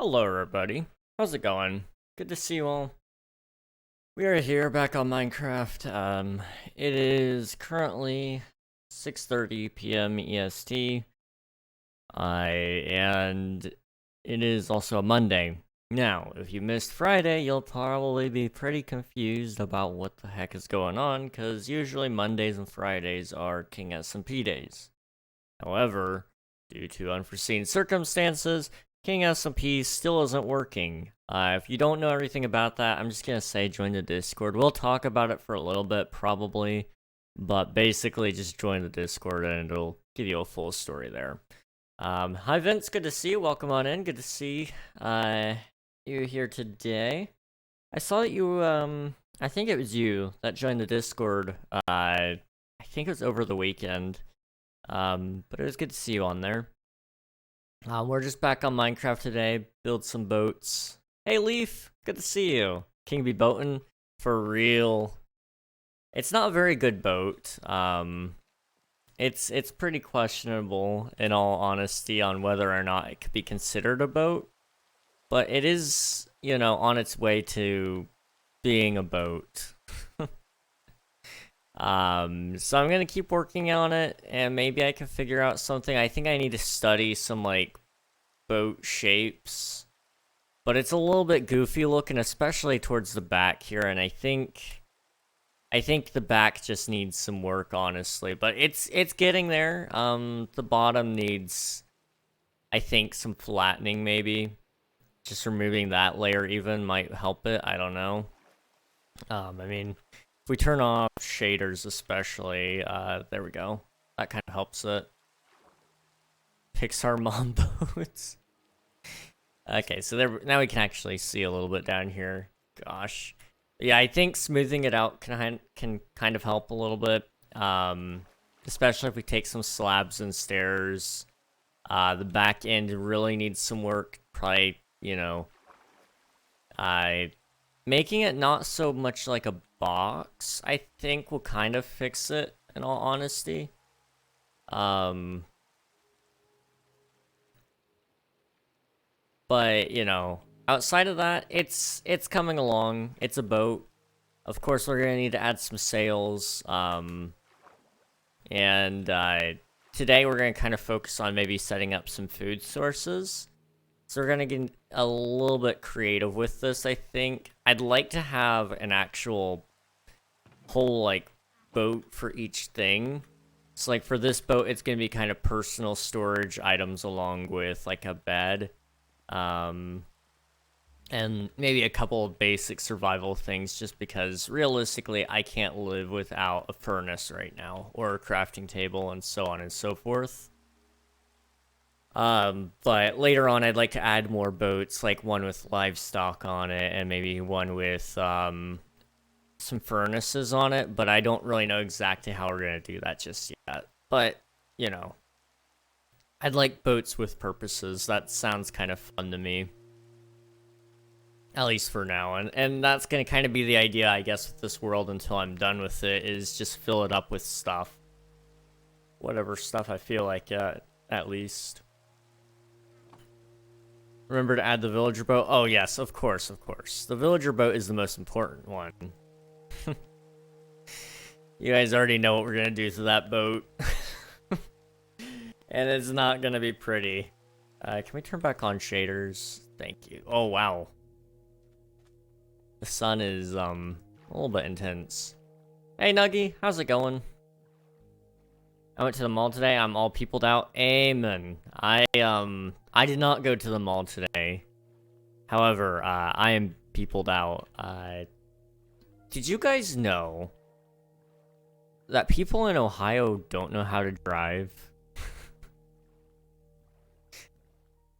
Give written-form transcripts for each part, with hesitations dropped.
Hello, everybody. How's it going? Good to see you all. We are here back on Minecraft. It is currently 6:30 p.m. EST. And it is also a Monday. Now, if you missed Friday, you'll probably be pretty confused about what the heck is going on, because usually Mondays and Fridays are King SMP days. However, due to unforeseen circumstances, King SMP still isn't working. If you don't know everything about that, I'm just gonna say join the Discord. We'll talk about it for a little bit, probably, but basically just join the Discord and it'll give you a full story there. Hi Vince, good to see you. Welcome on in. Good to see you here today. I saw that you, I think it was you that joined the Discord. I think it was over the weekend. But it was good to see you on there. We're just back on Minecraft today. Build some boats. Hey Leaf, good to see you. King be boating for real. It's not a very good boat. It's pretty questionable in all honesty on whether or not it could be considered a boat. But it is, you know, on its way to being a boat. So I'm gonna keep working on it, and maybe I can figure out something. I think I need to study some, like, boat shapes. But it's a little bit goofy looking, especially towards the back here, and I think the back just needs some work, honestly. But it's getting there. The bottom needs, I think, some flattening, maybe. Just removing that layer even might help it, I don't know. I mean, if we turn off shaders especially, there we go. That kind of helps it. Pixar mom boats. Okay, so there, now we can actually see a little bit down here. Gosh. Yeah, I think smoothing it out can kind of help a little bit. Especially if we take some slabs and stairs. The back end really needs some work. Probably, you know, making it not so much like a box, I think will kind of fix it, in all honesty. But, you know, outside of that, it's coming along. It's a boat. Of course, we're gonna need to add some sails. And today we're gonna kind of focus on maybe setting up some food sources. So we're gonna get a little bit creative with this, I think. I'd like to have an actual whole, like, boat for each thing. So, like, for this boat, it's gonna be kind of personal storage items along with, like, a bed. And maybe a couple of basic survival things, just because realistically I can't live without a furnace right now, or a crafting table, and so on and so forth. But later on I'd like to add more boats, like one with livestock on it, and maybe one with, some furnaces on it, but I don't really know exactly how we're gonna do that just yet. But, you know, I'd like boats with purposes. That sounds kind of fun to me. At least for now. And that's gonna kind of be the idea, I guess, with this world until I'm done with it, is just fill it up with stuff. Whatever stuff I feel like, at least. Remember to add the villager boat? Oh, yes, of course, of course. The villager boat is the most important one. You guys already know what we're gonna do to that boat. And it's not gonna be pretty. Can we turn back on shaders? Thank you. Oh, wow. The sun is, a little bit intense. Hey, Nuggy, how's it going? I went to the mall today. I'm all peopled out. Amen. I did not go to the mall today. However, I am peopled out. Did you guys know that people in Ohio don't know how to drive?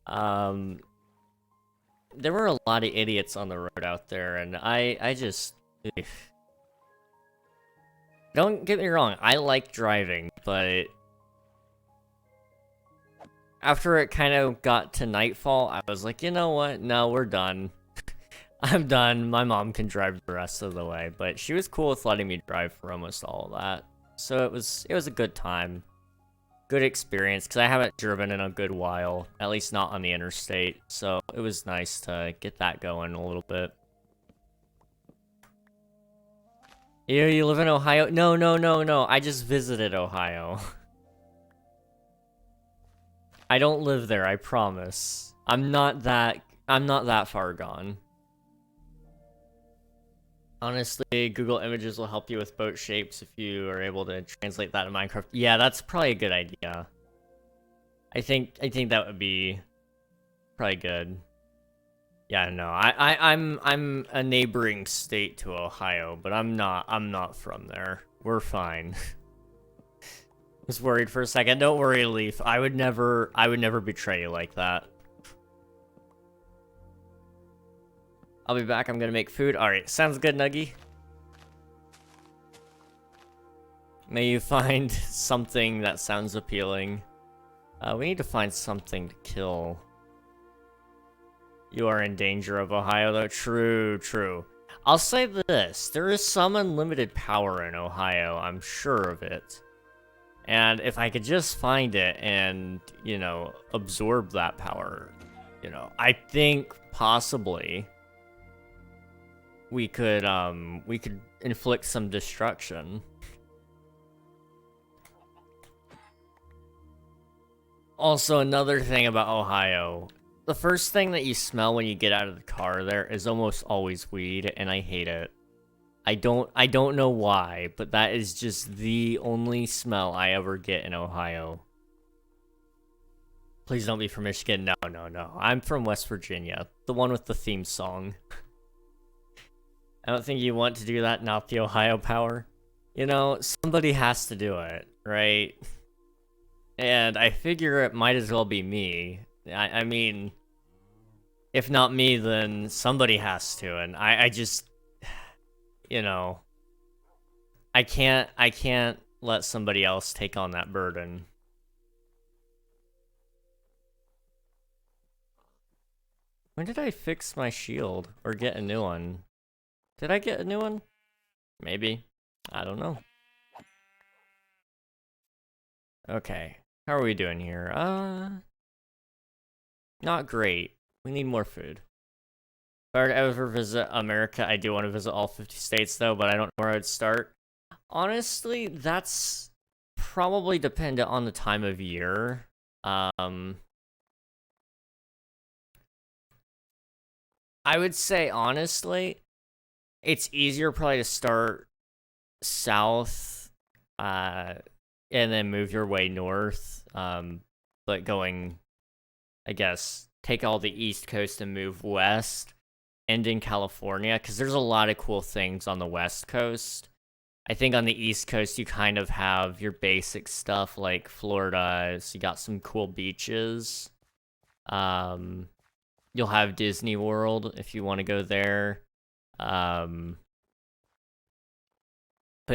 There were a lot of idiots on the road out there, and I just... Don't get me wrong, I like driving, but... After it kind of got to nightfall, I was like, you know what? No, we're done. I'm done. My mom can drive the rest of the way, but she was cool with letting me drive for almost all of that. So it was a good time. good experience, because I haven't driven in a good while, at least not on the interstate, so it was nice to get that going a little bit. You live in Ohio? No, no, no, no, I just visited Ohio. I don't live there, I promise. I'm not that far gone. Honestly, Google Images will help you with boat shapes if you are able to translate that in Minecraft. Yeah, that's probably a good idea. I think that would be probably good. Yeah, no, I'm a neighboring state to Ohio, but I'm not from there. We're fine. Was worried for a second. Don't worry, Leaf. I would never betray you like that. I'll be back. I'm gonna make food. Alright, sounds good, Nuggy. May you find something that sounds appealing. We need to find something to kill. You are in danger of Ohio, though. True, true. I'll say this. There is some unlimited power in Ohio. I'm sure of it. And if I could just find it and, you know, absorb that power, you know, I think possibly we could inflict some destruction. Also, another thing about Ohio, the first thing that you smell when you get out of the car there is almost always weed, and I hate it. I don't know why, but that is just the only smell I ever get in Ohio. Please don't be from Michigan. No, no, no. I'm from West Virginia, the one with the theme song. I don't think you want to do that, not the Ohio power. You know, somebody has to do it, right? And I figure it might as well be me. I mean, if not me, then somebody has to, and I just, you know, I can't let somebody else take on that burden. When did I fix my shield or get a new one? Did I get a new one? Maybe. I don't know. Okay. How are we doing here? Not great. We need more food. If I were to ever visit America, I do want to visit all 50 states, though, but I don't know where I'd start. Honestly, that's probably dependent on the time of year. I would say, honestly, it's easier probably to start south, and then move your way north, but going, I guess, take all the East Coast and move west, end in California, because there's a lot of cool things on the West Coast. I think on the East Coast, you kind of have your basic stuff, like Florida, so you got some cool beaches. You'll have Disney World if you want to go there. But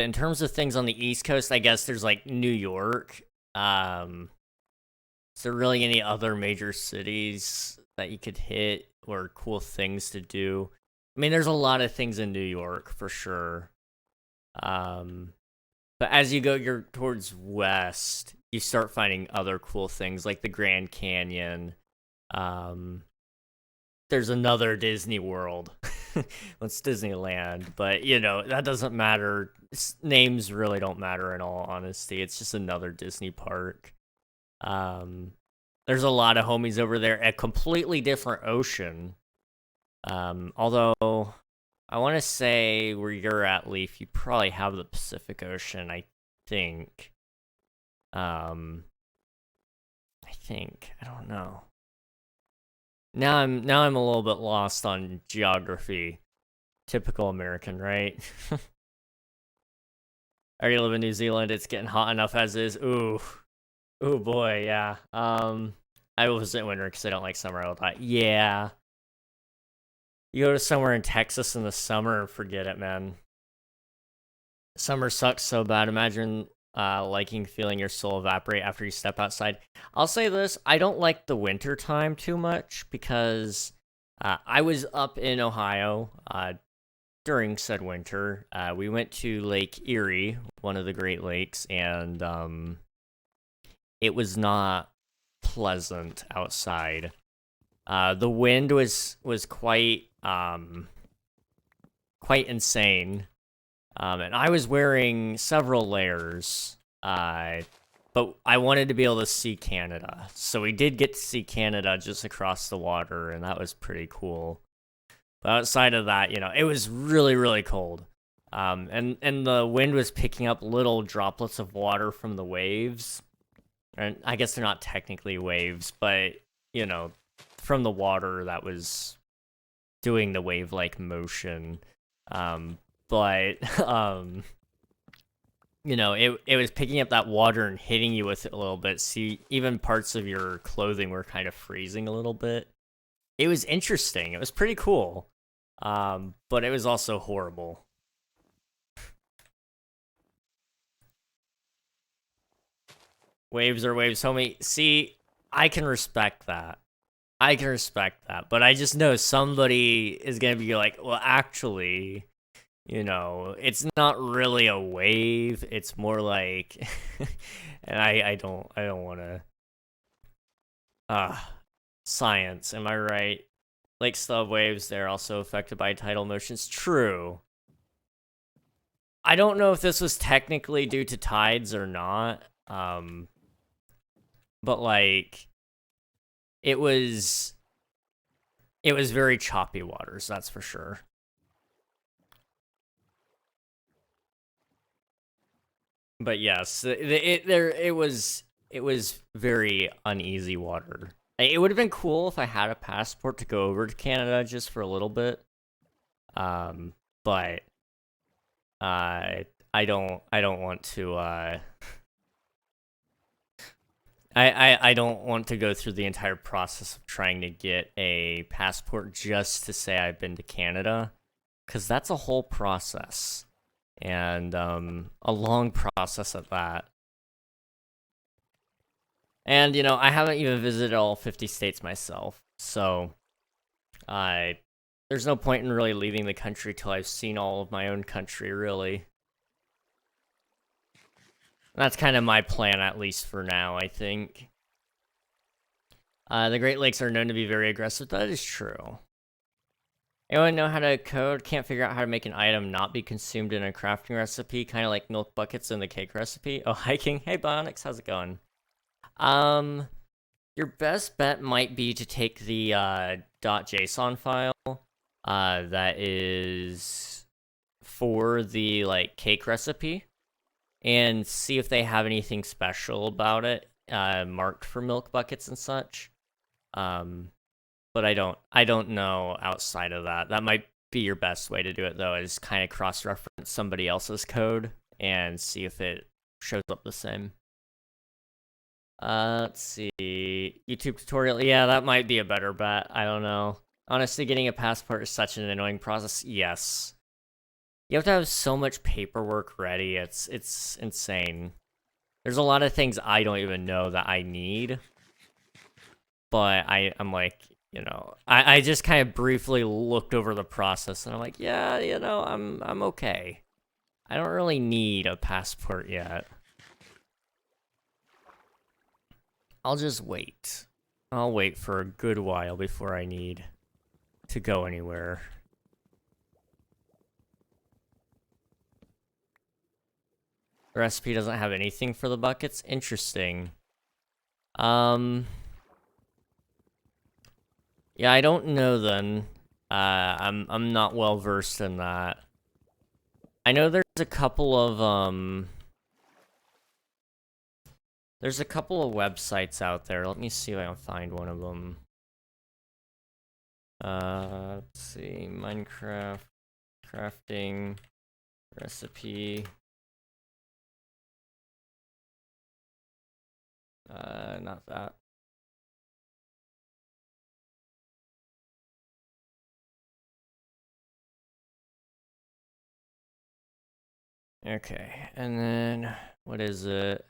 in terms of things on the East Coast, I guess there's like New York. Is there really any other major cities that you could hit or cool things to do? I mean, there's a lot of things in New York for sure. But as you go towards west, you start finding other cool things like the Grand Canyon. There's another Disney World. Well, it's Disneyland, but you know, that doesn't matter. Names really don't matter in all honesty. It's just another Disney park. There's a lot of homies over there. A completely different ocean. Although I want to say where you're at, Leaf, you probably have the Pacific Ocean, I think. I don't know. Now I'm a little bit lost on geography. Typical American, right? I already live in New Zealand. It's getting hot enough as is. Ooh. Ooh boy, yeah. I was in winter because I don't like summer all the time. Yeah. You go to somewhere in Texas in the summer and forget it, man. Summer sucks so bad. Imagine feeling your soul evaporate after you step outside. I'll say this, I don't like the winter time too much because I was up in Ohio during said winter. We went to Lake Erie, one of the Great Lakes, and it was not pleasant outside. The wind was quite insane. And I was wearing several layers. But I wanted to be able to see Canada. So we did get to see Canada just across the water, and that was pretty cool. But outside of that, you know, it was really, really cold. And the wind was picking up little droplets of water from the waves. And I guess they're not technically waves, but, you know, from the water that was doing the wave-like motion. But you know, it was picking up that water and hitting you with it a little bit. See, even parts of your clothing were kind of freezing a little bit. It was interesting. It was pretty cool. But it was also horrible. Waves are waves, homie. See, I can respect that. But I just know somebody is gonna be like, well, actually, you know, it's not really a wave. It's more like, and I don't want to. Science. Am I right? Like stub waves, they're also affected by tidal motions. True. I don't know if this was technically due to tides or not. But like, it was very choppy waters. That's for sure. But yes, it was very uneasy water. It would have been cool if I had a passport to go over to Canada just for a little bit. But I don't want to I don't want to go through the entire process of trying to get a passport just to say I've been to Canada, because that's a whole process. And a long process at that. And, you know, I haven't even visited all 50 states myself, so there's no point in really leaving the country till I've seen all of my own country, really. That's kind of my plan, at least for now, I think. The Great Lakes are known to be very aggressive. That is true. Anyone know how to code? Can't figure out how to make an item not be consumed in a crafting recipe, kind of like milk buckets in the cake recipe. Oh, hiking. Hey, Bionics, how's it going? Your best bet might be to take the .json file that is for the like cake recipe and see if they have anything special about it marked for milk buckets and such. But I don't know outside of that. That might be your best way to do it, though, is kind of cross-reference somebody else's code and see if it shows up the same. Let's see. YouTube tutorial. Yeah, that might be a better bet. I don't know. Honestly, getting a passport is such an annoying process. Yes. You have to have so much paperwork ready. It's insane. There's a lot of things I don't even know that I need. But I'm like, you know, I just kind of briefly looked over the process and I'm like, yeah, you know, I'm okay. I don't really need a passport yet. I'll just wait. I'll wait for a good while before I need to go anywhere. The recipe doesn't have anything for the buckets? Interesting. Yeah, I don't know then. I'm not well versed in that. I know there's a couple of websites out there. Let me see if I can find one of them. Let's see, Minecraft crafting recipe. Not that. Okay, and then what is it?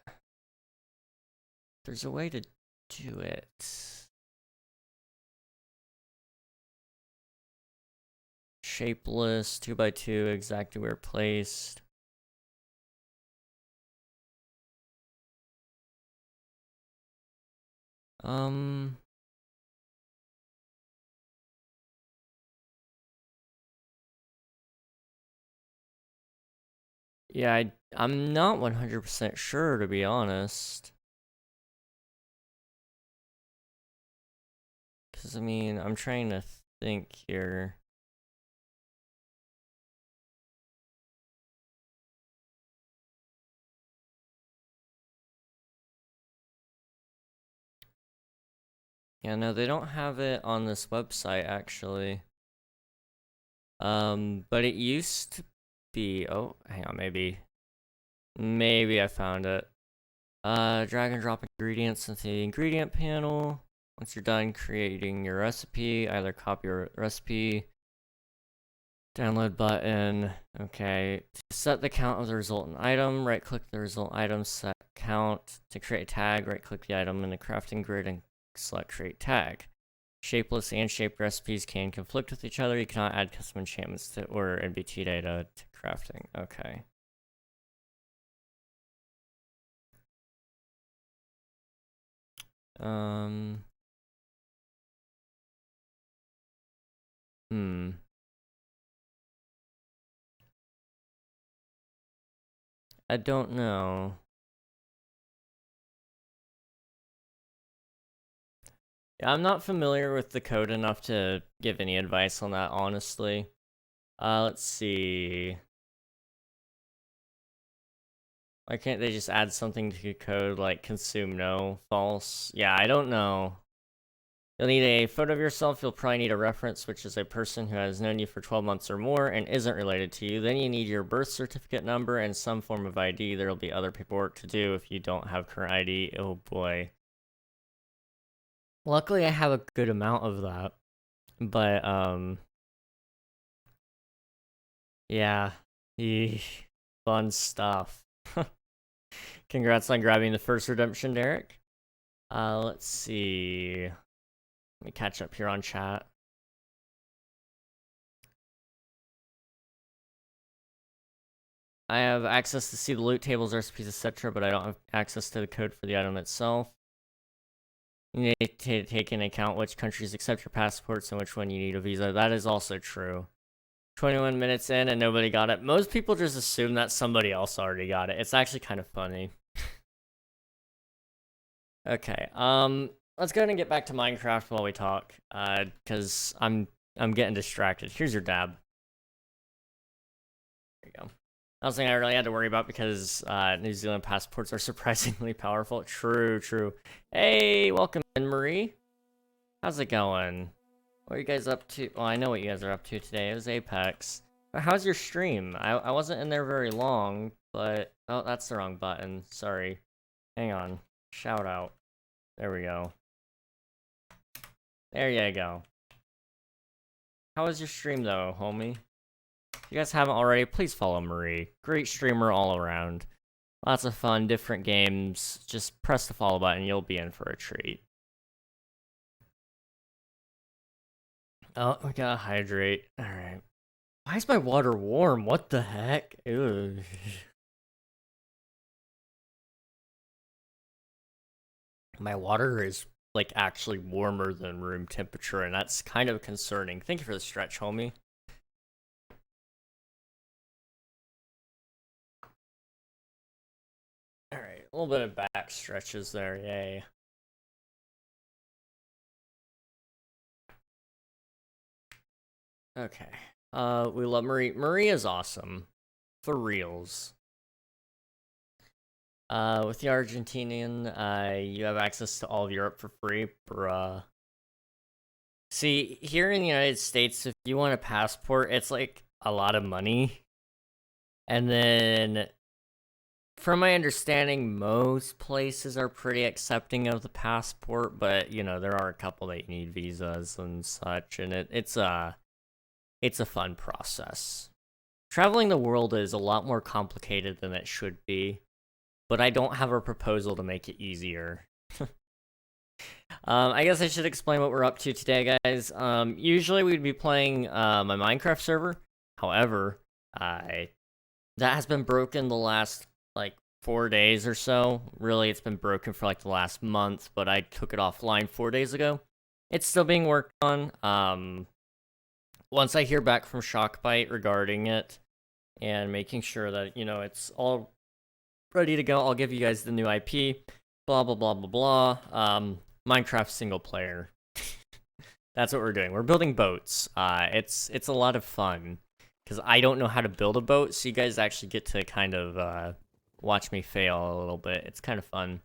There's a way to do it. Shapeless, 2x2, exactly where placed. Yeah, I'm not 100% sure, to be honest. Because, I mean, I'm trying to think here. Yeah, no, they don't have it on this website, actually. But it used to be... Oh, hang on, maybe I found it. Drag and drop ingredients into the ingredient panel. Once you're done creating your recipe, either copy your recipe, download button. Okay, to set the count of the resultant item, right click the result item, set count. To create a tag, right click the item in the crafting grid and select create tag. Shapeless and shaped recipes can conflict with each other. You cannot add custom enchantments to or NBT data to crafting. Okay. I don't know. Yeah, I'm not familiar with the code enough to give any advice on that, honestly. Let's see. Why can't they just add something to code like consume no, false? Yeah, I don't know. You'll need a photo of yourself. You'll probably need a reference, which is a person who has known you for 12 months or more and isn't related to you. Then you need your birth certificate number and some form of ID. There'll be other paperwork to do if you don't have current ID. Oh boy. Luckily, I have a good amount of that. But, yeah. Eesh. Fun stuff. Congrats on grabbing the first redemption, Derek. Let's see. Let me catch up here on chat. I have access to see the loot tables, recipes, etc., but I don't have access to the code for the item itself. You need to take into account which countries accept your passports and which one you need a visa. That is also true. 21 minutes in and nobody got it. Most people just assume that somebody else already got it. It's actually kind of funny. Okay, let's go ahead and get back to Minecraft while we talk, because I'm getting distracted. Here's your dab. There you go. That was something I really had to worry about because New Zealand passports are surprisingly powerful. True, true. Hey, welcome in, Marie. How's it going? What are you guys up to? Well, I know what you guys are up to today. It was Apex. But how's your stream? I wasn't in there very long, but... Oh, that's the wrong button. Sorry. Hang on. Shout out. There we go. There you go. How was your stream, though, homie? If you guys haven't already, please follow Marie. Great streamer all around. Lots of fun, different games. Just press the follow button, you'll be in for a treat. Oh, we gotta hydrate. Alright. Why is my water warm? What the heck? Ew. My water is, like, actually warmer than room temperature, and that's kind of concerning. Thank you for the stretch, homie. Alright, a little bit of back stretches there, yay. Okay. We love Marie. Marie is awesome. For reals. With the Argentinian, you have access to all of Europe for free, bruh. See, here in the United States, if you want a passport, it's like a lot of money. And then, from my understanding, most places are pretty accepting of the passport, but, you know, there are a couple that need visas and such, and it's a fun process. Traveling the world is a lot more complicated than it should be, but I don't have a proposal to make it easier. I guess I should explain what we're up to today, guys. Usually we'd be playing my Minecraft server. However, that has been broken the last, like, 4 days or so. Really, it's been broken for like the last month, but I took it offline 4 days ago. It's still being worked on. Once I hear back from Shockbite regarding it and making sure that, you know, it's all ready to go, I'll give you guys the new IP. Blah, blah, blah, blah, blah. Minecraft single player. That's what we're doing. We're building boats. It's a lot of fun. Because I don't know how to build a boat, so you guys actually get to kind of watch me fail a little bit. It's kind of fun.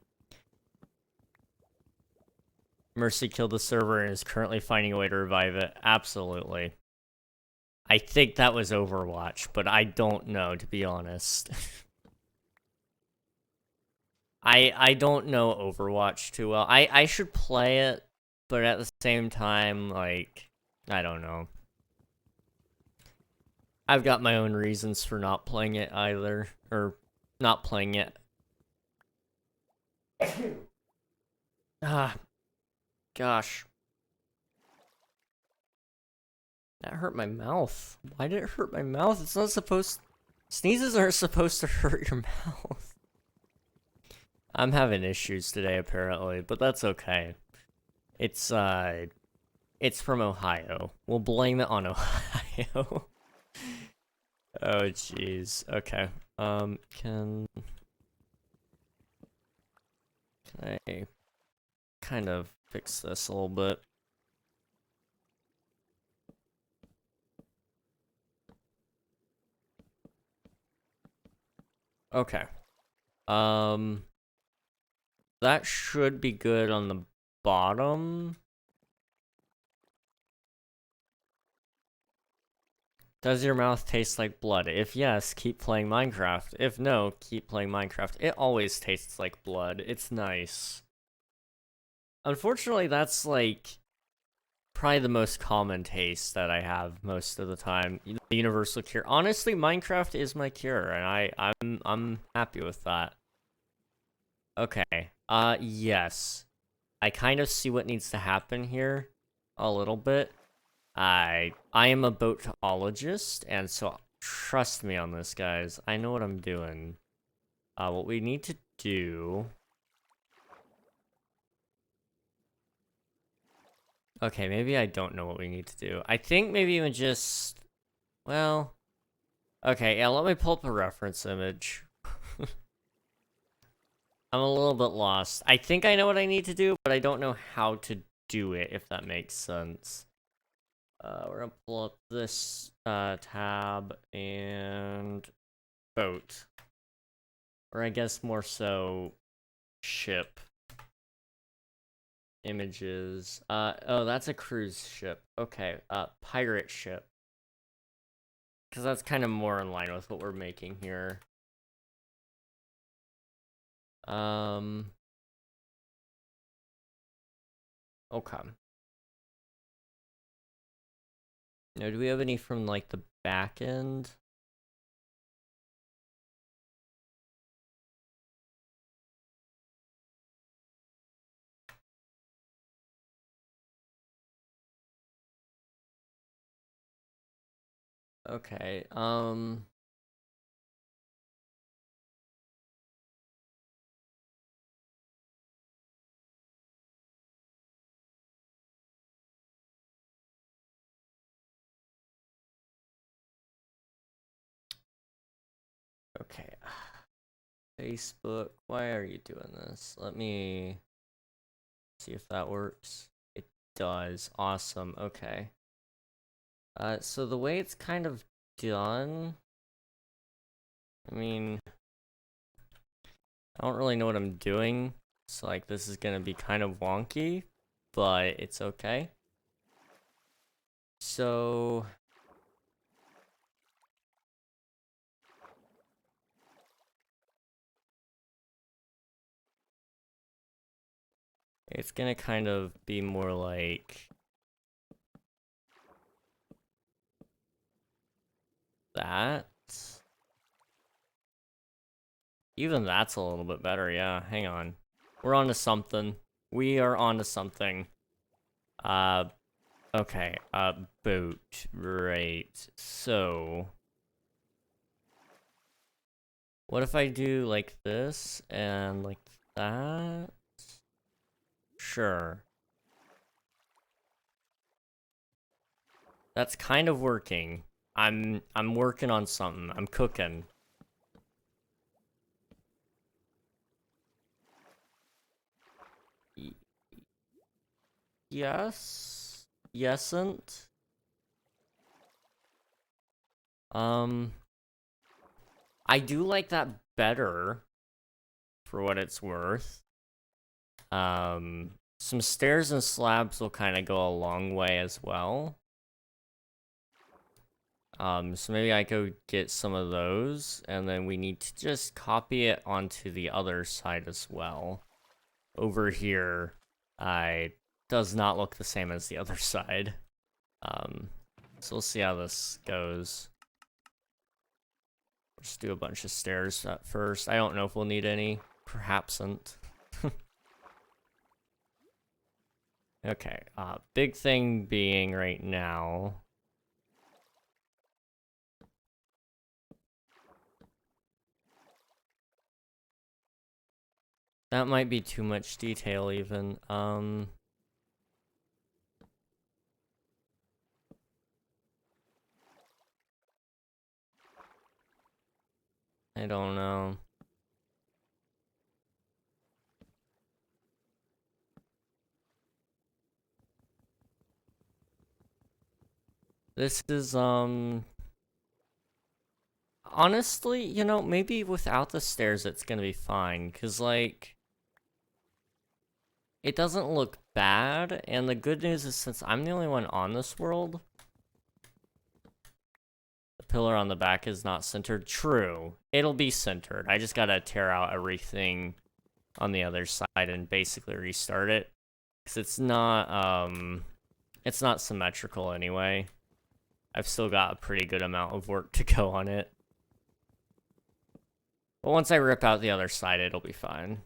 Mercy killed the server and is currently finding a way to revive it. Absolutely. I think that was Overwatch, but I don't know, to be honest. I don't know Overwatch too well. I should play it, but at the same time, like, I don't know. I've got my own reasons for not playing it either, or not playing it. Gosh. That hurt my mouth. Why did it hurt my mouth? It's not supposed... Sneezes aren't supposed to hurt your mouth. I'm having issues today, apparently, but that's okay. It's from Ohio. We'll blame it on Ohio. Oh, jeez. Okay. Can I kind of fix this a little bit? Okay. That should be good on the bottom. Does your mouth taste like blood? If yes, keep playing Minecraft. If no, keep playing Minecraft. It always tastes like blood. It's nice. Unfortunately, that's like probably the most common taste that I have most of the time. The universal cure. Honestly, Minecraft is my cure, and I'm happy with that. Okay. Yes. I kind of see what needs to happen here a little bit. I am a boatologist, and so trust me on this, guys. I know what I'm doing. What we need to do... Okay, maybe I don't know what we need to do. I think maybe even just... Well... Okay, yeah, let me pull up a reference image. I'm a little bit lost. I think I know what I need to do, but I don't know how to do it, if that makes sense. We're gonna pull up this tab and boat. Or I guess more so ship. Images. Oh, that's a cruise ship. Okay, pirate ship. Because that's kind of more in line with what we're making here. Okay. Now, do we have any from, like, the back end? Okay, okay. Facebook, why are you doing this? Let me see if that works. It does. Awesome. Okay. So the way it's kind of done, I mean, I don't really know what I'm doing. So, like, this is gonna be kind of wonky, but it's okay. So... It's gonna kind of be more like... that. Even that's a little bit better, yeah. Hang on. We're on to something. We are on to something. Okay. Boat. Right. So... What if I do like this and like that? Sure. That's kind of working. I'm working on something. I'm cooking. Yes. Yesn't. I do like that better for what it's worth. Some stairs and slabs will kind of go a long way as well. So maybe I go get some of those, and then we need to just copy it onto the other side as well. Over here, does not look the same as the other side. So we'll see how this goes. Just do a bunch of stairs at first. I don't know if we'll need any. Perhapsn't. Okay, big thing being right now. That might be too much detail even. I don't know. This is, honestly, you know, maybe without the stairs it's gonna be fine, because, like, it doesn't look bad, and the good news is since I'm the only one on this world, the pillar on the back is not centered. True. It'll be centered. I just gotta tear out everything on the other side and basically restart it, because it's not symmetrical anyway. I've still got a pretty good amount of work to go on it. But once I rip out the other side, it'll be fine.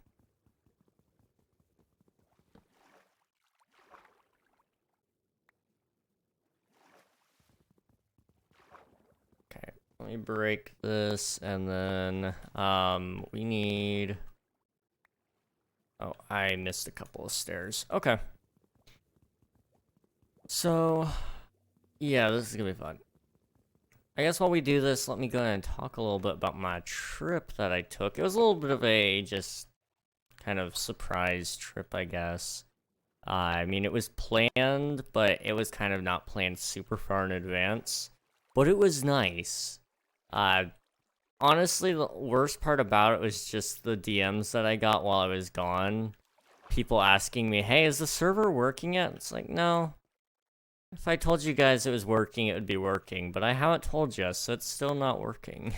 Okay, let me break this, and then, we need... Oh, I missed a couple of stairs. Okay. So, yeah, this is gonna be fun. I guess while we do this, let me go ahead and talk a little bit about my trip that I took. It was a little bit of a just kind of surprise trip, I guess. I mean, it was planned, but it was kind of not planned super far in advance. But it was nice. Honestly, the worst part about it was just the DMs that I got while I was gone. People asking me, hey, is the server working yet? It's like, no. If I told you guys it was working, it would be working. But I haven't told you, so it's still not working.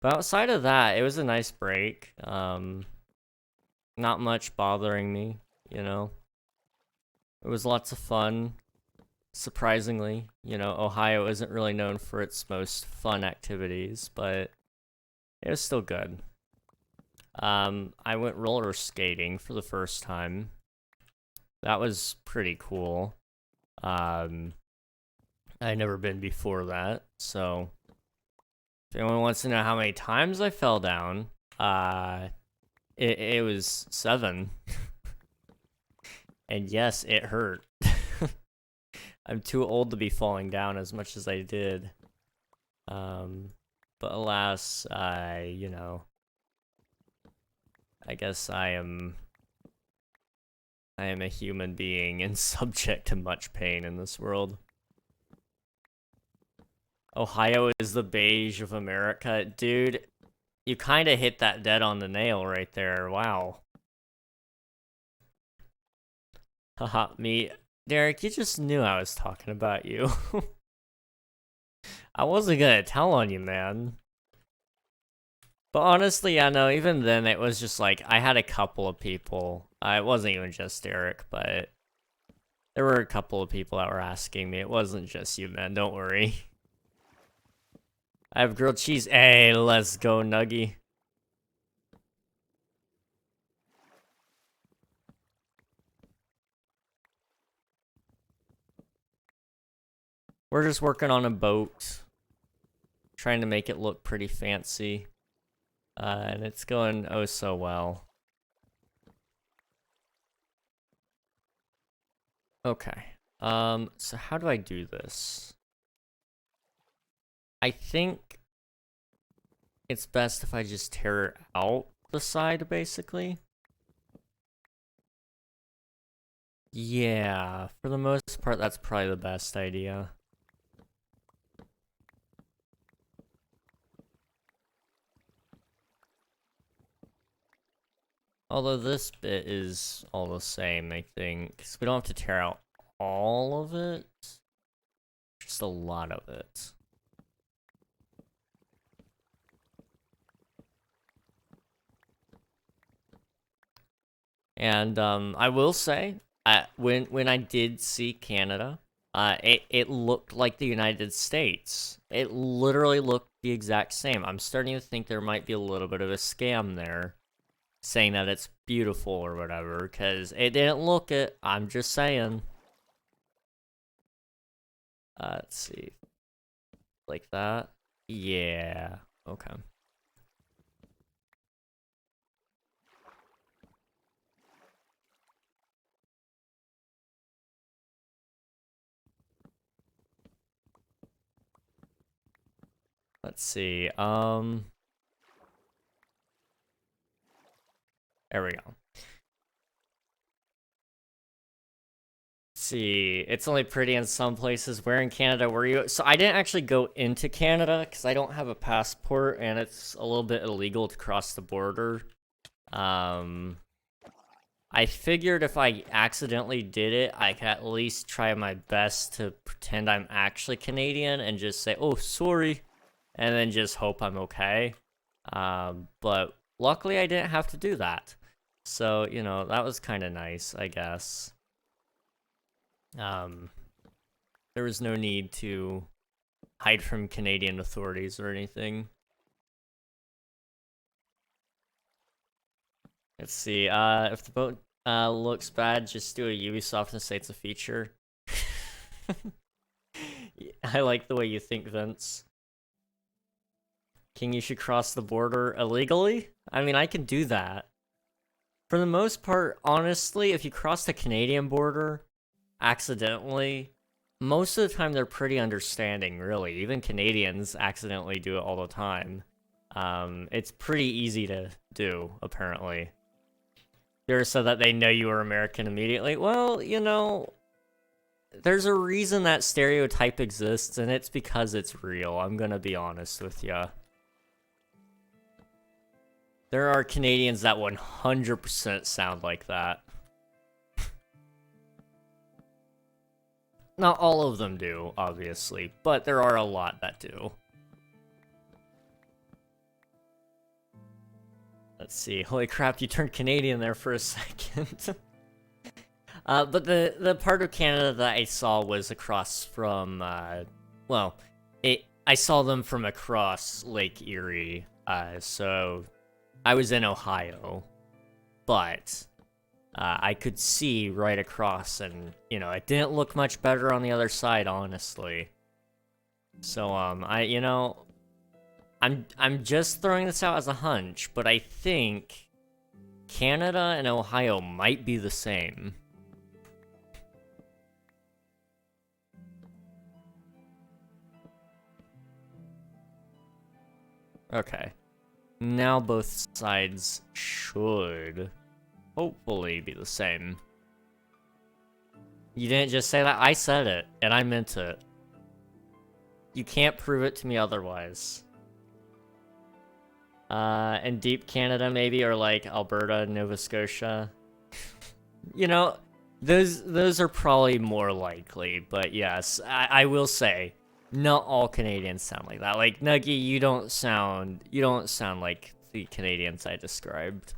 But outside of that, it was a nice break. Not much bothering me, you know. It was lots of fun. Surprisingly, you know, Ohio isn't really known for its most fun activities, but it was still good. I went roller skating for the first time. That was pretty cool. I'd never been before that, so if anyone wants to know how many times I fell down, it was 7. And yes, it hurt. I'm too old to be falling down as much as I did. But alas, you know, I guess I am a human being and subject to much pain in this world. Ohio is the beige of America. Dude, you kind of hit that dead on the nail right there. Wow. Haha, me. Derek, you just knew I was talking about you. I wasn't gonna tell on you, man. But honestly, yeah, no, even then, it was just like, I had a couple of people. It wasn't even just Derek, but there were a couple of people that were asking me. It wasn't just you, man. Don't worry. I have grilled cheese. Hey, let's go, Nuggy. We're just working on a boat. Trying to make it look pretty fancy. And it's going oh so well. Okay. So how do I do this? I think it's best if I just tear out the side, basically. Yeah, for the most part, that's probably the best idea. Although this bit is all the same, I think, because we don't have to tear out all of it, just a lot of it. And I will say, when I did see Canada, it looked like the United States. It literally looked the exact same. I'm starting to think there might be a little bit of a scam there, saying that it's beautiful or whatever, because it didn't look it. I'm just saying. Let's see. Like that? Yeah. Okay. Let's see. There we go. See, it's only pretty in some places. Where in Canada were you? So I didn't actually go into Canada because I don't have a passport and it's a little bit illegal to cross the border. I figured if I accidentally did it, I could at least try my best to pretend I'm actually Canadian and just say, oh, sorry, and then just hope I'm okay. But luckily I didn't have to do that. So, you know, that was kind of nice, I guess. There was no need to hide from Canadian authorities or anything. Let's see, if the boat looks bad, just do a Ubisoft and say it's a feature. I like the way you think, Vince. King, you should cross the border illegally? I mean, I can do that. For the most part, honestly, if you cross the Canadian border accidentally, most of the time they're pretty understanding, really. Even Canadians accidentally do it all the time. It's pretty easy to do, apparently. They said that they know you are American immediately. Well, you know, there's a reason that stereotype exists, and it's because it's real. I'm gonna be honest with ya. There are Canadians that 100% sound like that. Not all of them do, obviously, but there are a lot that do. Let's see. Holy crap, you turned Canadian there for a second. But the part of Canada that I saw was across from, well, I saw them from across Lake Erie, so I was in Ohio, but I could see right across, and, you know, it didn't look much better on the other side, honestly. So, you know, I'm just throwing this out as a hunch, but I think Canada and Ohio might be the same. Okay. Now both sides should hopefully be the same. You didn't just say that, I said it, and I meant it. You can't prove it to me otherwise. And deep Canada maybe, or like Alberta, Nova Scotia. You know, those are probably more likely, but yes, I will say, not all Canadians sound like that. Like, Nuggy, you don't sound like the Canadians I described.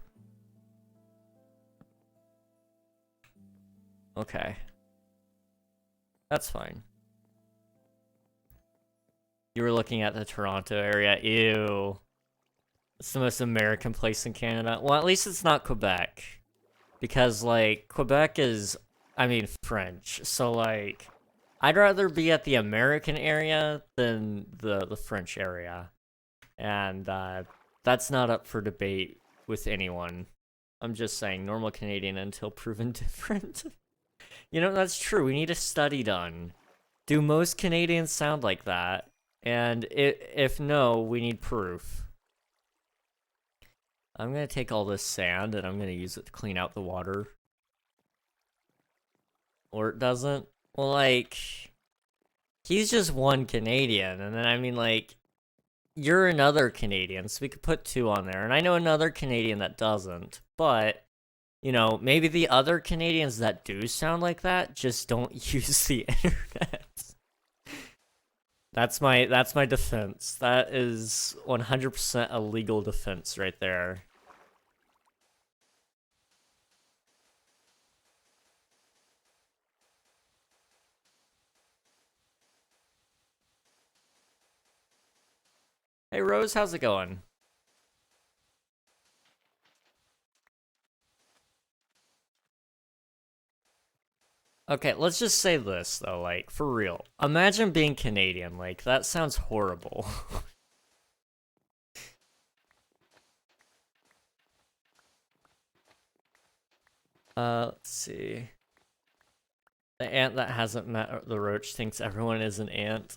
Okay. That's fine. You were looking at the Toronto area. Ew. It's the most American place in Canada. Well, at least it's not Quebec. Because, like, Quebec is, I mean, French. So, like, I'd rather be at the American area than the French area. And, That's not up for debate with anyone. I'm just saying, normal Canadian until proven different. You know, that's true. We need a study done. Do most Canadians sound like that? And if no, we need proof. I'm gonna take all this sand and I'm gonna use it to clean out the water. Or it doesn't. Well, like, he's just one Canadian, and then I mean, like, you're another Canadian, so we could put 2 on there. And I know another Canadian that doesn't, but, you know, maybe the other Canadians that do sound like that just don't use the internet. That's my defense. That is 100% a legal defense right there. Hey Rose, how's it going? Okay, let's just say this though, like, for real. Imagine being Canadian, like, that sounds horrible. Let's see. The ant that hasn't met the roach thinks everyone is an ant.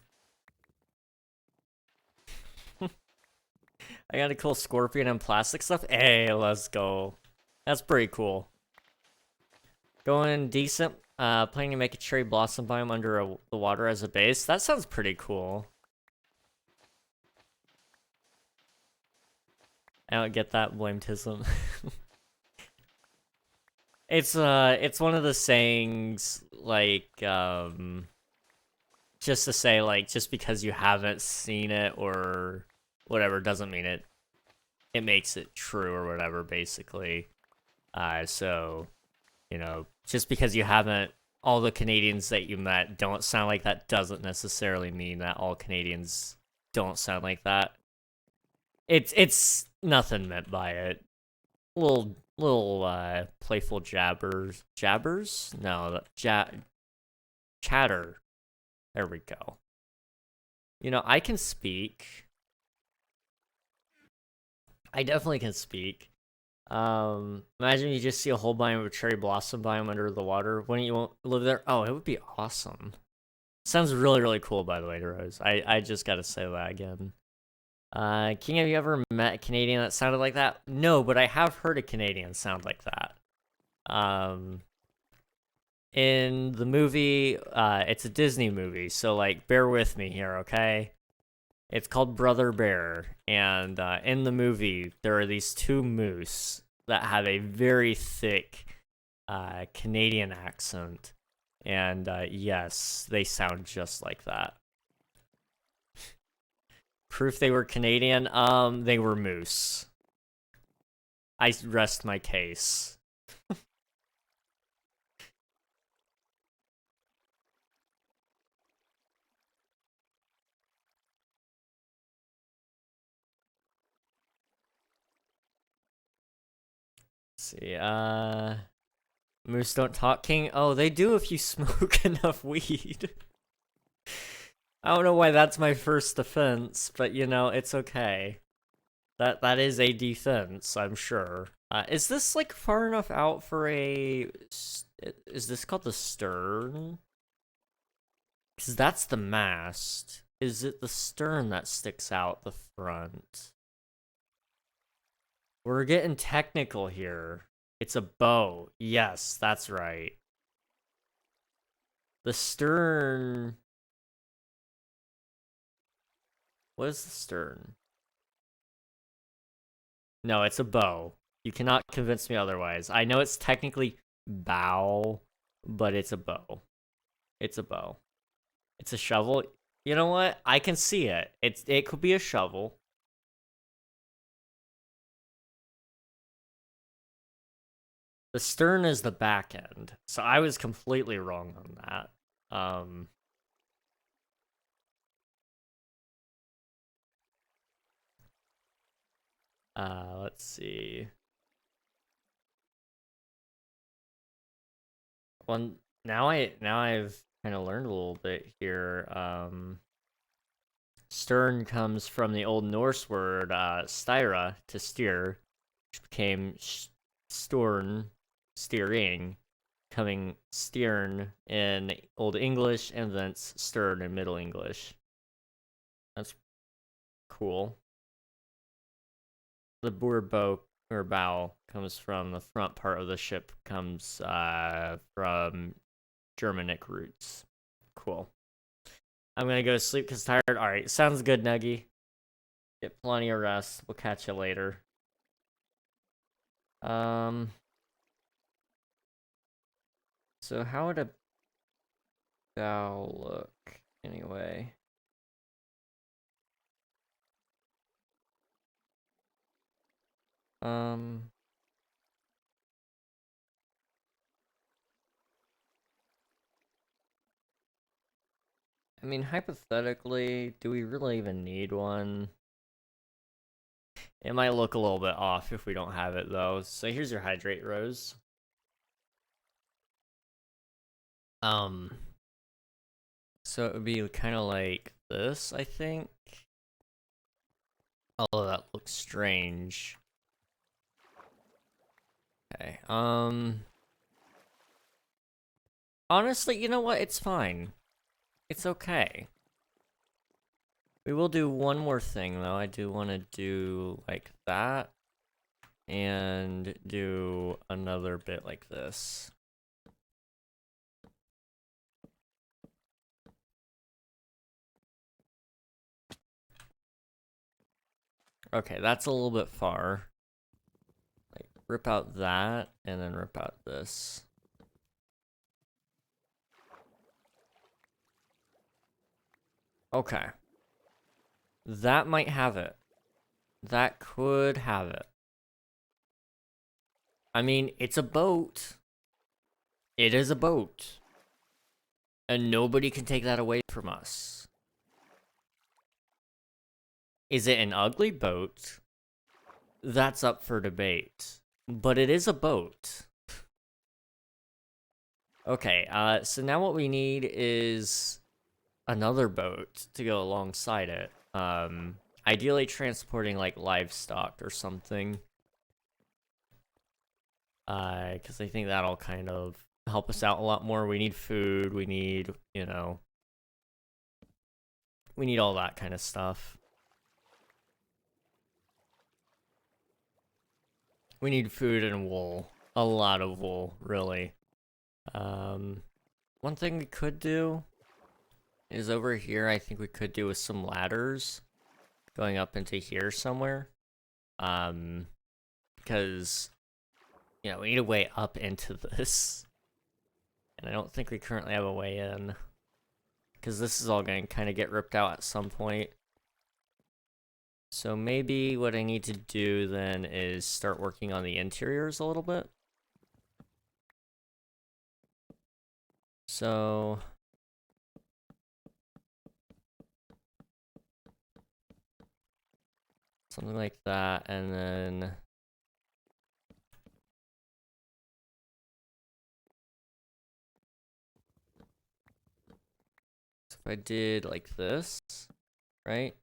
I got a cool scorpion and plastic stuff. Hey, let's go. That's pretty cool. Going decent. Planning to make a cherry blossom biome under the water as a base. That sounds pretty cool. I don't get that, blametism. It's one of the sayings, like, just to say, like, just because you haven't seen it or whatever doesn't mean it makes it true or whatever, basically. So, you know, just because you haven't, all the Canadians that you met don't sound like that doesn't necessarily mean that all Canadians don't sound like that. It's nothing meant by it. Little playful jabbers? No, chatter. There we go. You know, I can speak. I definitely can speak. Imagine you just see a whole biome of cherry blossom biome under the water. Wouldn't you live there? Oh, it would be awesome. Sounds really, really cool, by the way, Rose. I just gotta say that again. King, have you ever met a Canadian that sounded like that? No, but I have heard a Canadian sound like that. In the movie, it's a Disney movie, so, like, bear with me here, okay? It's called Brother Bear, and in the movie, there are these 2 moose that have a very thick Canadian accent, and yes, they sound just like that. Proof they were Canadian? They were moose. I rest my case. Let's see, moose don't talk, King? Oh, they do if you smoke enough weed. I don't know why that's my first defense, but you know, it's okay. That is a defense, I'm sure. Is this, like, far enough out for a... Is this called the stern? Because that's the mast. Is it the stern that sticks out the front? We're getting technical here. It's a bow. Yes, that's right. The stern... What is the stern? No, it's a bow. You cannot convince me otherwise. I know it's technically bow, but it's a bow. It's a bow. It's a shovel. You know what? I can see it. It could be a shovel. The stern is the back end, so I was completely wrong on that. Let's see. Well, now I've kind of learned a little bit here. Stern comes from the Old Norse word styra, to steer, which became storn, steering, coming stern in Old English, and thence stern in Middle English. That's cool. The word bow or bow comes from the front part of the ship, comes from Germanic roots. Cool. I'm gonna go to sleep because tired. Alright, sounds good, Nuggy. Get plenty of rest. We'll catch you later. So how would a bow look anyway? I mean, hypothetically, do we really even need one? It might look a little bit off if we don't have it, though. So here's your hydrate rose. So it would be kind of like this, I think. Although that looks strange. Okay, honestly, you know what? It's fine. It's okay. We will do one more thing, though. I do want to do like that. And do another bit like this. Okay, that's a little bit far. Like, rip out that, and then rip out this. Okay. That might have it. That could have it. I mean, it's a boat. It is a boat. And nobody can take that away from us. Is it an ugly boat? That's up for debate. But it is a boat. Okay, so now what we need is another boat to go alongside it. Ideally transporting like livestock or something. Because I think that'll kind of help us out a lot more. We need food, we need, you know, we need all that kind of stuff. We need food and wool. A lot of wool, really. One thing we could do is over here, I think we could do with some ladders going up into here somewhere. Because, you know, we need a way up into this. And I don't think we currently have a way in. Because this is all going to kind of get ripped out at some point. So maybe what I need to do then is start working on the interiors a little bit. So something like that, and then so if I did like this, right?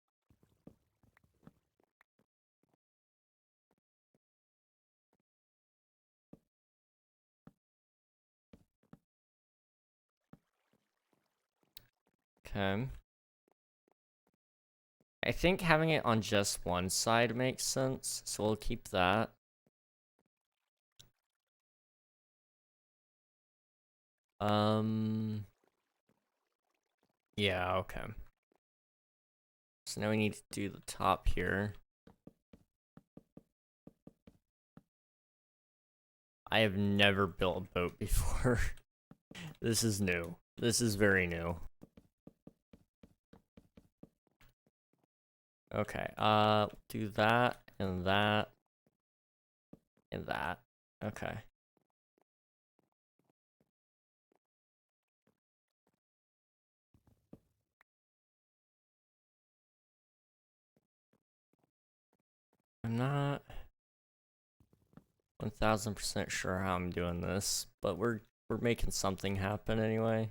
Okay. I think having it on just one side makes sense, so we'll keep that. Yeah, okay. So now we need to do the top here. I have never built a boat before. This is new. This is very new. Okay, do that, and that, and that. Okay. I'm not 1000% sure how I'm doing this, but we're making something happen anyway.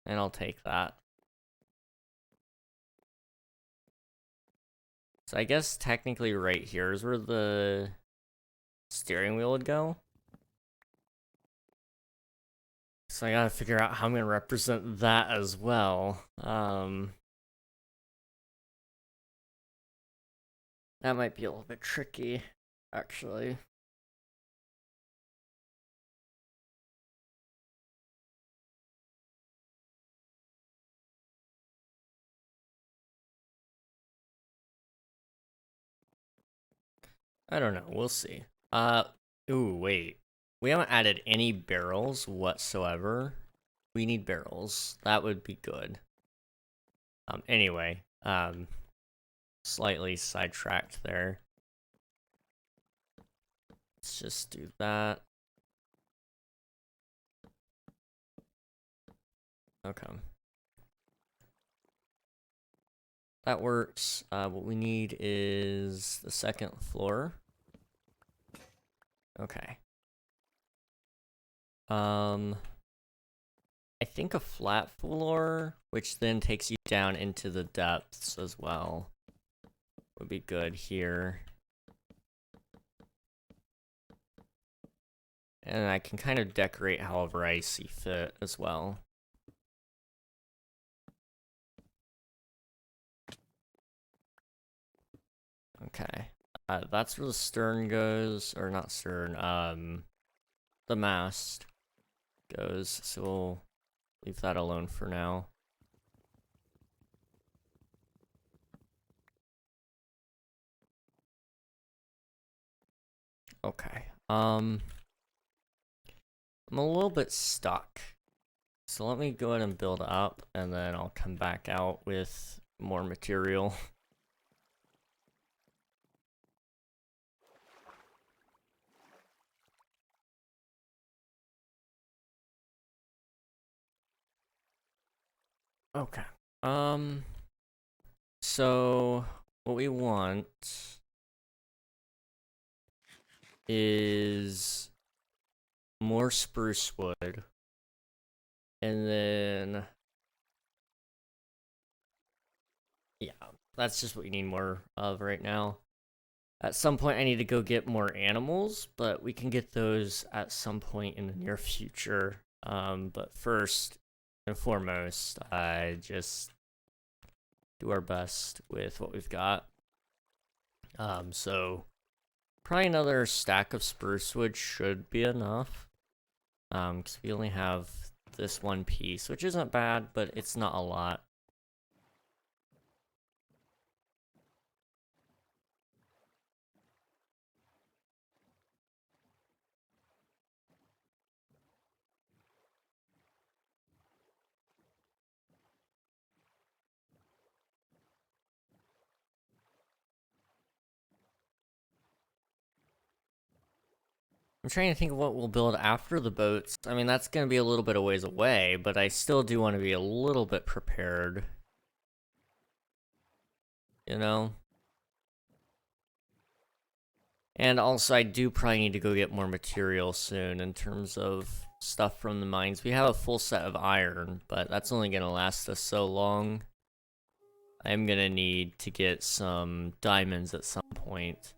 And I'll take that. So I guess technically right here is where the steering wheel would go. So I gotta figure out how I'm gonna represent that as well. That might be a little bit tricky, actually. I don't know, we'll see. Ooh, wait. We haven't added any barrels whatsoever. We need barrels. That would be good. Anyway, slightly sidetracked there. Let's just do that. Okay. That works. What we need is the second floor. Okay. I think a flat floor, which then takes you down into the depths as well, would be good here. And I can kind of decorate however I see fit as well. Okay. That's where the stern goes, or not stern, the mast goes, so we'll leave that alone for now. Okay, I'm a little bit stuck, so let me go ahead and build up, and then I'll come back out with more material. Okay, so what we want is more spruce wood, and then yeah, that's just what we need more of right now. At some point I need to go get more animals, but we can get those at some point in the near future. But first and foremost, I just do our best with what we've got. So probably another stack of spruce wood should be enough. Because we only have this one piece, which isn't bad, but it's not a lot. I'm trying to think of what we'll build after the boats. I mean, that's going to be a little bit of ways away, but I still do want to be a little bit prepared. You know? And also, I do probably need to go get more material soon in terms of stuff from the mines. We have a full set of iron, but that's only going to last us so long. I'm going to need to get some diamonds at some point,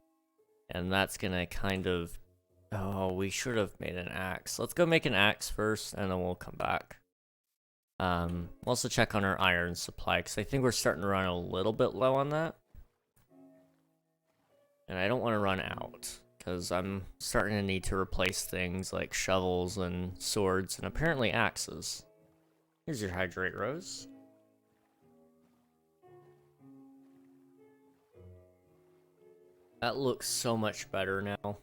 and that's going to kind of... Oh, we should have made an axe. Let's go make an axe first, and then we'll come back. We'll also check on our iron supply, because I think we're starting to run a little bit low on that. And I don't want to run out, because I'm starting to need to replace things like shovels and swords, and apparently axes. Here's your hydrate rose. That looks so much better now.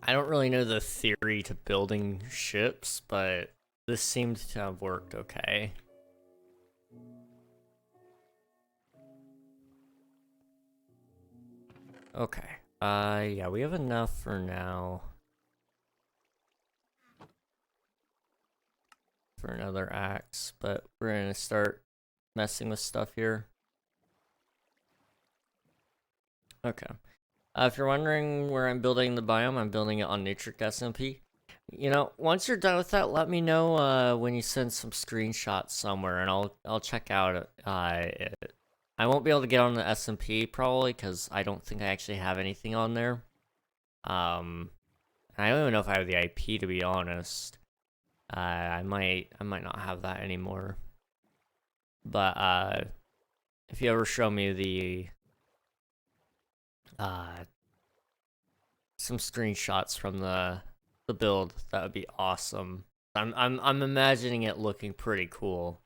I don't really know the theory to building ships, but this seemed to have worked okay. Okay. Yeah, we have enough for now. For another axe, but we're gonna start messing with stuff here. Okay. If you're wondering where I'm building the biome, I'm building it on Nature SMP. You know, once you're done with that, let me know when you send some screenshots somewhere, and I'll check out it. I won't be able to get on the SMP probably because I don't think I actually have anything on there. I don't even know if I have the IP, to be honest. I might not have that anymore. But if you ever show me the some screenshots from the build, that would be awesome. I'm imagining it looking pretty cool.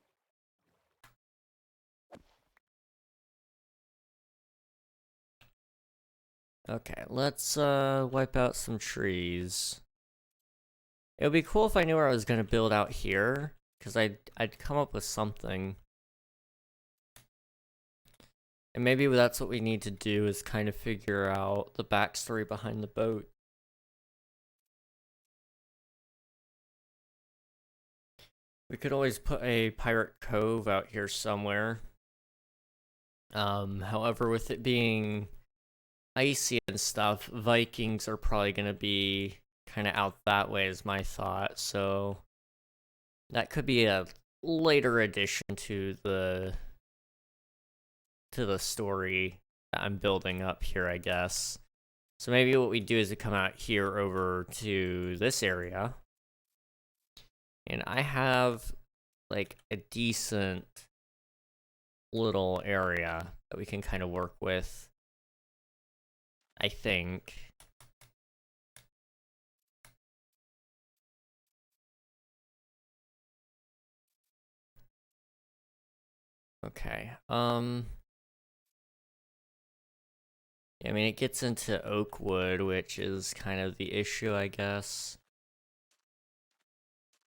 Okay, let's wipe out some trees. It would be cool if I knew where I was gonna build out here, because I'd come up with something. And maybe that's what we need to do, is kind of figure out the backstory behind the boat. We could always put a pirate cove out here somewhere. However, with it being icy and stuff, Vikings are probably going to be kind of out that way, is my thought. So that could be a later addition to the story that I'm building up here, I guess. So maybe what we do is we come out here over to this area. And I have like a decent little area that we can kind of work with, I think. Okay. Yeah, I mean, it gets into oak wood, which is kind of the issue, I guess.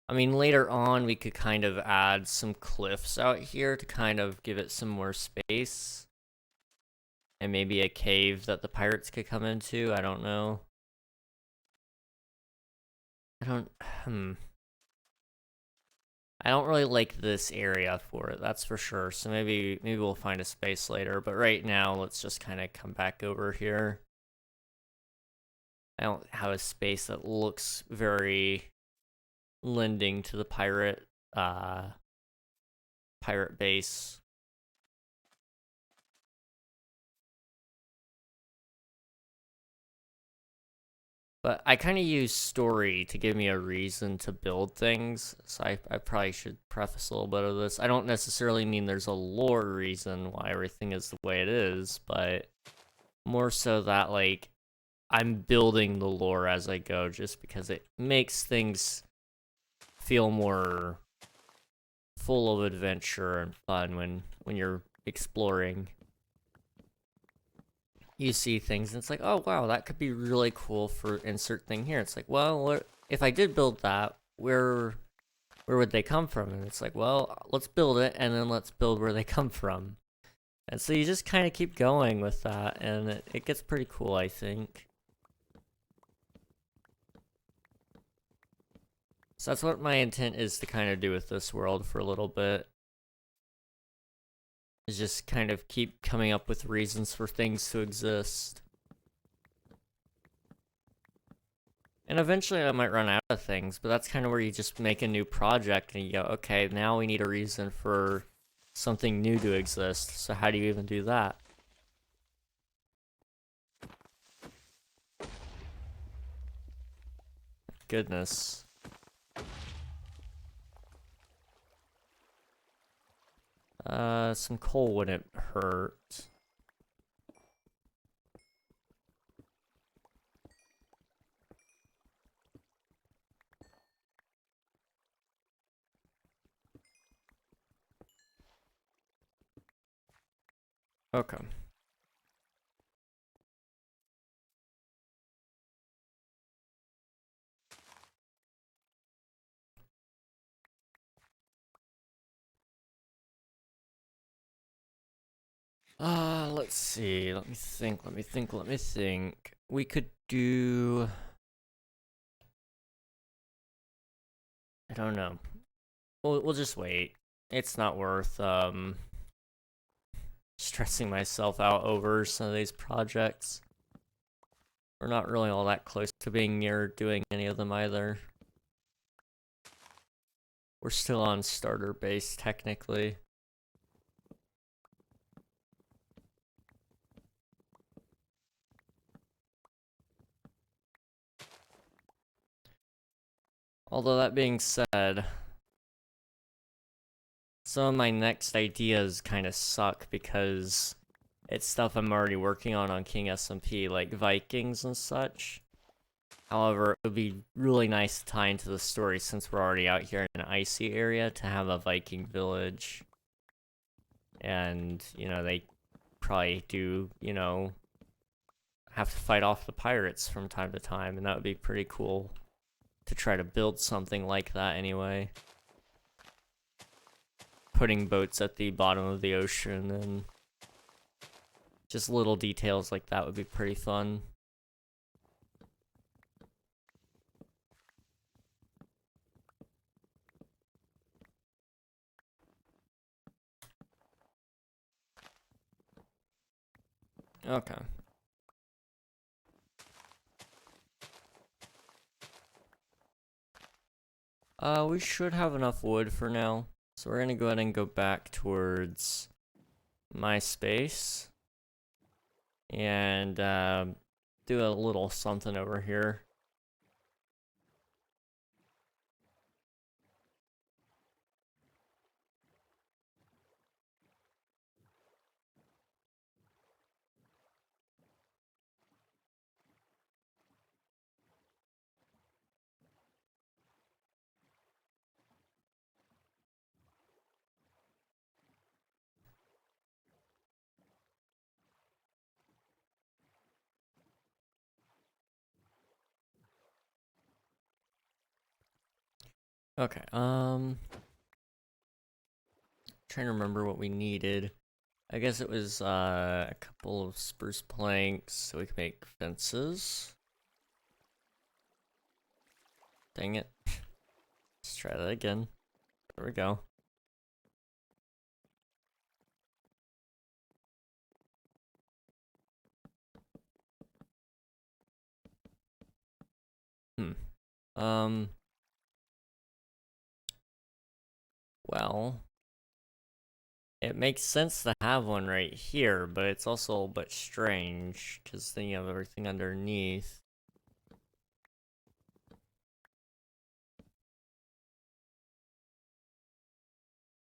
I mean, later on, we could kind of add some cliffs out here to kind of give it some more space. And maybe a cave that the pirates could come into, I don't know. I don't really like this area for it, that's for sure. So maybe we'll find a space later. But right now, let's just kind of come back over here. I don't have a space that looks very lending to the pirate base. But I kind of use story to give me a reason to build things, so I probably should preface a little bit of this. I don't necessarily mean there's a lore reason why everything is the way it is, but more so that, like, I'm building the lore as I go just because it makes things feel more full of adventure and fun when you're exploring. You see things and it's like, oh wow, that could be really cool for insert thing here. It's like, well, what if I did build that, where would they come from? And it's like, well, let's build it and then let's build where they come from. And so you just kind of keep going with that, and it gets pretty cool, I think. So that's what my intent is to kind of do with this world for a little bit. Is just kind of keep coming up with reasons for things to exist. And eventually I might run out of things, but that's kind of where you just make a new project and you go, okay, now we need a reason for something new to exist. So how do you even do that? Goodness. Some coal wouldn't hurt. Okay. Let's see. Let me think. We could do... I don't know. We'll just wait. It's not worth, stressing myself out over some of these projects. We're not really all that close to being near doing any of them either. We're still on starter base, technically. Although that being said, some of my next ideas kind of suck because it's stuff I'm already working on King SMP, like Vikings and such. However, it would be really nice to tie into the story since we're already out here in an icy area to have a Viking village. And, you know, they probably do, you know, have to fight off the pirates from time to time, and that would be pretty cool to try to build something like that anyway. Putting boats at the bottom of the ocean and just little details like that would be pretty fun. Okay. We should have enough wood for now. So we're gonna go ahead and go back towards my space. And do a little something over here. Okay, trying to remember what we needed. I guess it was a couple of spruce planks so we can make fences. Dang it. Let's try that again. There we go. Well, it makes sense to have one right here, but it's also a little bit strange because then you have everything underneath.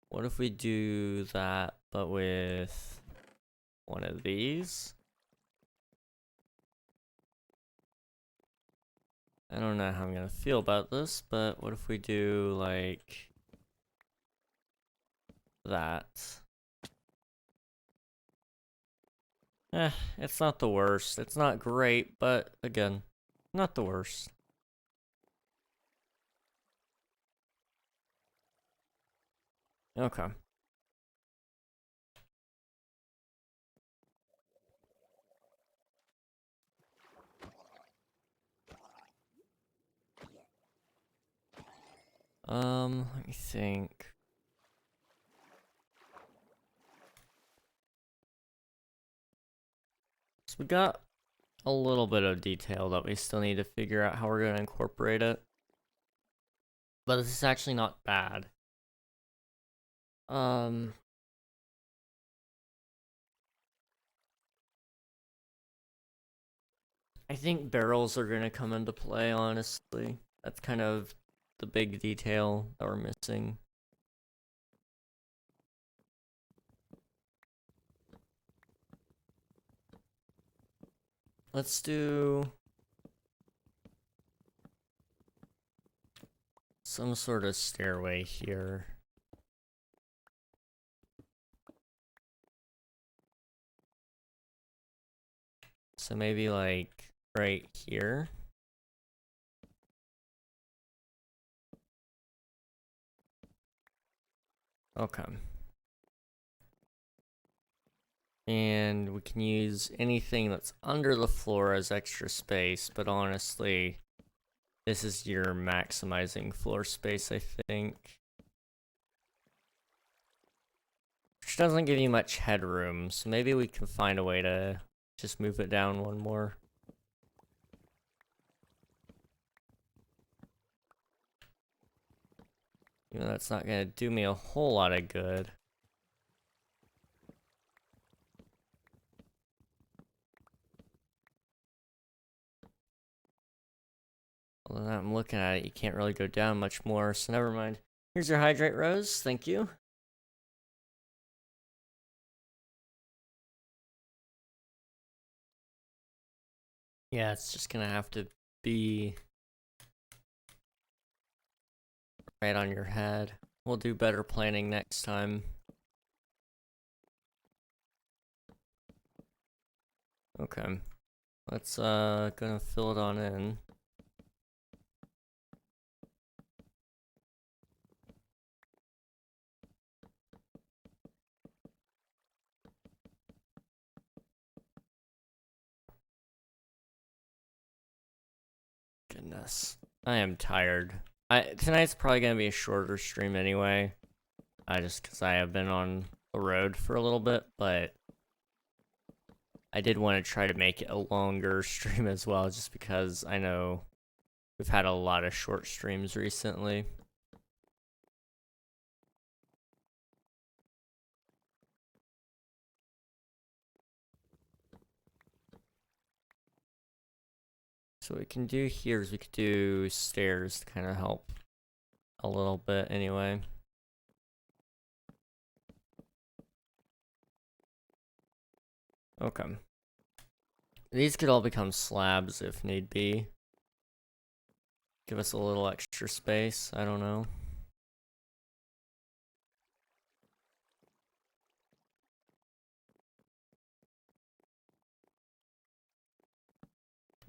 What if we do that, but with one of these? I don't know how I'm gonna feel about this, but what if we do, like, that? It's not the worst. It's not great, but again, not the worst. Okay. Let me think. So we got a little bit of detail that we still need to figure out how we're gonna incorporate it. But this is actually not bad. I think barrels are gonna come into play, honestly. That's kind of the big detail that we're missing. Let's do some sort of stairway here. So maybe like right here. Okay. And we can use anything that's under the floor as extra space, but honestly, this is your maximizing floor space, I think. Which doesn't give you much headroom, so maybe we can find a way to just move it down one more. Even though that's not gonna do me a whole lot of good. Although now I'm looking at it, you can't really go down much more, so never mind. Here's your hydrate rose, thank you. Yeah, it's just gonna have to be right on your head. We'll do better planning next time. Okay. Let's, gonna fill it on in. Goodness. I am tired. Tonight's probably gonna be a shorter stream anyway. Just because I have been on the road for a little bit, but I did want to try to make it a longer stream as well, just because I know we've had a lot of short streams recently. So what we can do here is we could do stairs to kind of help a little bit anyway. Okay. These could all become slabs if need be. Give us a little extra space, I don't know.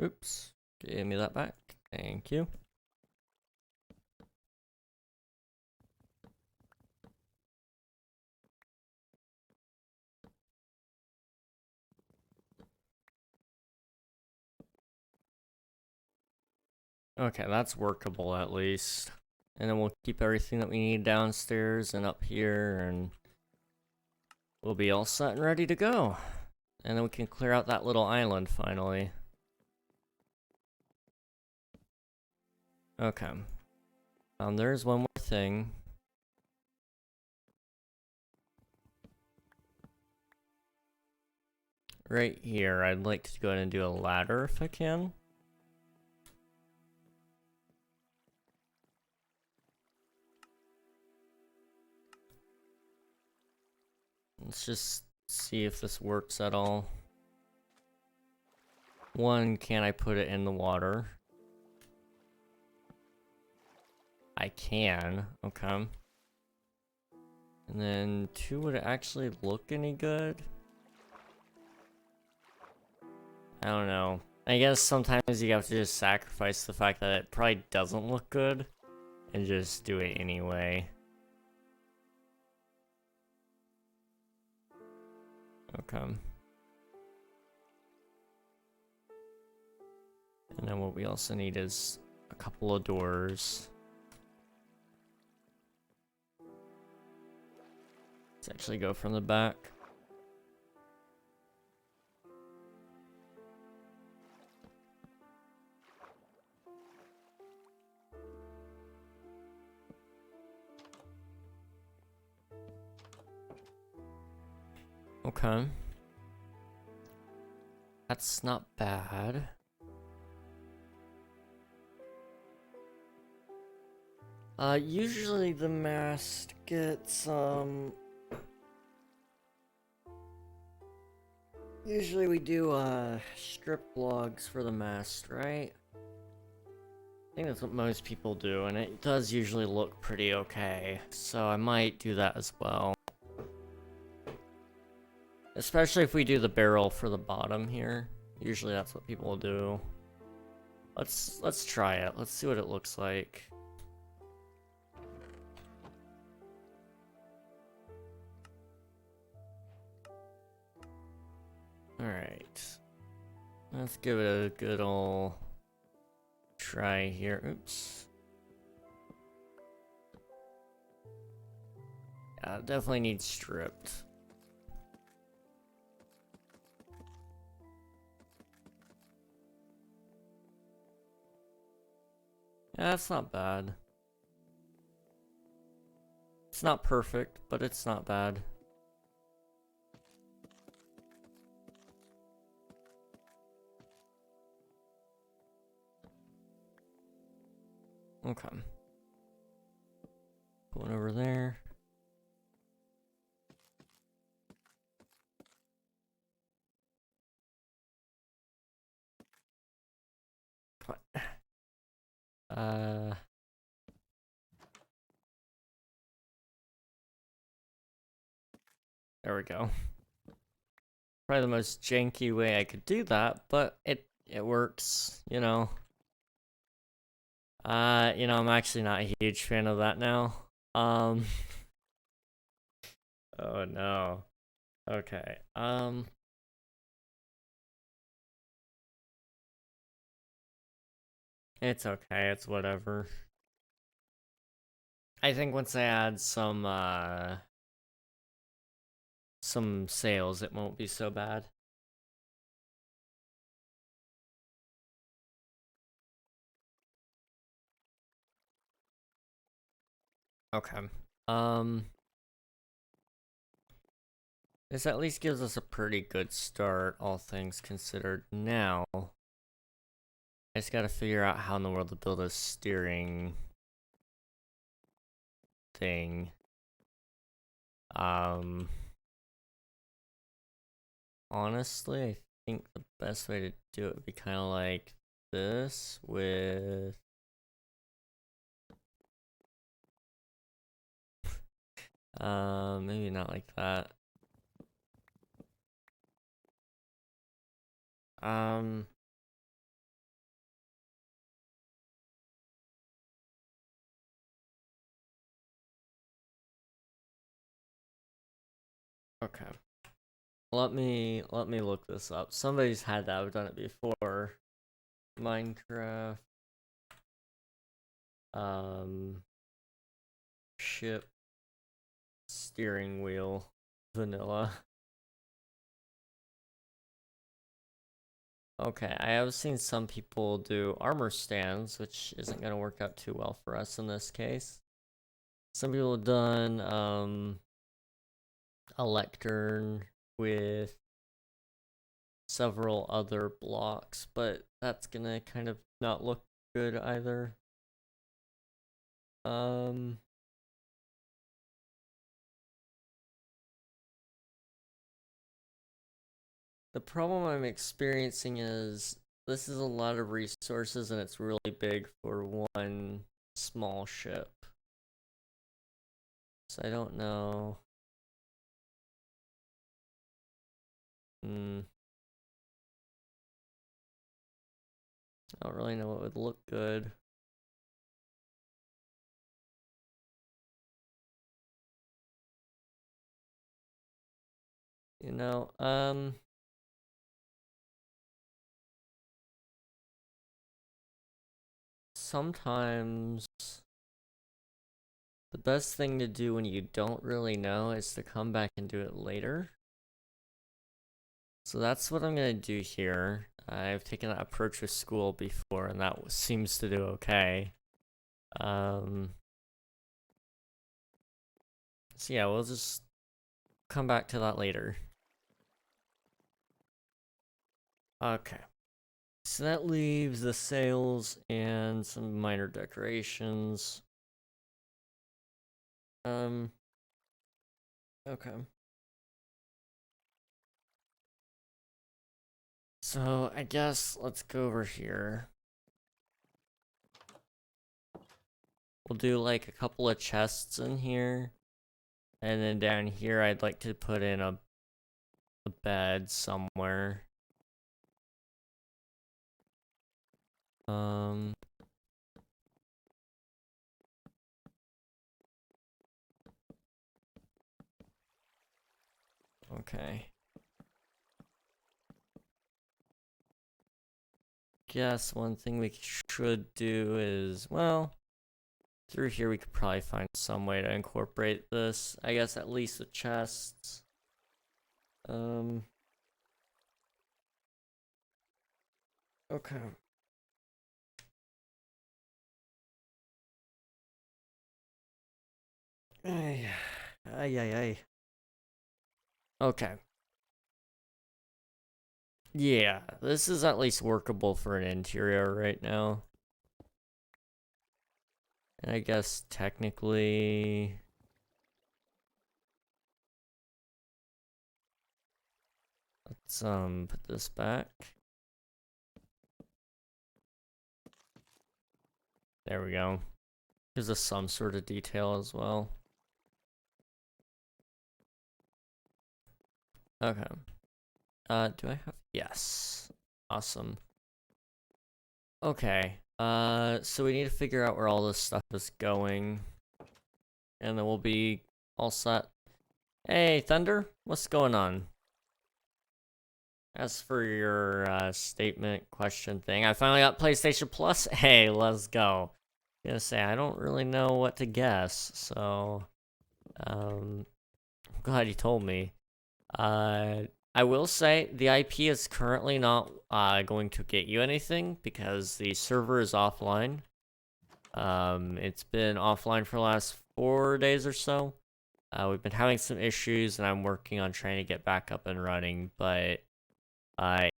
Oops. Give me that back. Thank you. Okay, that's workable at least. And then we'll keep everything that we need downstairs and up here, and we'll be all set and ready to go. And then we can clear out that little island finally. Okay. There's one more thing. Right here, I'd like to go ahead and do a ladder if I can. Let's just see if this works at all. One, can I put it in the water? I can, okay. And then two, would it actually look any good? I don't know. I guess sometimes you have to just sacrifice the fact that it probably doesn't look good and just do it anyway. Okay. And then what we also need is a couple of doors. Let's actually go from the back. Okay. That's not bad. Usually the mast gets, usually we do, strip logs for the mast, right? I think that's what most people do, and it does usually look pretty okay, so I might do that as well. Especially if we do the barrel for the bottom here. Usually that's what people do. Let's try it. Let's see what it looks like. Alright. Let's give it a good ol' try here. Oops. Yeah, it definitely needs stripped. Yeah, that's not bad. It's not perfect, but it's not bad. Okay. Going over there. Come on. There we go. Probably the most janky way I could do that, but it works, you know. I'm actually not a huge fan of that now. Oh no. Okay. It's okay, it's whatever. I think once I add some sails, it won't be so bad. Okay. This at least gives us a pretty good start, all things considered. Now, I just gotta figure out how in the world to build a steering thing. Honestly, I think the best way to do it would be kind of like this with maybe not like that. Okay. Let me look this up. Somebody's had that. I've done it before. Minecraft ship steering wheel vanilla. Okay, I have seen some people do armor stands, which isn't gonna work out too well for us in this case. Some people have done a lectern with several other blocks, but that's gonna kind of not look good either. The problem I'm experiencing is this is a lot of resources and it's really big for one small ship. So I don't know. I don't really know what would look good. You know, sometimes the best thing to do when you don't really know is to come back and do it later. So that's what I'm gonna do here. I've taken that approach with school before and that seems to do okay. So yeah, we'll just come back to that later. Okay. So that leaves the sails and some minor decorations. Okay. So I guess let's go over here. We'll do like a couple of chests in here. And then down here I'd like to put in a bed somewhere. Okay. Guess one thing we should do is, well, through here we could probably find some way to incorporate this. I guess at least the chests. Okay. Ay, ay, ay, ay. Okay. Yeah, this is at least workable for an interior right now. And I guess technically... Let's put this back. There we go. Gives us some sort of detail as well. Okay. Do I have... Yes. Awesome. Okay. So we need to figure out where all this stuff is going. And then we'll be all set. Hey, Thunder, what's going on? As for your statement question thing, I finally got PlayStation Plus. Hey, let's go. I'm gonna say I don't really know what to guess, so I'm glad you told me. I will say the IP is currently not going to get you anything because the server is offline. It's been offline for the last 4 days or so. We've been having some issues, and I'm working on trying to get back up and running, but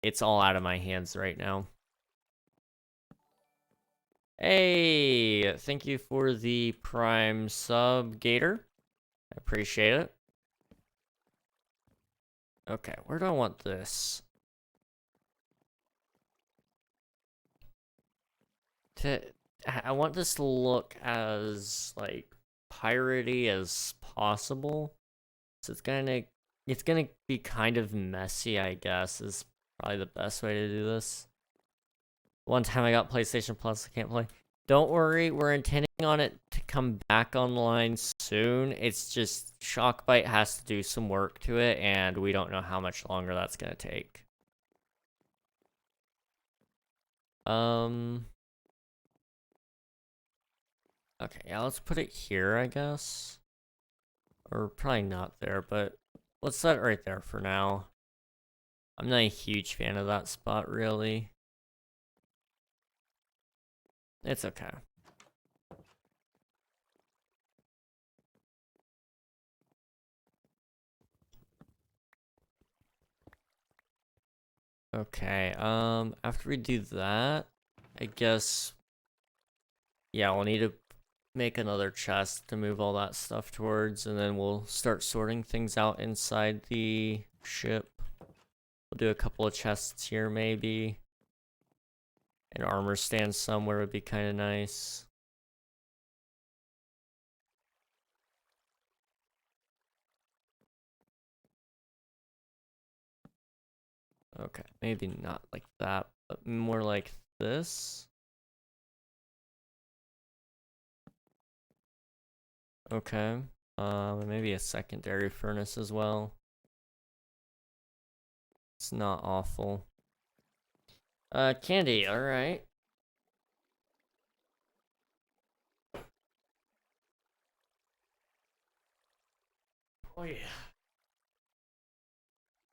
it's all out of my hands right now. Hey, thank you for the Prime sub, Gator. I appreciate it. Okay, where do I want this? I want this to look as, like, piratey as possible. So it's gonna be kind of messy, I guess, is probably the best way to do this. One time I got PlayStation Plus, I can't play. Don't worry, we're intending on it to come back online soon. It's just Shockbite has to do some work to it, and we don't know how much longer that's gonna take. Okay, yeah, let's put it here, I guess. Or probably not there, but let's set it right there for now. I'm not a huge fan of that spot, really. It's okay. Okay, after we do that, I guess, yeah, we'll need to make another chest to move all that stuff towards, and then we'll start sorting things out inside the ship. We'll do a couple of chests here, maybe. An armor stand somewhere would be kind of nice. Okay, maybe not like that, but more like this. Okay, maybe a secondary furnace as well. It's not awful. Candy, alright. Oh yeah.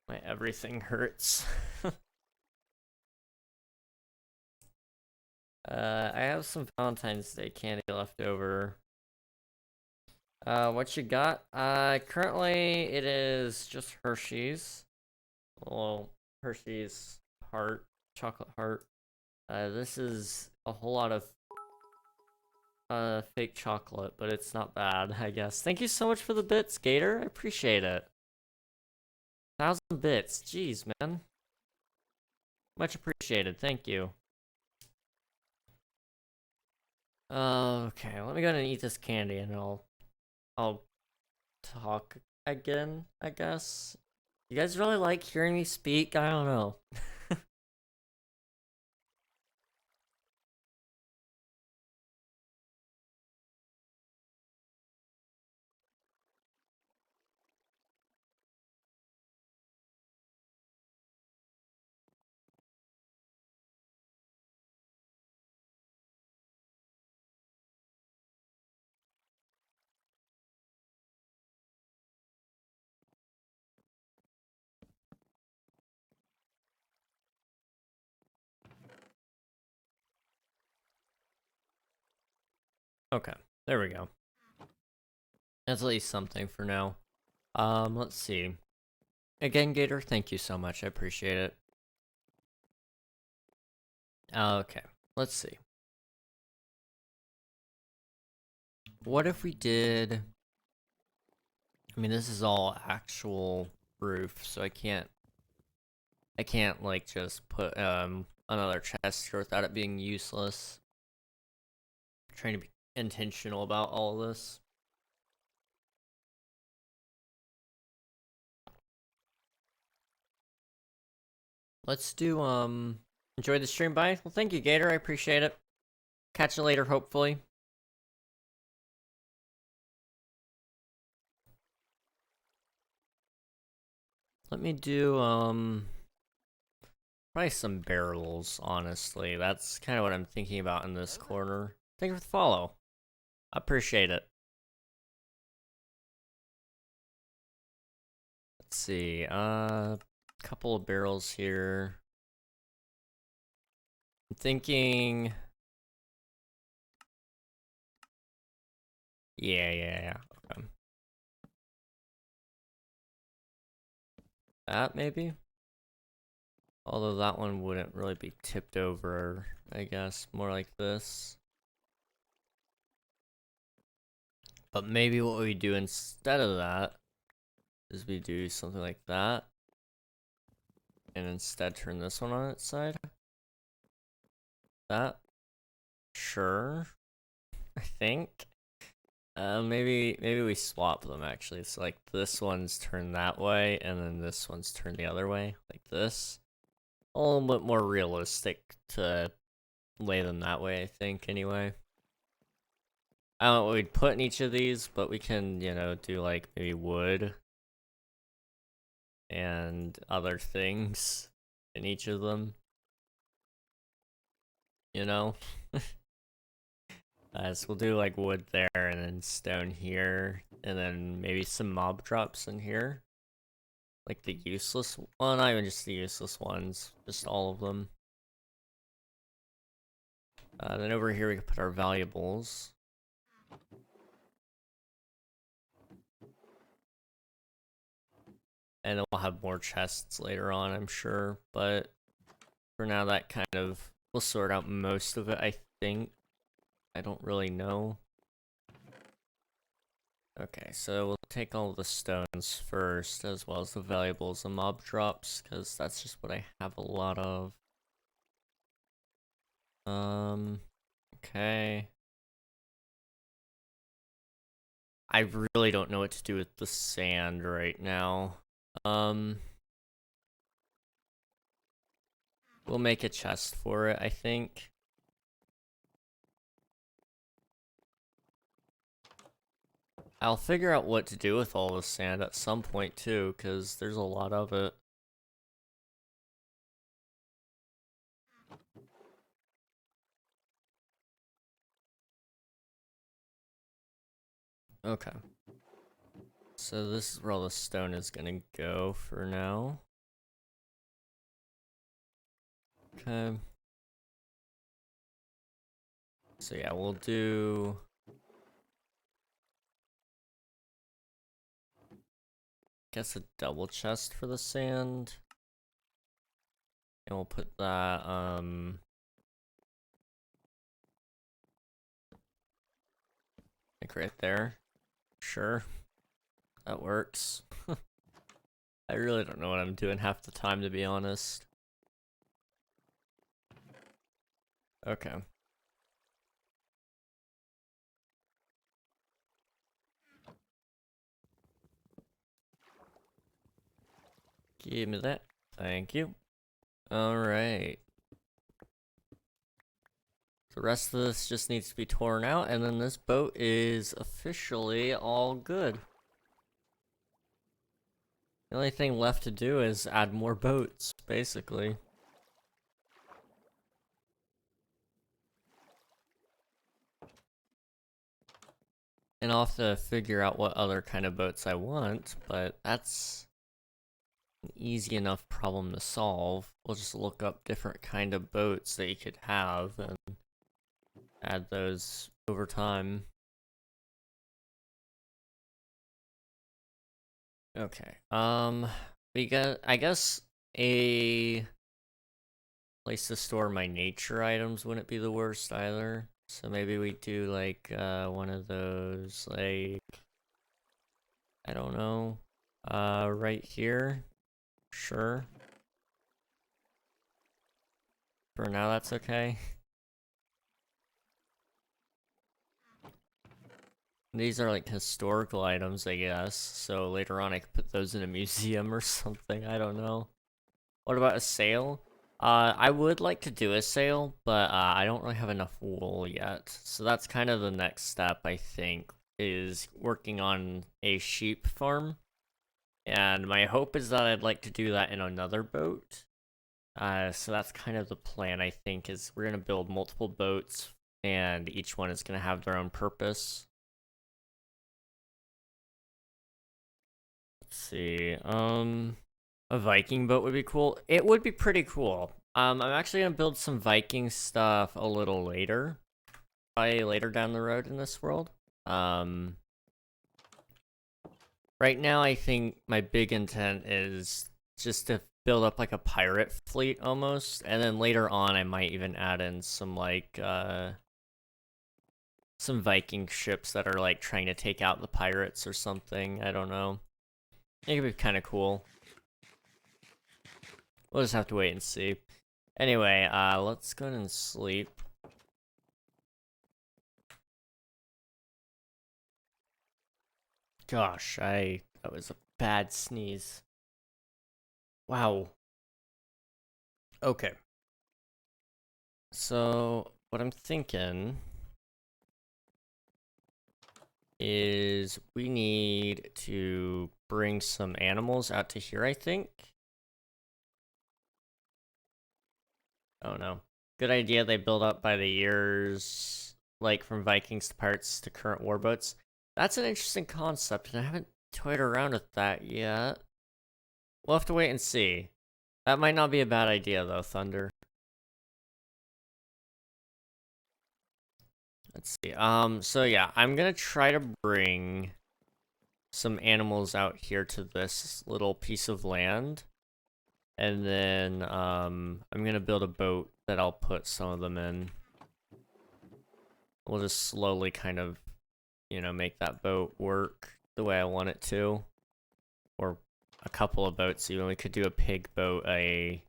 My everything hurts. I have some Valentine's Day candy left over. What you got? Currently it is just Hershey's. Well, Hershey's heart, chocolate heart. This is a whole lot of fake chocolate, but it's not bad, I guess. Thank you so much for the bits, Gator. I appreciate it. 1,000 bits. Jeez, man. Much appreciated. Thank you. Okay, let me go ahead and eat this candy and I'll talk again, I guess. You guys really like hearing me speak? I don't know. Okay, there we go. That's at least something for now. Let's see. Again, Gator, thank you so much. I appreciate it. Okay, let's see. What if we did... I mean, this is all actual roof, so I can't like just put another chest here without it being useless. I'm trying to be intentional about all this. Let's do enjoy the stream. Bye. Well, thank you, Gator. I appreciate it. Catch you later, hopefully. Let me do probably some barrels, honestly. That's kind of what I'm thinking about in this corner. Thank you for the follow. I appreciate it. Let's see, couple of barrels here. I'm thinking... Yeah. Okay. That, maybe? Although that one wouldn't really be tipped over, I guess. More like this. But maybe what we do instead of that is we do something like that. And instead turn this one on its side. That. Sure. I think. Maybe we swap them actually. So like this one's turned that way, and then this one's turned the other way, like this. A little bit more realistic to lay them that way, I think, anyway. I don't know what we'd put in each of these, but we can, you know, do like maybe wood and other things in each of them. You know? So we'll do like wood there, and then stone here, and then maybe some mob drops in here. Like the useless, well, not even just the useless ones, just all of them. Then over here we can put our valuables. And then we'll have more chests later on, I'm sure, but for now that kind of will sort out most of it, I think. I don't really know. Okay, so we'll take all the stones first, as well as the valuables and mob drops, because that's just what I have a lot of. Okay. I really don't know what to do with the sand right now. We'll make a chest for it, I think. I'll figure out what to do with all the sand at some point too, because there's a lot of it. Okay. So this is where all the stone is gonna go for now. Okay. So yeah, we'll do... guess a double chest for the sand. And we'll put that, like right there. Sure. That works. I really don't know what I'm doing half the time, to be honest. Okay. Give me that. Thank you. Alright. The rest of this just needs to be torn out, and then this boat is officially all good. The only thing left to do is add more boats, basically. And I'll have to figure out what other kind of boats I want, but that's an easy enough problem to solve. We'll just look up different kind of boats that you could have and add those over time. Okay. We got, I guess, a place to store my nature items wouldn't be the worst either. So maybe we do like one of those, like, I don't know, right here. Sure. For now, that's okay. These are like historical items, I guess. So later on, I could put those in a museum or something. I don't know. What about a sale? I would like to do a sale, but I don't really have enough wool yet. So that's kind of the next step, I think, is working on a sheep farm. And my hope is that I'd like to do that in another boat. So that's kind of the plan, I think, is we're gonna build multiple boats, and each one is gonna have their own purpose. Let's see. A Viking boat would be cool. It would be pretty cool. I'm actually gonna build some Viking stuff a little later, probably later down the road in this world. Right now I think my big intent is just to build up like a pirate fleet almost, and then later on I might even add in some like some Viking ships that are like trying to take out the pirates or something. I don't know. It could be kind of cool. We'll just have to wait and see. Anyway, let's go ahead and sleep. Gosh, that was a bad sneeze. Wow. Okay. So, what I'm thinking is we need to bring some animals out to here, I think. Oh no. Good idea, they build up by the years, like from Vikings to pirates to current warboats. That's an interesting concept, and I haven't toyed around with that yet. We'll have to wait and see. That might not be a bad idea, though, Thunder. Let's see. So yeah, I'm gonna try to bring some animals out here to this little piece of land. And then, I'm gonna build a boat that I'll put some of them in. We'll just slowly kind of, make that boat work the way I want it to. Or a couple of boats, we could do a pig boat, a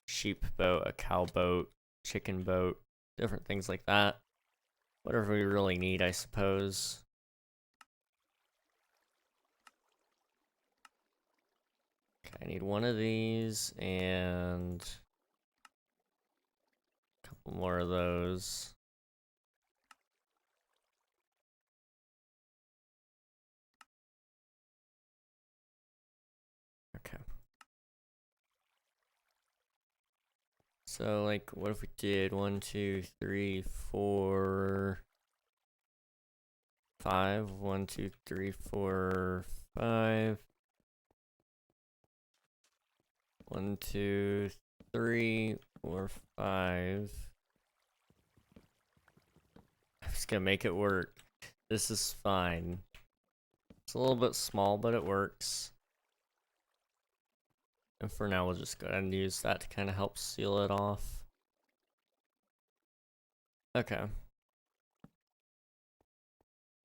sheep boat, a cow boat, chicken boat, different things like that. Whatever we really need, I suppose. Okay, I need one of these and a couple more of those. Okay. So, like, what if we did 1, 2, 3, 4, 5? 1, 2, 3, 4, 5. 1, 2, 3, 4, 5. I'm just gonna make it work. This is fine. It's a little bit small, but it works. And for now, we'll just go ahead and use that to kind of help seal it off. Okay.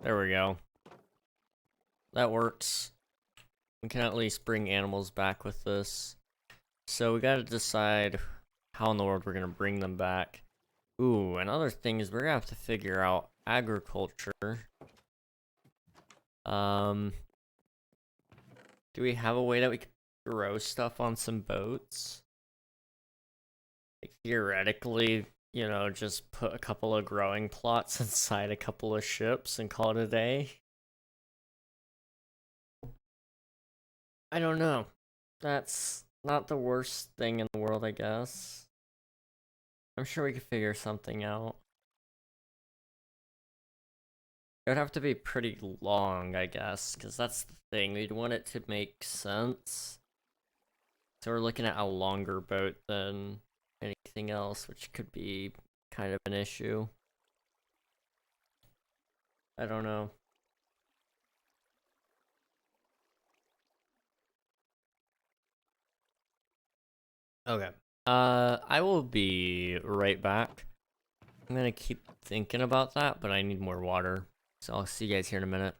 There we go. That works. We can at least bring animals back with this. So we gotta decide how in the world we're gonna bring them back. Ooh, another thing is we're gonna have to figure out agriculture. Do we have a way that we can grow stuff on some boats? Like, theoretically, just put a couple of growing plots inside a couple of ships and call it a day? I don't know. That's not the worst thing in the world, I guess. I'm sure we could figure something out. It would have to be pretty long, I guess, because that's the thing. We'd want it to make sense. So we're looking at a longer boat than anything else, which could be kind of an issue. I don't know. Okay. I will be right back. I'm gonna keep thinking about that, but I need more water. So I'll see you guys here in a minute.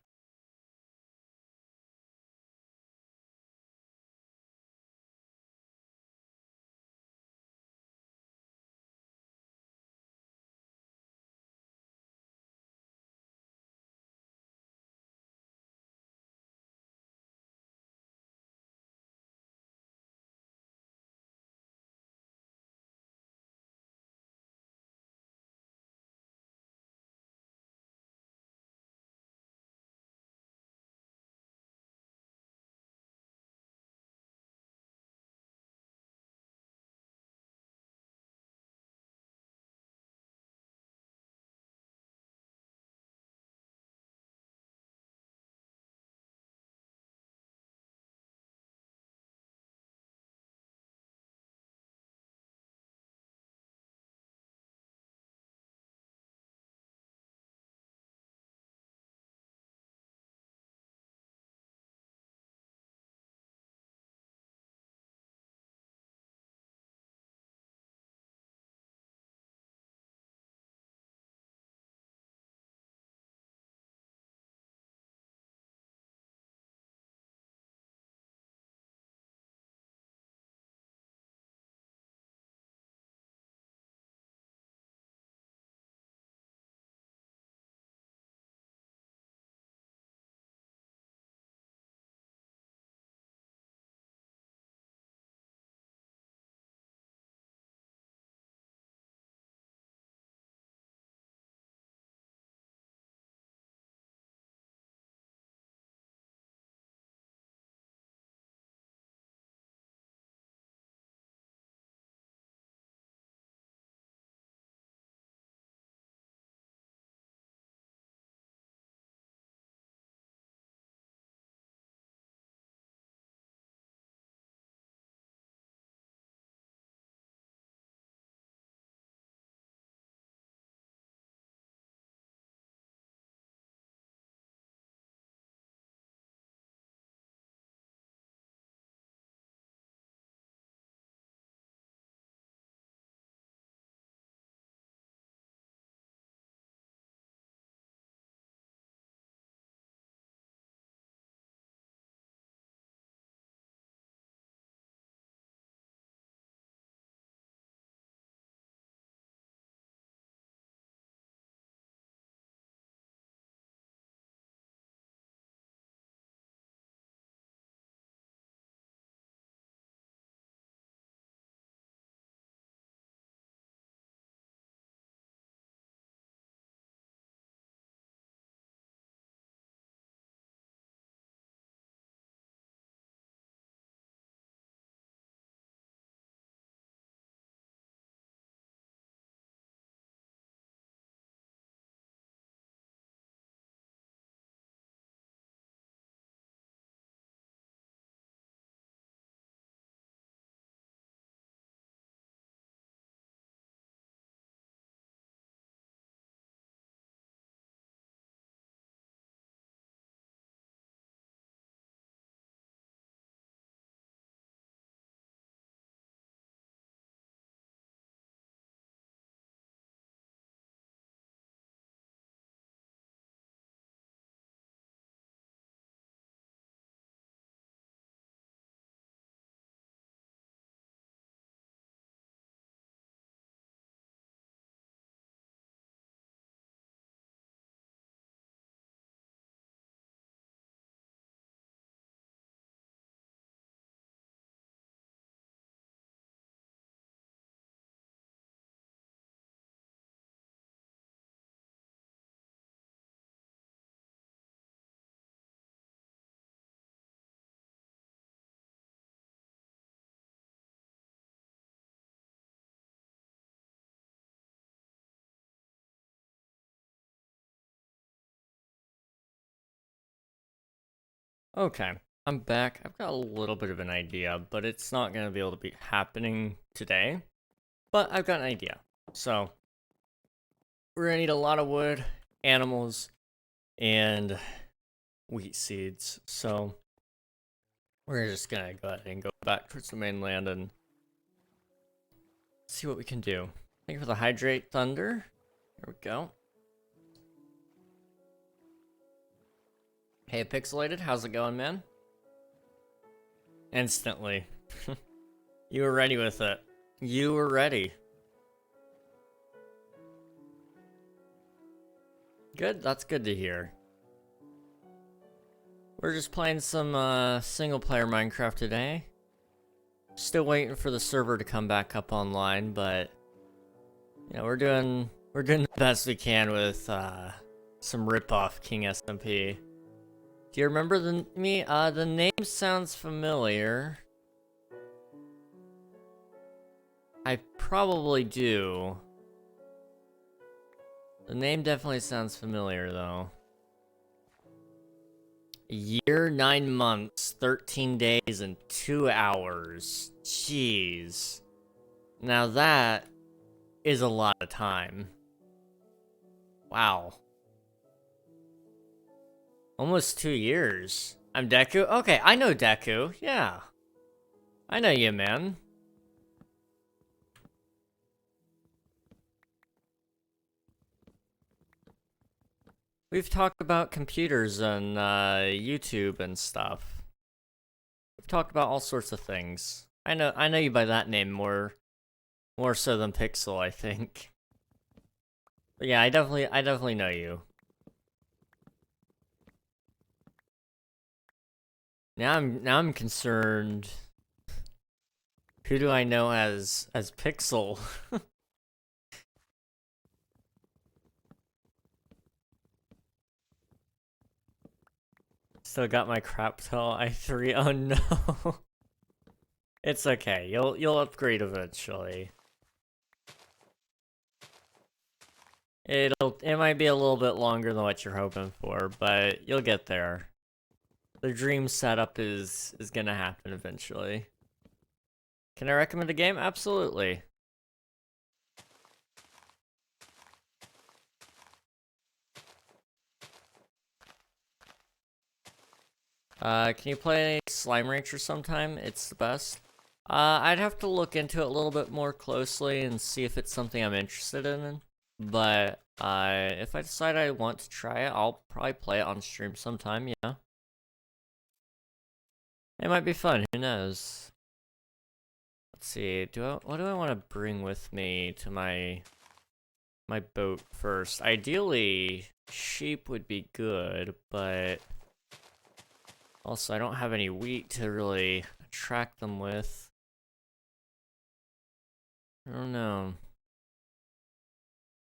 Okay, I'm back. I've got a little bit of an idea, but it's not gonna be able to be happening today. But I've got an idea. So we're gonna need a lot of wood, animals, and wheat seeds. So we're just gonna go ahead and go back towards the mainland and see what we can do. Thank you for the hydrate thunder. There we go. Hey, Pixelated, how's it going, man? Instantly. You were ready with it. You were ready. Good, that's good to hear. We're just playing some single-player Minecraft today. Still waiting for the server to come back up online, but you know, we're doing the best we can with some rip-off King SMP. Do you remember the name sounds familiar. I probably do. The name definitely sounds familiar, though. A year, 9 months, 13 days, and 2 hours. Jeez. Now that is a lot of time. Wow. Almost 2 years. I'm Deku? Okay, I know Deku. Yeah. I know you, man. We've talked about computers and YouTube and stuff. We've talked about all sorts of things. I know you by that name more so than Pixel, I think. But yeah, I definitely know you. Now I'm concerned. Who do I know as Pixel? Still got my crap till i3. Oh no. It's okay. You'll upgrade eventually. It might be a little bit longer than what you're hoping for, but you'll get there. The dream setup is gonna happen eventually. Can I recommend a game? Absolutely. Can you play Slime Rancher sometime? It's the best. I'd have to look into it a little bit more closely and see if it's something I'm interested in. But, if I decide I want to try it, I'll probably play it on stream sometime, yeah. It might be fun, who knows? Let's see, what do I want to bring with me to my boat first? Ideally, sheep would be good, but also I don't have any wheat to really attract them with. I don't know.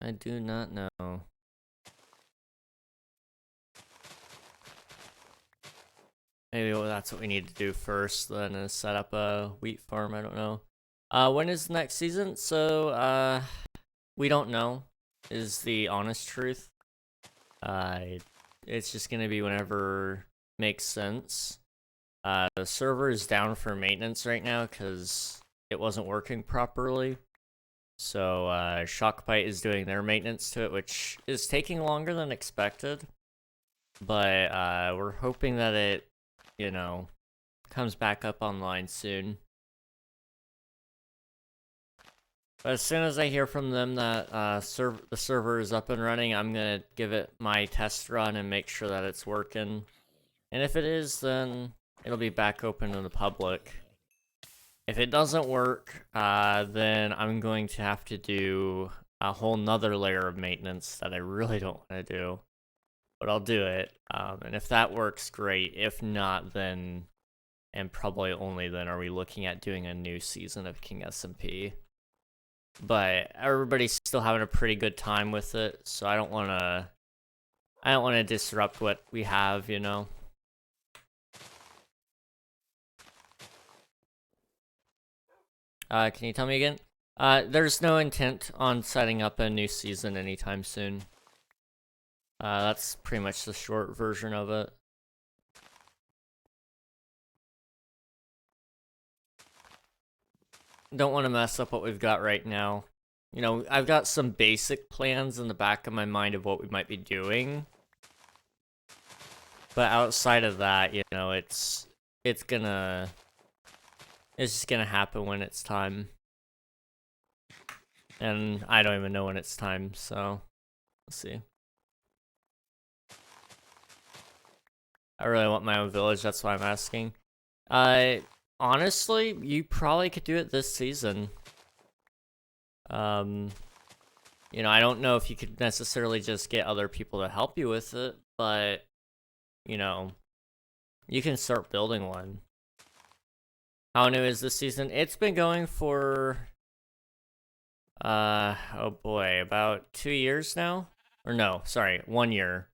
I do not know. Maybe that's what we need to do first, then is set up a wheat farm, I don't know. When is the next season? So, we don't know, is the honest truth. It's just gonna be whenever makes sense. The server is down for maintenance right now because it wasn't working properly. So, Shockbite is doing their maintenance to it, which is taking longer than expected. But, we're hoping that it, you know, comes back up online soon. But as soon as I hear from them that the server is up and running, I'm gonna give it my test run and make sure that it's working. And if it is, then it'll be back open to the public. If it doesn't work, then I'm going to have to do a whole nother layer of maintenance that I really don't want to do. But I'll do it. And if that works, great. If not, then, and probably only then, are we looking at doing a new season of King SMP. But everybody's still having a pretty good time with it, so I don't want to disrupt what we have, you know. Can you tell me again? There's no intent on setting up a new season anytime soon. That's pretty much the short version of it. Don't want to mess up what we've got right now. You know, I've got some basic plans in the back of my mind of what we might be doing. But outside of that, you know, it's just gonna happen when it's time. And I don't even know when it's time, so let's see. I really want my own village, that's why I'm asking. Honestly, you probably could do it this season. You know, I don't know if you could necessarily just get other people to help you with it, but, you know, you can start building one. How new is this season? It's been going for, oh boy, about 2 years now? Or no, sorry, 1 year.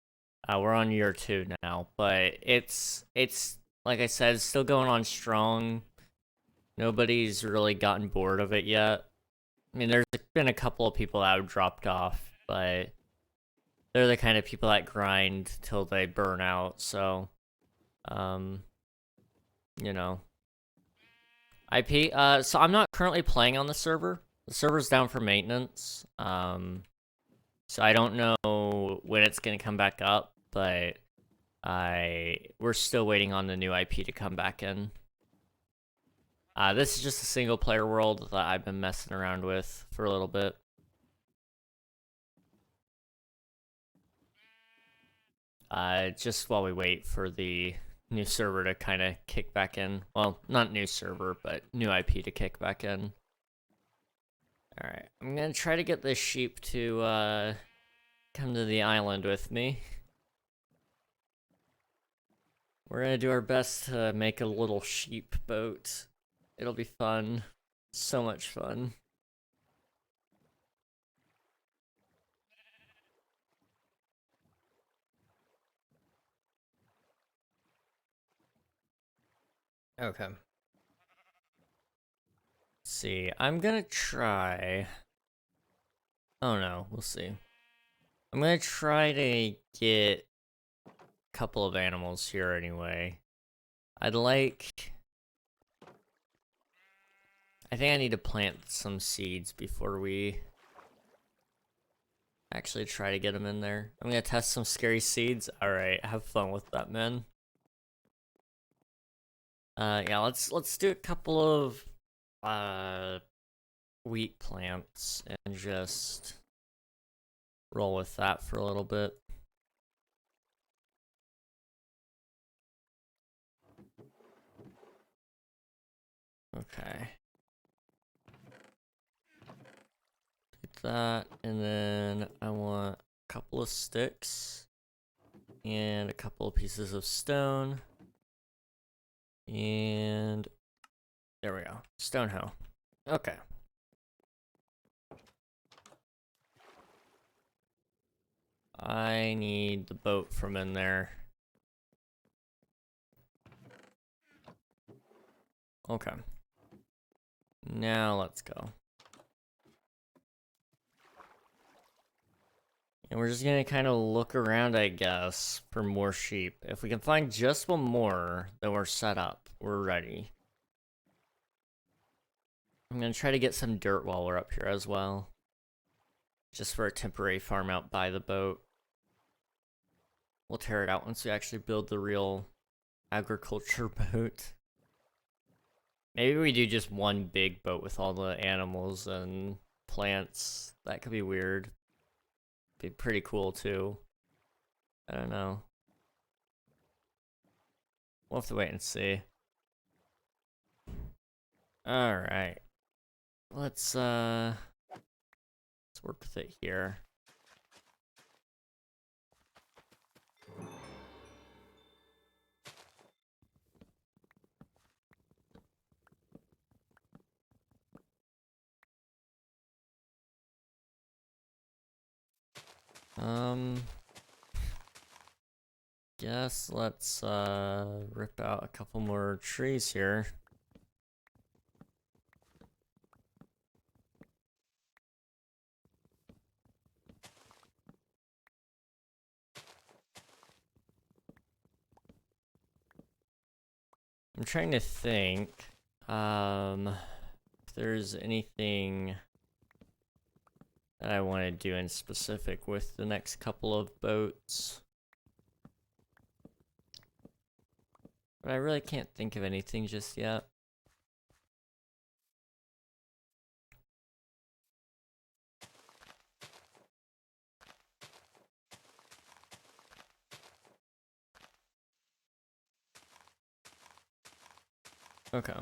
We're on year 2 now, but it's, like I said, it's still going on strong. Nobody's really gotten bored of it yet. I mean, there's been a couple of people that have dropped off, but they're the kind of people that grind till they burn out, so, you know. IP, so I'm not currently playing on the server. The server's down for maintenance, so I don't know when it's gonna come back up, but we're still waiting on the new IP to come back in. This is just a single player world that I've been messing around with for a little bit. Just while we wait for the new server to kind of kick back in. Well, not new server, but new IP to kick back in. Alright, I'm gonna try to get this sheep to, come to the island with me. We're gonna do our best to make a little sheep boat. It'll be fun. So much fun. Okay. Let's see, I'm gonna try... Oh no, we'll see. I'm gonna try to get a couple of animals here anyway. I'd like... I think I need to plant some seeds before we actually try to get them in there. I'm gonna test some scary seeds. Alright, have fun with that, man. Yeah, let's do a couple of wheat plants and just roll with that for a little bit. Okay. Take that, and then I want a couple of sticks and a couple of pieces of stone. And there we go. Stone hoe. Okay. I need the boat from in there. Okay. Now let's go. And we're just gonna kind of look around, I guess, for more sheep. If we can find just one more, then we're set up. We're ready. I'm gonna try to get some dirt while we're up here as well. Just for a temporary farm out by the boat. We'll tear it out once we actually build the real agriculture boat. Maybe we do just one big boat with all the animals and plants. That could be weird. Be pretty cool too. I don't know. We'll have to wait and see. Alright. Let's work with it here. Guess let's rip out a couple more trees here. I'm trying to think if there's anything that I want to do in specific with the next couple of boats. But I really can't think of anything just yet. Okay.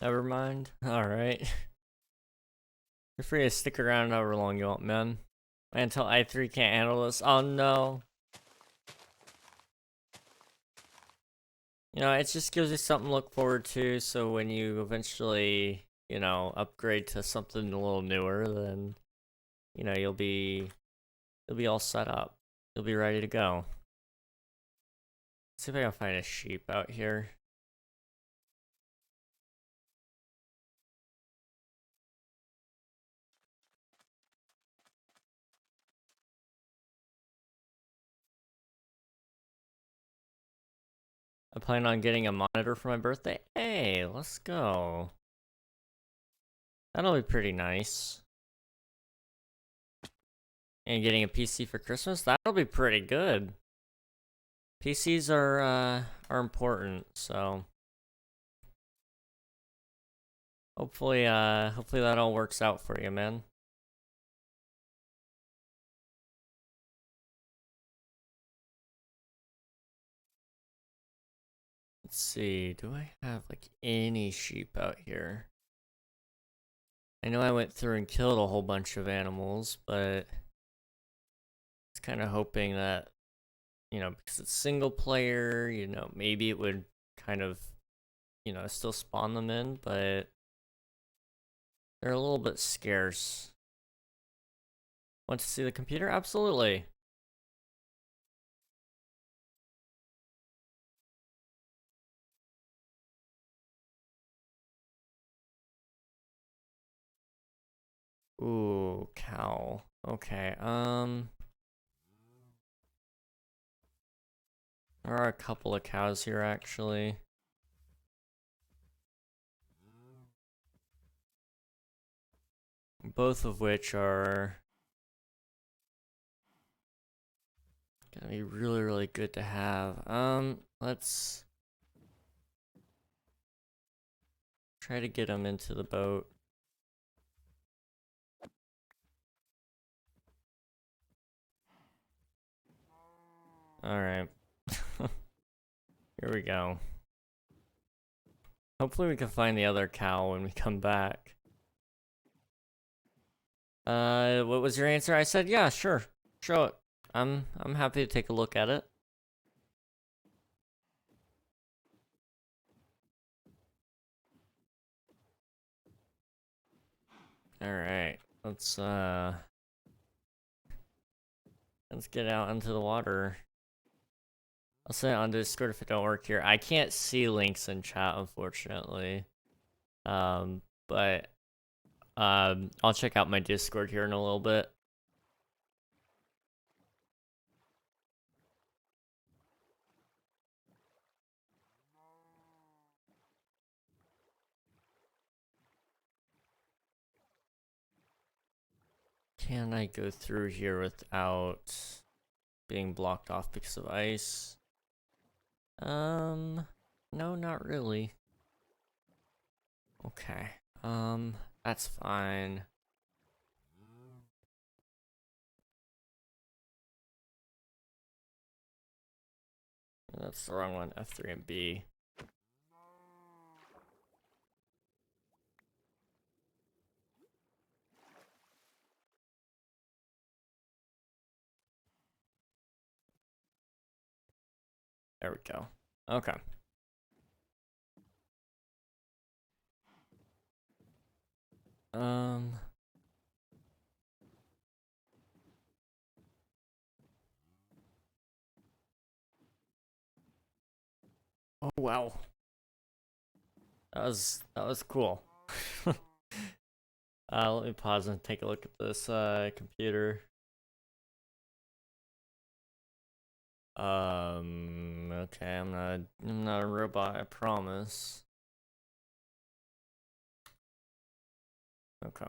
Never mind. Alright. You're free to stick around however long you want, man. Until I3 can't handle this. Oh no. You know, it just gives you something to look forward to, so when you eventually, you know, upgrade to something a little newer, then, you know, you'll be all set up. You'll be ready to go. Let's see if I can find a sheep out here. I plan on getting a monitor for my birthday. Hey, let's go. That'll be pretty nice. And getting a PC for Christmas, that'll be pretty good. PCs are important, so hopefully that all works out for you, man. Let's see, do I have like any sheep out here? I know I went through and killed a whole bunch of animals, but it's kind of hoping that, you know, because it's single player, you know, maybe it would kind of, you know, still spawn them in, but they're a little bit scarce. Want to see the computer? Absolutely. Ooh, cow. Okay, there are a couple of cows here, actually. Both of which are gonna be really, really good to have. Let's try to get them into the boat. Alright. Here we go. Hopefully we can find the other cow when we come back. What was your answer? I said, yeah, sure. Show it. I'm happy to take a look at it. Alright. Let's get out into the water. I'll send it on Discord if it don't work here. I can't see links in chat, unfortunately. But I'll check out my Discord here in a little bit. Can I go through here without being blocked off because of ice? No, not really. Okay. That's fine. That's the wrong one. F3 and B. There we go. Okay. Oh wow. That was cool. Let me pause and take a look at this computer. Okay, I'm not a robot, I promise. Okay.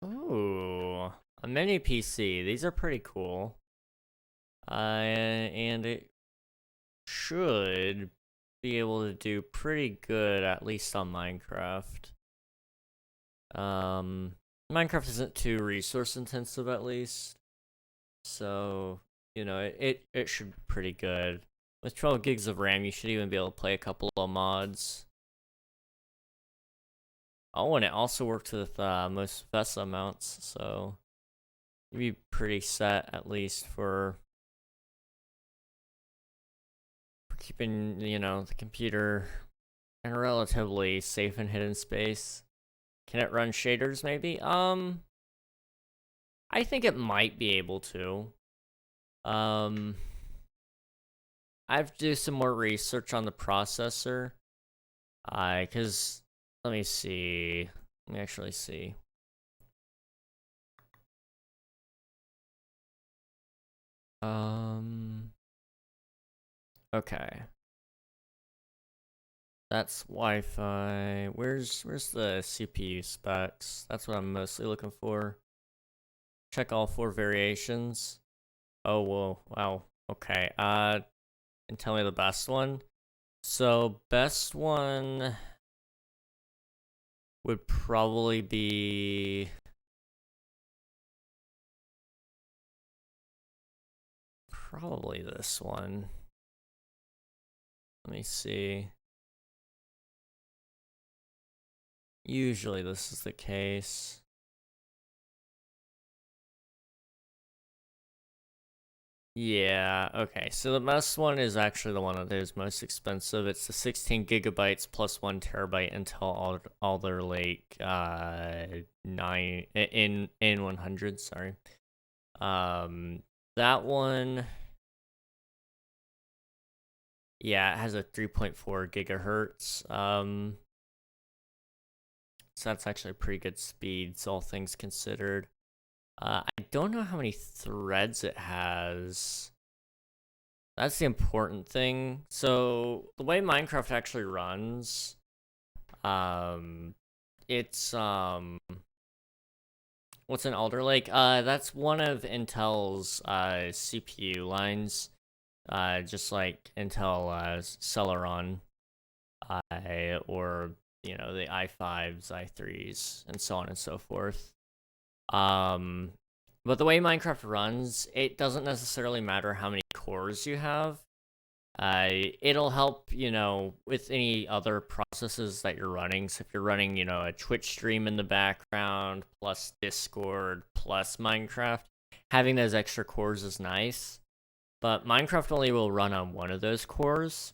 Ooh, a mini PC. These are pretty cool. And it should be able to do pretty good, at least on Minecraft. Minecraft isn't too resource intensive, at least. So, you know, it should be pretty good With 12 gigs of RAM, you should even be able to play a couple of mods. Oh, and it also works with most VESA mounts, so you'd be pretty set, at least for keeping, you know, the computer in a relatively safe and hidden space. Can it run shaders, maybe? I think it might be able to. I have to do some more research on the processor. Because, let me see. Let me actually see. Okay. That's Wi-Fi. Where's the CPU specs? That's what I'm mostly looking for. Check all 4 variations. Oh, whoa, wow. Okay. And tell me the best one. So, best one would probably be this one. Let me see. Usually this is the case. Yeah, okay. So the best one is actually the one that is most expensive. It's the 16 gigabytes plus 1 terabyte Intel Alder Lake 9 in 100, sorry. That one, yeah, it has a 3.4 gigahertz. So that's actually a pretty good speed, all things considered. I don't know how many threads it has. That's the important thing. So the way Minecraft actually runs, it's what's an Alder Lake? That's one of Intel's CPU lines, just like Intel Celeron, or you know the i5s, i3s, and so on and so forth. But the way Minecraft runs, it doesn't necessarily matter how many cores you have. It'll help, you know, with any other processes that you're running. So if you're running, you know, a Twitch stream in the background, plus Discord, plus Minecraft, having those extra cores is nice. But Minecraft only will run on one of those cores.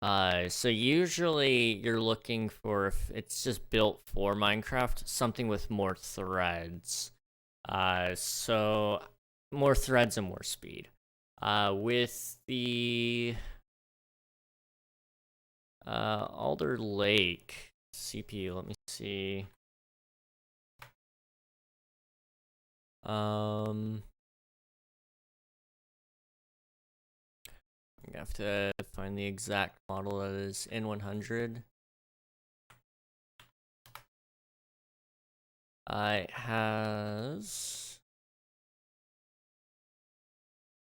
So usually you're looking for, if it's just built for Minecraft, something with more threads. So more threads and more speed. With the Alder Lake CPU, let me see. I'm gonna have to find the exact model that is N100. It has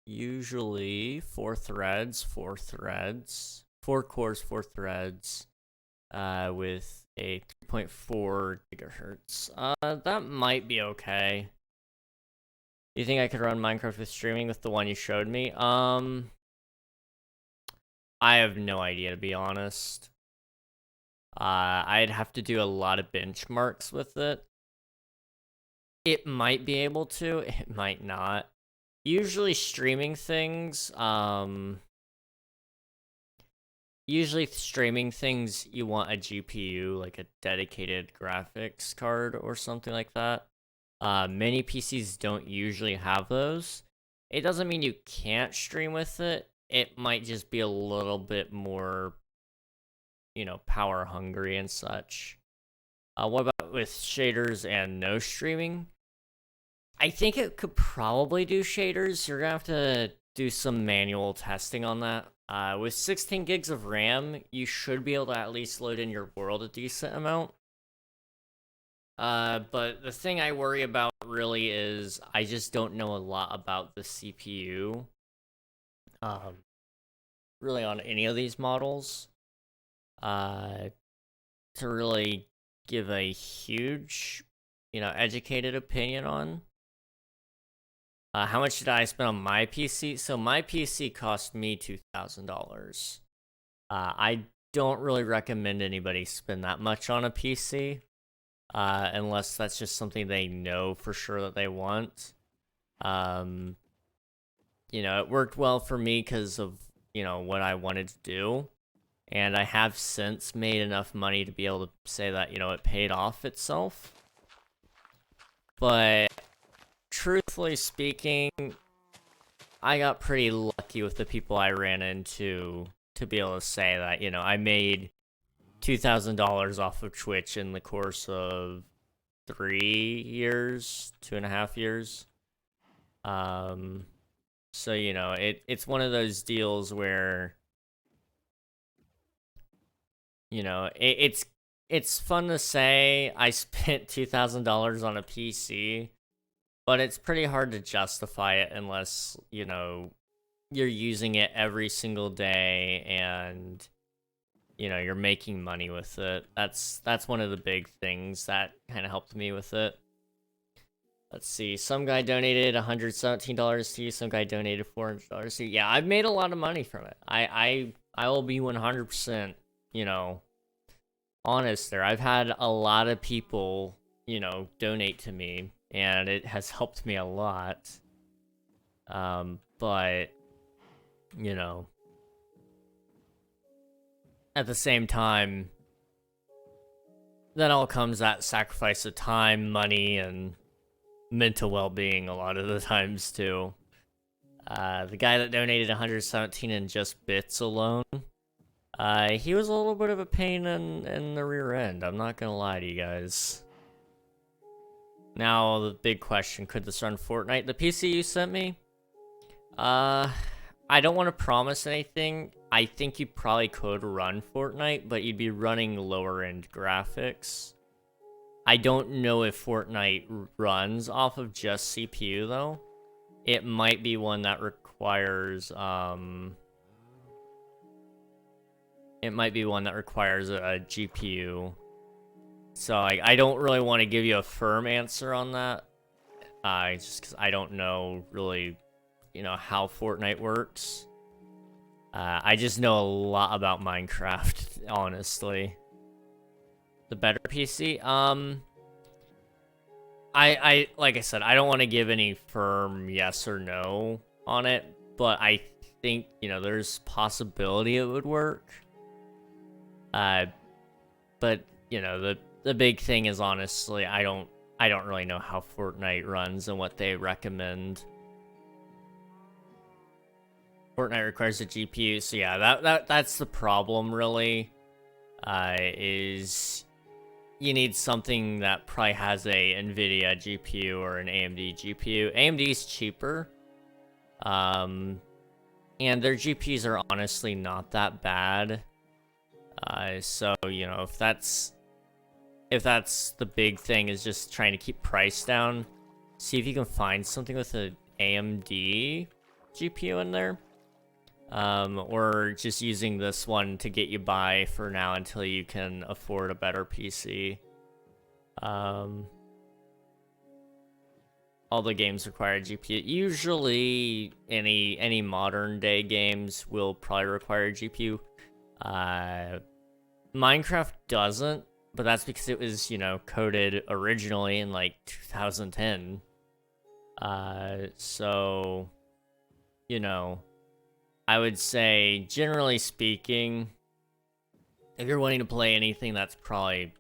usually 4 threads, 4 cores, 4 threads, with a 3.4 gigahertz. That might be okay. Do you think I could run Minecraft with streaming with the one you showed me? I have no idea, to be honest. I'd have to do a lot of benchmarks with it. It might be able to, it might not. Usually streaming things, you want a GPU, like a dedicated graphics card or something like that. Many PCs don't usually have those. It doesn't mean you can't stream with it. It might just be a little bit more, you know, power hungry and such. What about with shaders and no streaming? I think it could probably do shaders. You're gonna have to do some manual testing on that. With 16 gigs of RAM, you should be able to at least load in your world a decent amount. But the thing I worry about really is I just don't know a lot about the CPU. Really on any of these models. To really give a huge, you know, educated opinion on. How much did I spend on my PC? So my PC cost me $2,000. I don't really recommend anybody spend that much on a PC, unless that's just something they know for sure that they want. It worked well for me because of, what I wanted to do. And I have since made enough money to be able to say that, it paid off itself. But truthfully speaking, I got pretty lucky with the people I ran into to be able to say that, I made $2,000 off of Twitch in the course of 3 years, 2.5 years. So, it's one of those deals where, it's fun to say I spent $2,000 on a PC, but it's pretty hard to justify it unless, you're using it every single day and, you're making money with it. That's one of the big things that kind of helped me with it. Let's see. Some guy donated $117 to you. Some guy donated $400 to you. Yeah, I've made a lot of money from it. I will be 100%, honest there. I've had a lot of people, donate to me, and it has helped me a lot. But, at the same time, then all comes that sacrifice of time, money, and mental well-being a lot of the times too. The guy that donated 117 in just bits alone, he was a little bit of a pain in the rear end. I'm not gonna lie to you guys. Now the big question: could this run Fortnite? The PC you sent me, I don't want to promise anything. I think you probably could run Fortnite, but you'd be running lower end graphics. I don't know if Fortnite runs off of just CPU though. It might be one that requires a GPU. So I don't really want to give you a firm answer on that. Just because I don't know really, how Fortnite works. I just know a lot about Minecraft, honestly. The better PC? I like I said, I don't want to give any firm yes or no on it, but I think, there's possibility it would work. But, the big thing is honestly, I don't really know how Fortnite runs and what they recommend. Fortnite requires a GPU, so yeah, that's the problem really. Is you need something that probably has a NVIDIA GPU or an AMD GPU. AMD's cheaper. And their GPUs are honestly not that bad. So, if that's the big thing, is just trying to keep price down, see if you can find something with an AMD GPU in there. Or just using this one to get you by for now until you can afford a better PC. All the games require a GPU. Usually, any modern day games will probably require a GPU. Minecraft doesn't, but that's because it was, coded originally in like 2010. So, I would say, generally speaking, if you're wanting to play anything that's probably,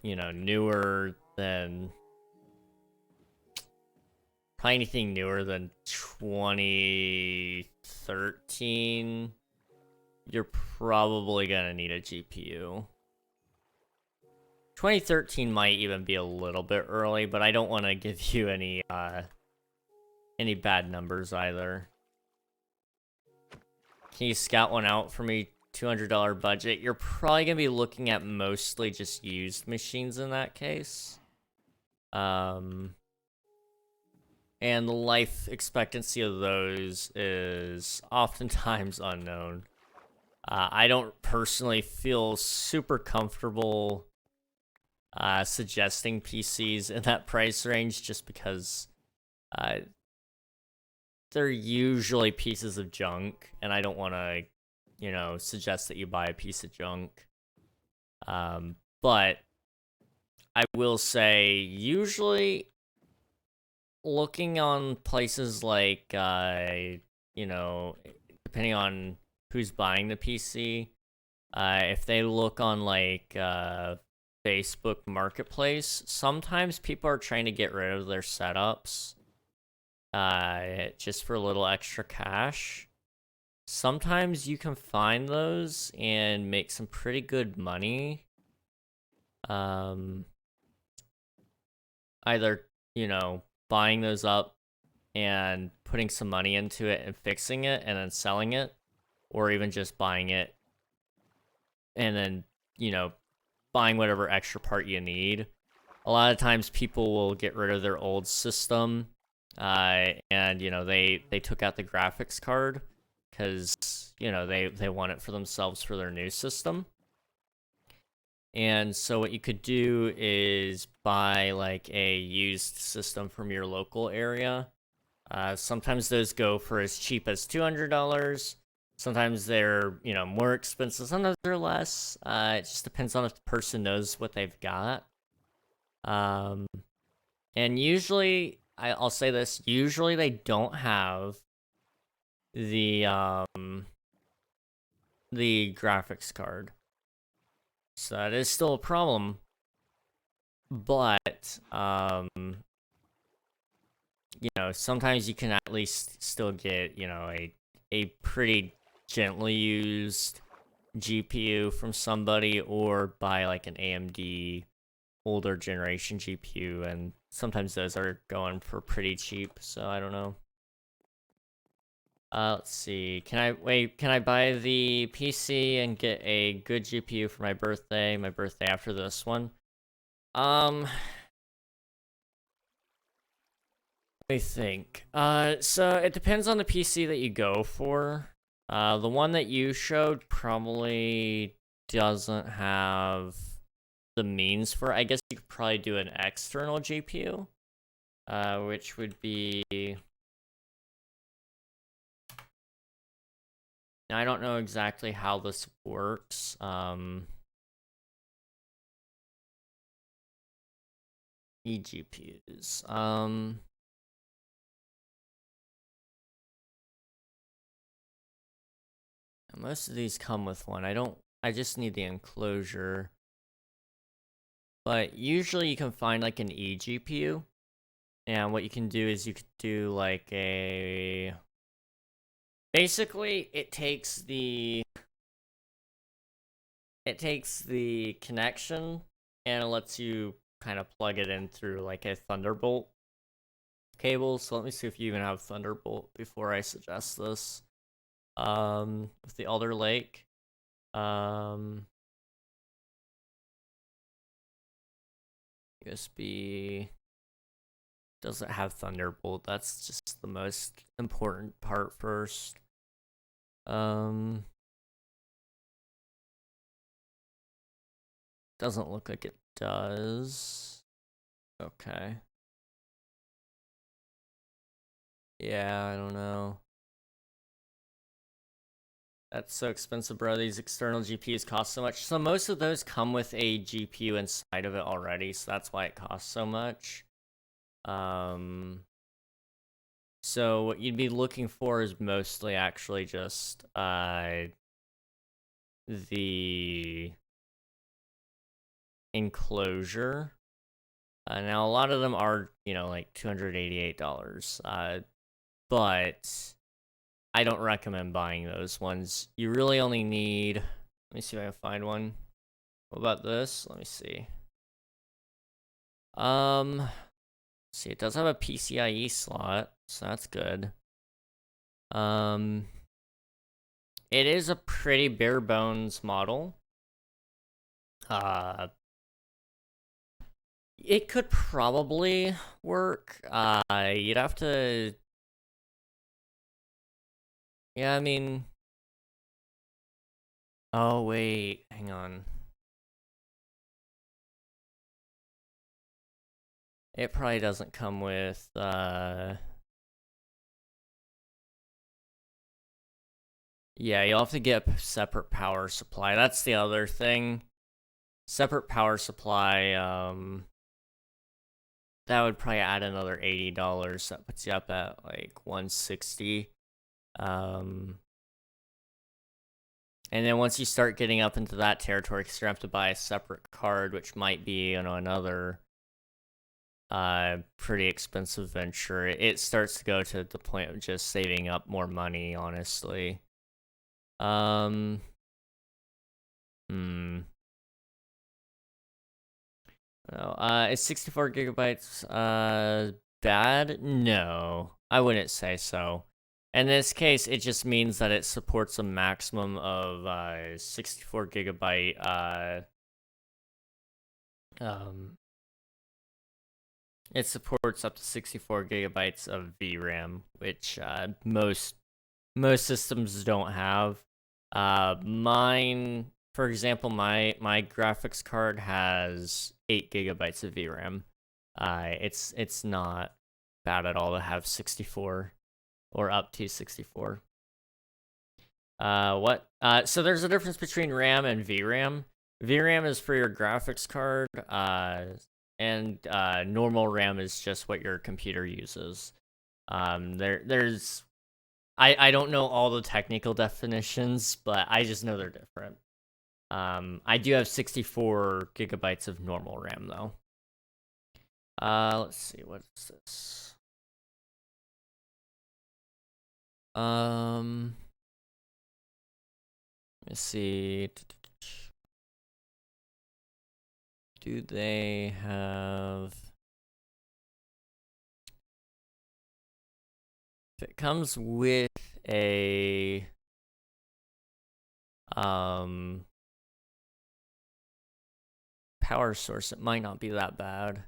newer than... Probably anything newer than 2013, you're probably gonna need a GPU. 2013 might even be a little bit early, but I don't want to give you any bad numbers either. Can you scout one out for me? $200 budget. You're probably gonna be looking at mostly just used machines in that case. And the life expectancy of those is oftentimes unknown. I don't personally feel super comfortable suggesting PCs in that price range, just because Uh, they're usually pieces of junk, and I don't want to, suggest that you buy a piece of junk. But I will say, usually, looking on places like, depending on who's buying the PC, if they look on like Facebook Marketplace, sometimes people are trying to get rid of their setups just for a little extra cash. Sometimes you can find those and make some pretty good money. Either, buying those up and putting some money into it and fixing it and then selling it, or even just buying it and then, buying whatever extra part you need. A lot of times people will get rid of their old system, and they took out the graphics card because they want it for themselves for their new system. And so what you could do is buy like a used system from your local area. Sometimes those go for as cheap as $200. Sometimes they're, more expensive. Sometimes they're less. It just depends on if the person knows what they've got. And usually, I'll say this, usually they don't have the graphics card. So that is still a problem. But, sometimes you can at least still get, a pretty gently used GPU from somebody, or buy like an AMD older generation GPU, and sometimes those are going for pretty cheap, so I don't know. Let's see. Can I buy the PC and get a good GPU for my birthday after this one? Let me think. So it depends on the PC that you go for. The one that you showed probably doesn't have the means for it. I guess you could probably do an external GPU, which would be... Now, I don't know exactly how this works. eGPUs. Most of these come with one. I just need the enclosure. But usually you can find like an eGPU. And what you can do is you could do like a... Basically, it takes the connection and it lets you kind of plug it in through like a Thunderbolt cable. So let me see if you even have Thunderbolt before I suggest this. With the Alder Lake. USB doesn't have Thunderbolt. That's just the most important part first. Doesn't look like it does. Okay. Yeah, I don't know. That's so expensive, bro. These external GPUs cost so much. So most of those come with a GPU inside of it already, so that's why it costs so much. So what you'd be looking for is mostly actually just the enclosure. Now a lot of them are, like $288. But I don't recommend buying those ones. You really only need... Let me see if I can find one. What about this? Let me see. See, it does have a PCIe slot, so that's good. It is a pretty bare bones model. It could probably work. You'd have to... Yeah, I mean... Oh, wait, hang on. It probably doesn't come with, yeah, you'll have to get a separate power supply. That's the other thing. Separate power supply, that would probably add another $80. That puts you up at like 160. And then once you start getting up into that territory, because you have to buy a separate card, which might be, another pretty expensive venture. It starts to go to the point of just saving up more money, honestly. Is 64 gigabytes bad? No, I wouldn't say so. In this case, it just means that it supports a maximum of 64 gigabyte it supports up to 64 gigabytes of VRAM, which most systems don't have. Mine, for example, my graphics card has 8 gigabytes of VRAM. It's not bad at all to have 64 or up to 64. So there's a difference between RAM and VRAM. VRAM is for your graphics card, and normal RAM is just what your computer uses. There's I don't know all the technical definitions, but I just know they're different. I do have 64 gigabytes of normal RAM though. Let's see, what is this? Let's see. Do they have... If it comes with a... power source, it might not be that bad.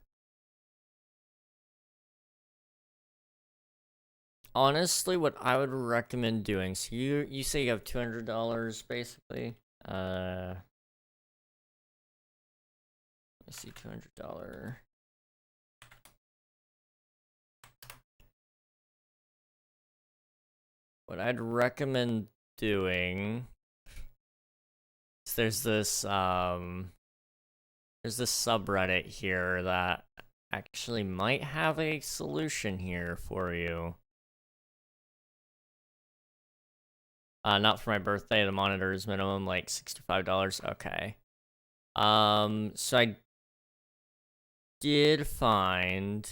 Honestly, what I would recommend doing, so you say you have $200 basically. Let's see, $200. What I'd recommend doing is there's this subreddit here that actually might have a solution here for you. Not for my birthday. The monitor is minimum like $65. Okay. So I did find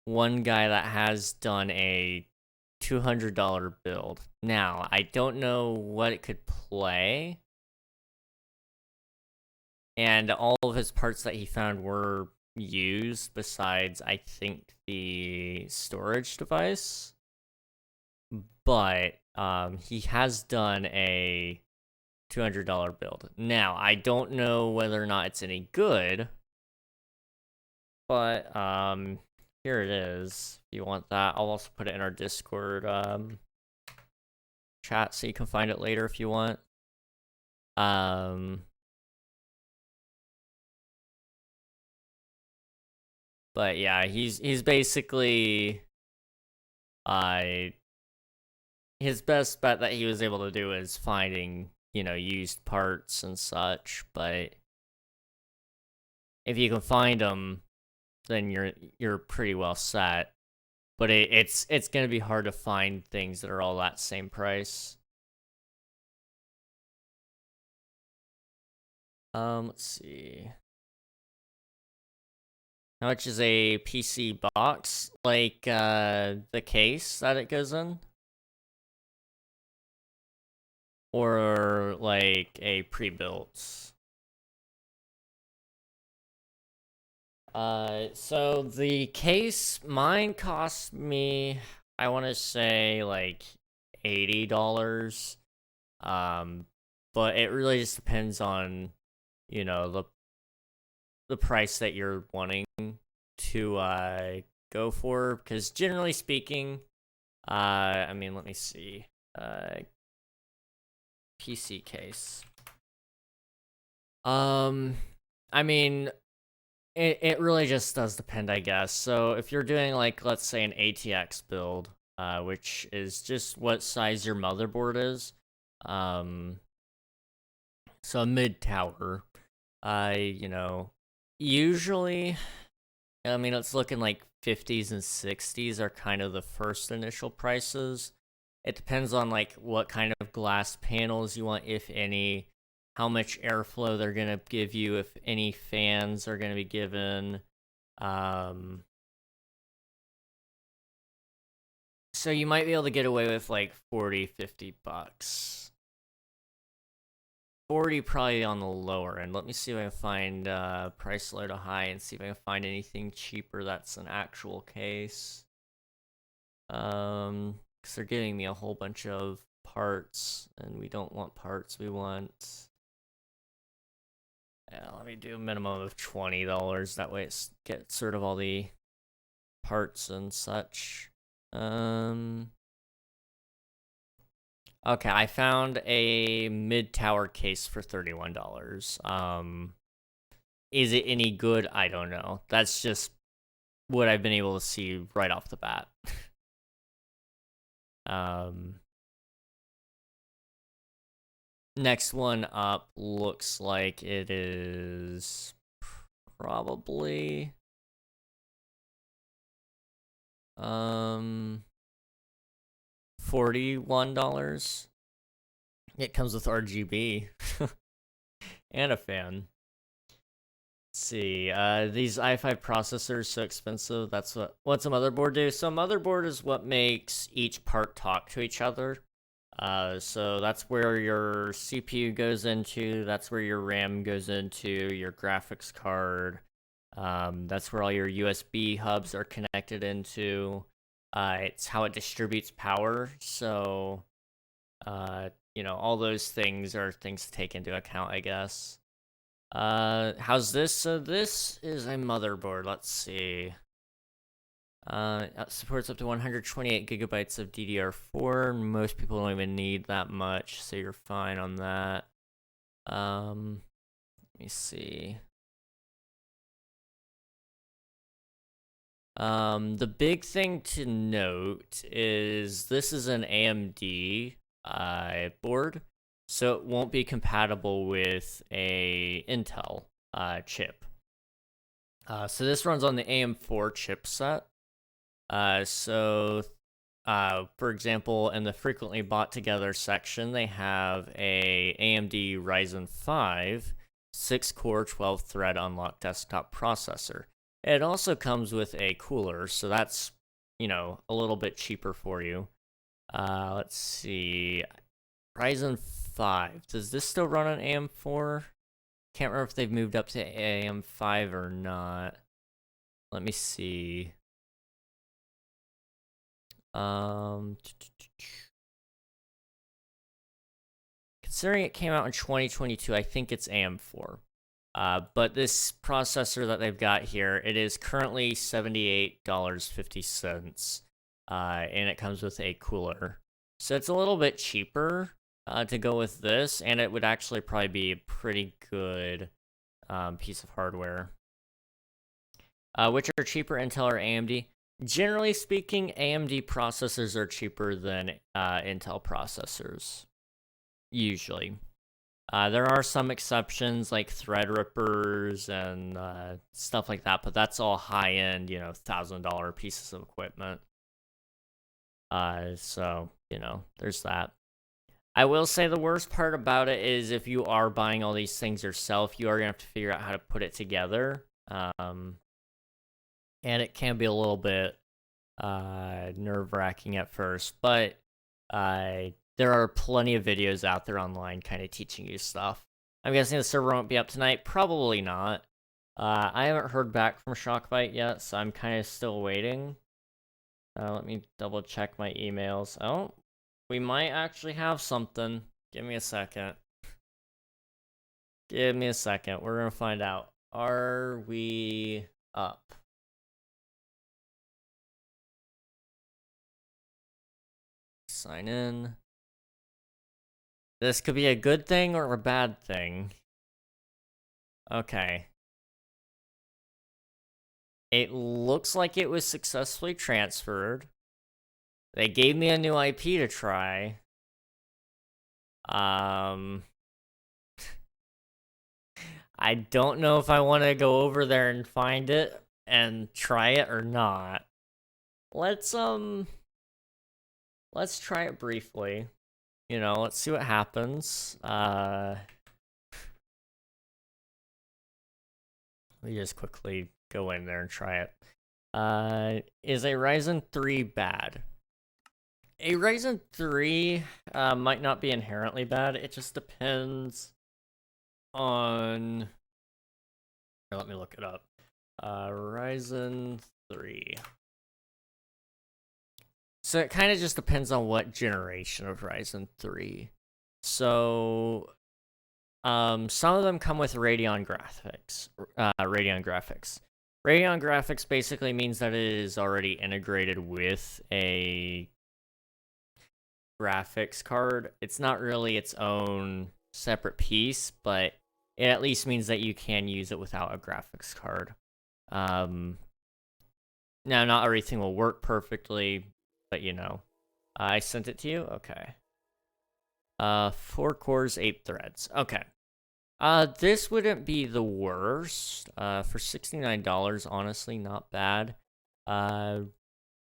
one guy that has done a $200 build. Now, I don't know what it could play. And all of his parts that he found were used besides, I think, the storage device. But he has done a $200 build. Now, I don't know whether or not it's any good, but here it is. If you want that, I'll also put it in our Discord chat so you can find it later if you want. But yeah, he's basically his best bet that he was able to do is finding, used parts and such, but if you can find them, then you're pretty well set. But it's going to be hard to find things that are all that same price. Let's see. How much is a PC box? Like, the case that it goes in? Or, like, a pre-built? So the case, mine cost me, I want to say, like, $80. But it really just depends on, the price that you're wanting to go for, because generally speaking, I mean, let me see, PC case, I mean, It really just does depend, I guess. So if you're doing like, let's say an ATX build, which is just what size your motherboard is, um, so a mid tower, you know, usually, I mean, it's looking like 50s and 60s are kind of the first initial prices. It depends on like what kind of glass panels you want, if any, how much airflow they're gonna give you, if any fans are gonna be given. Um, so you might be able to get away with like 40, $50. 40 probably on the lower end. Let me see if I can find price low to high and see if I can find anything cheaper that's an actual case. Because they're giving me a whole bunch of parts, and we don't want parts, we want... Yeah, let me do a minimum of $20. That way it's get sort of all the parts and such. Okay, I found a mid-tower case for $31. Is it any good? I don't know. That's just what I've been able to see right off the bat. Next one up looks like it is probably $41. It comes with RGB and a fan. Let's see, these i5 processors so expensive. That's what's a motherboard do? So motherboard is what makes each part talk to each other. So that's where your CPU goes into, that's where your RAM goes into, your graphics card. That's where all your USB hubs are connected into. It's how it distributes power. So, you know, all those things are things to take into account, I guess. How's this? So this is a motherboard. Let's see. It supports up to 128 gigabytes of DDR4. Most people don't even need that much, so you're fine on that. Let me see. The big thing to note is this is an AMD board, so it won't be compatible with a Intel chip. So this runs on the AM4 chipset. For example, in the frequently bought together section, they have a AMD Ryzen 5 6-core 12-thread unlocked desktop processor. It also comes with a cooler, so that's, you know, a little bit cheaper for you. Let's see. Ryzen 5. Does this still run on AM4? Can't remember if they've moved up to AM5 or not. Let me see. Considering it came out in 2022, I think it's AM4. But this processor that they've got here, it is currently $78.50. And it comes with a cooler. So it's a little bit cheaper to go with this, and it would actually probably be a pretty good piece of hardware. Which are cheaper, Intel or AMD? Generally speaking, AMD processors are cheaper than Intel processors, usually. There are some exceptions like Threadrippers and stuff like that, but that's all high-end, you know, $1,000 pieces of equipment. So, you know, there's that. I will say the worst part about it is if you are buying all these things yourself, you are going to have to figure out how to put it together. And it can be a little bit nerve-wracking at first, but there are plenty of videos out there online kind of teaching you stuff. I'm guessing the server won't be up tonight. Probably not. I haven't heard back from Shockbyte yet, so I'm kind of still waiting. Let me double check my emails. Oh, we might actually have something. Give me a second. Give me a second. We're going to find out. Are we up? Sign in. This could be a good thing or a bad thing. Okay. It looks like it was successfully transferred. They gave me a new IP to try. I don't know if I want to go over there and find it and try it or not. Let's try it briefly. You know, let's see what happens. Let me just quickly go in there and try it. Is a Ryzen 3 bad? A Ryzen 3 might not be inherently bad. It just depends on... Here, let me look it up. Ryzen 3. So it kind of just depends on what generation of Ryzen 3. So, some of them come with Radeon graphics. Radeon graphics basically means that it is already integrated with a graphics card. It's not really its own separate piece, but it at least means that you can use it without a graphics card. Now, not everything will work perfectly, but you know. I sent it to you? Okay. 4 cores, 8 threads. Okay. This wouldn't be the worst. For $69, honestly, not bad.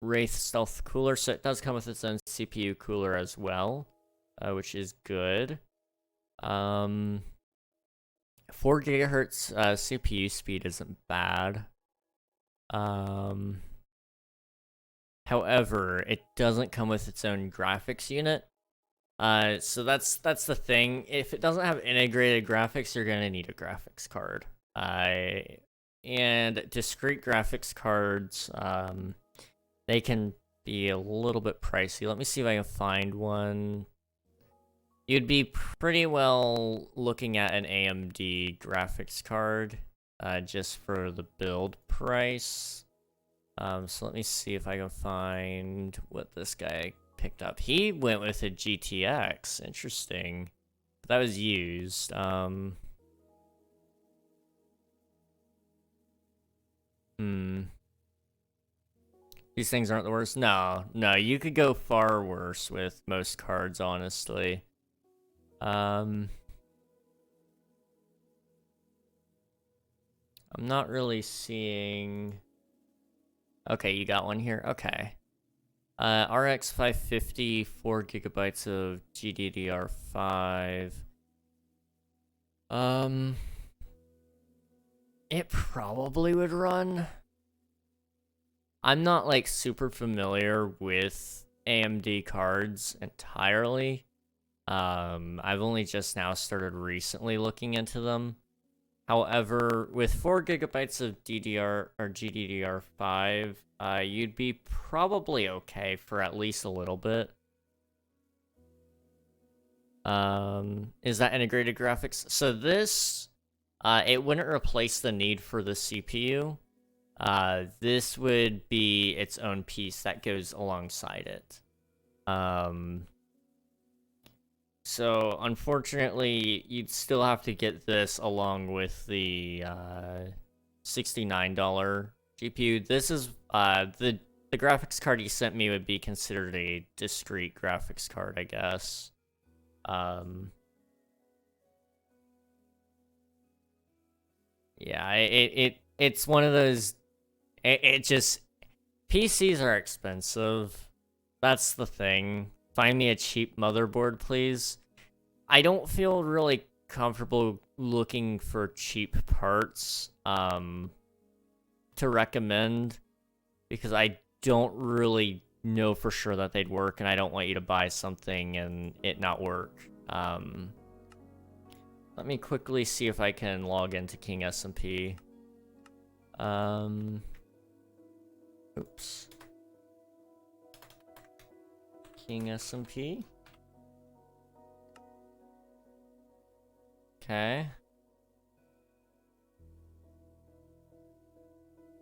Wraith Stealth Cooler, so it does come with its own CPU cooler as well, which is good. 4 gigahertz CPU speed isn't bad. However, it doesn't come with its own graphics unit. So that's the thing. If it doesn't have integrated graphics, you're gonna need a graphics card. And discrete graphics cards, they can be a little bit pricey. Let me see if I can find one. You'd be pretty well looking at an AMD graphics card, just for the build price. So let me see if I can find what this guy picked up. He went with a GTX. Interesting. That was used. These things aren't the worst? No, you could go far worse with most cards, honestly. I'm not really seeing... Okay, you got one here? Okay. RX 550, 4 gigabytes of GDDR5. It probably would run. I'm not, like, super familiar with AMD cards entirely. I've only just now started recently looking into them. However, with 4 gigabytes of GDDR5, you'd be probably okay for at least a little bit. Is that integrated graphics? So this, it wouldn't replace the need for the CPU. This would be its own piece that goes alongside it. So, unfortunately, you'd still have to get this along with the $69 GPU. This is, the graphics card he sent me would be considered a discrete graphics card, I guess. Yeah, it's one of those, it just, PCs are expensive. That's the thing. Find me a cheap motherboard, please. I don't feel really comfortable looking for cheap parts to recommend, because I don't really know for sure that they'd work, and I don't want you to buy something and it not work. Let me quickly see if I can log into King SMP. Oops. King SMP. Okay.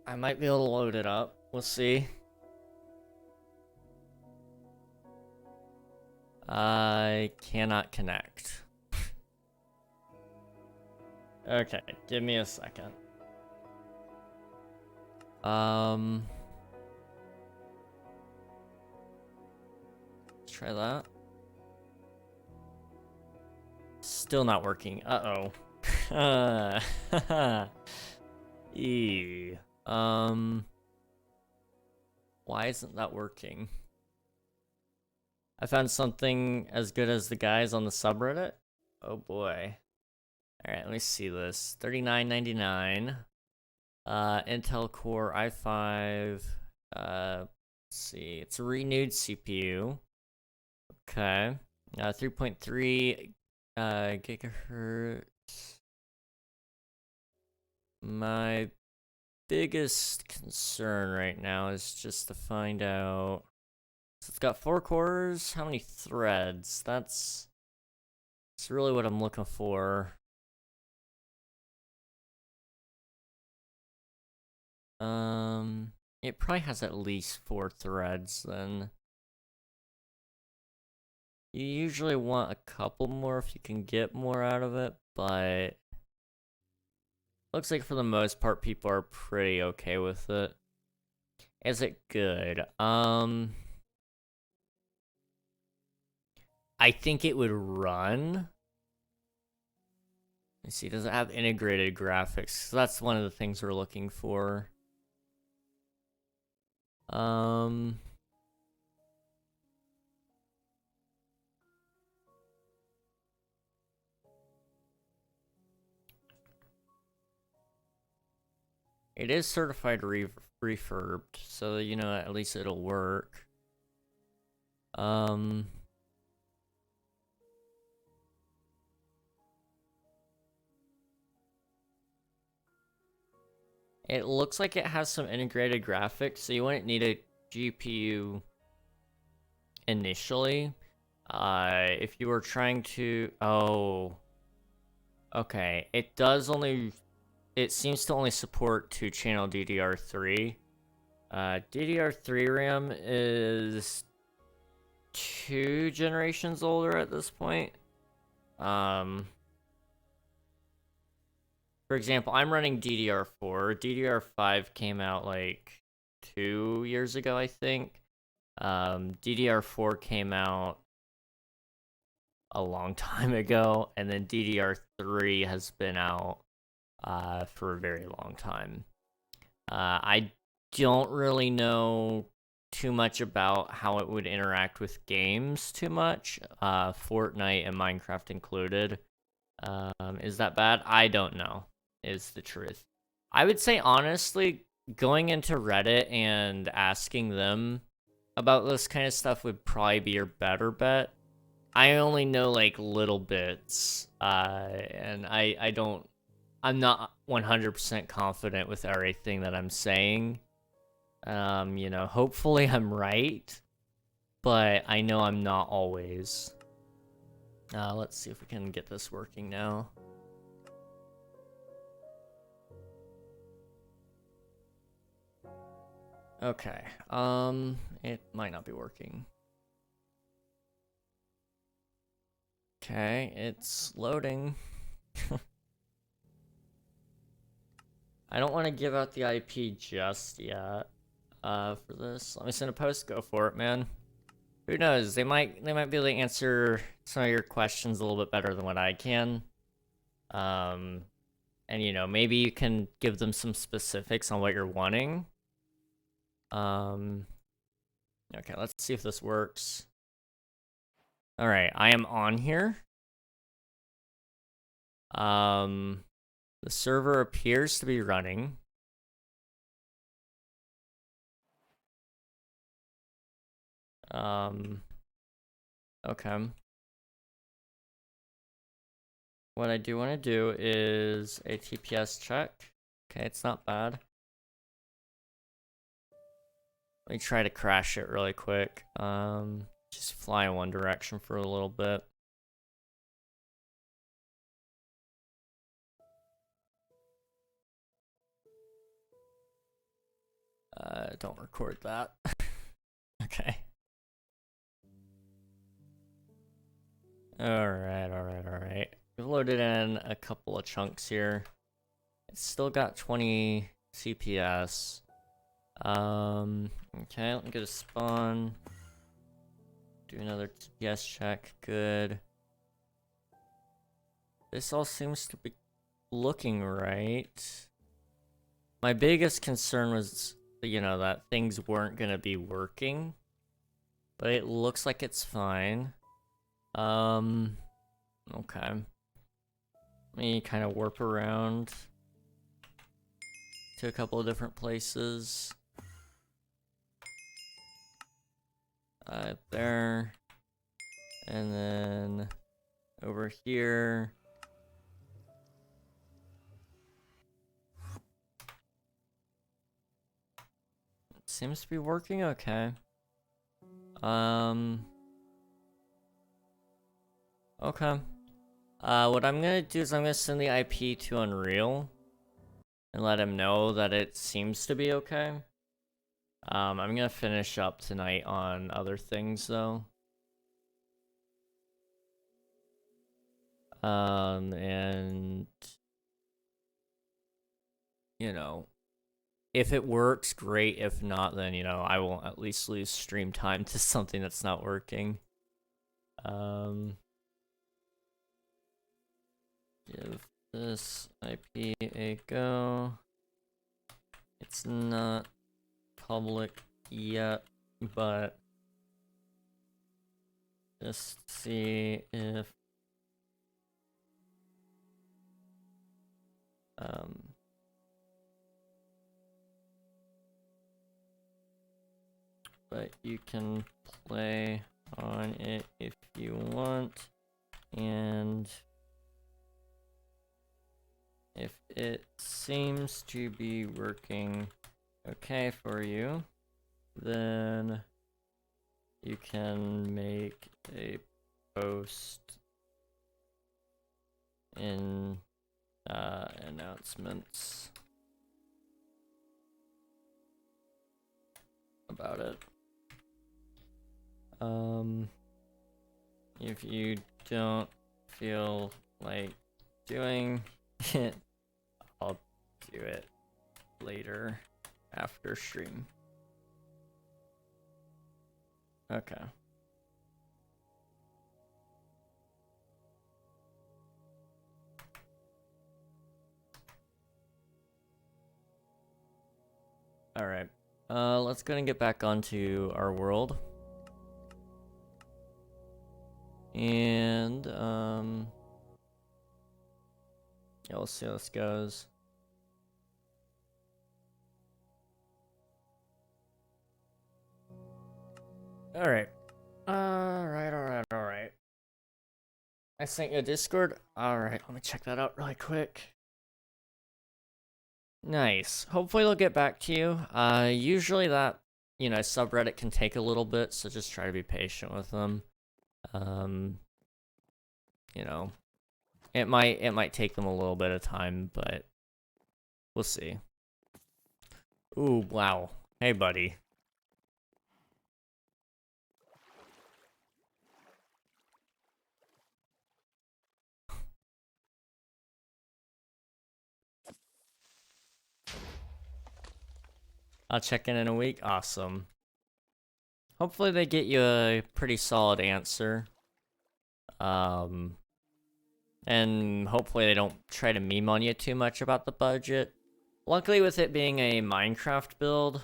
I might be able to load it up. We'll see. I cannot connect. Okay, give me a second. Let's try that. Still not working. Uh-oh. Ew. Why isn't that working? I found something as good as the guys on the subreddit. Oh boy. Alright, let me see this. $39.99. Intel Core i5. Let's see. It's a renewed CPU. Okay. 3.3 gigahertz. My biggest concern right now is just to find out. So it's got 4 cores. How many threads? That's really what I'm looking for. It probably has at least 4 threads then. You usually want a couple more if you can get more out of it, but looks like for the most part people are pretty okay with it. Is it good? I think it would run. Let's see, does it have integrated graphics? So that's one of the things we're looking for. It is certified refurbed, so you know at least it'll work. It looks like it has some integrated graphics, so you wouldn't need a GPU initially. If you were trying to... Oh. Okay, it does only... It seems to only support 2-channel DDR3. DDR3 RAM is 2 generations older at this point. For example, I'm running DDR4. DDR5 came out like 2 years ago, I think. DDR4 came out a long time ago, and then DDR3 has been out for a very long time. I don't really know too much about how it would interact with games too much, Fortnite and Minecraft included. Is that bad? I don't know, is the truth. I would say, honestly, going into Reddit and asking them about this kind of stuff would probably be your better bet. I only know, like, little bits, and I'm not 100% confident with everything that I'm saying. You know, hopefully I'm right, but I know I'm not always. Let's see if we can get this working now. Okay, it might not be working. Okay, it's loading. I don't want to give out the IP just yet, for this. Let me send a post, go for it, man. Who knows, they might be able to answer some of your questions a little bit better than what I can. And you know, maybe you can give them some specifics on what you're wanting. Okay, let's see if this works. Alright, I am on here. The server appears to be running. Okay. What I do want to do is a TPS check. Okay, it's not bad. Let me try to crash it really quick. Just fly in one direction for a little bit. Don't record that. Okay. Alright. We've loaded in a couple of chunks here. It's still got 20 CPS. Okay, let me go to spawn. Do another TPS check. Good. This all seems to be looking right. My biggest concern was, that things weren't gonna be working. But it looks like it's fine. Okay. Let me kind of warp around to a couple of different places. There. And then over here. It seems to be working okay. Okay. What I'm gonna do is I'm gonna send the IP to Unreal and let him know that it seems to be okay. I'm gonna finish up tonight on other things though. And if it works, great. If not, then I won't at least lose stream time to something that's not working. Give this IP a go. It's not public yet, but just see if but you can play on it if you want, and if it seems to be working okay for you, then you can make a post in announcements about it. If you don't feel like doing it, I'll do it later after stream. Okay. Alright. Let's go and get back onto our world. And, yeah, we'll see how this goes. Alright. Alright. I sent you a Discord. Alright, let me check that out really quick. Nice. Hopefully they'll get back to you. Usually that, subreddit can take a little bit, so just try to be patient with them. It might take them a little bit of time, but we'll see. Ooh, wow. Hey, buddy. I'll check in a week. Awesome. Hopefully they get you a pretty solid answer. And hopefully they don't try to meme on you too much about the budget. Luckily, with it being a Minecraft build,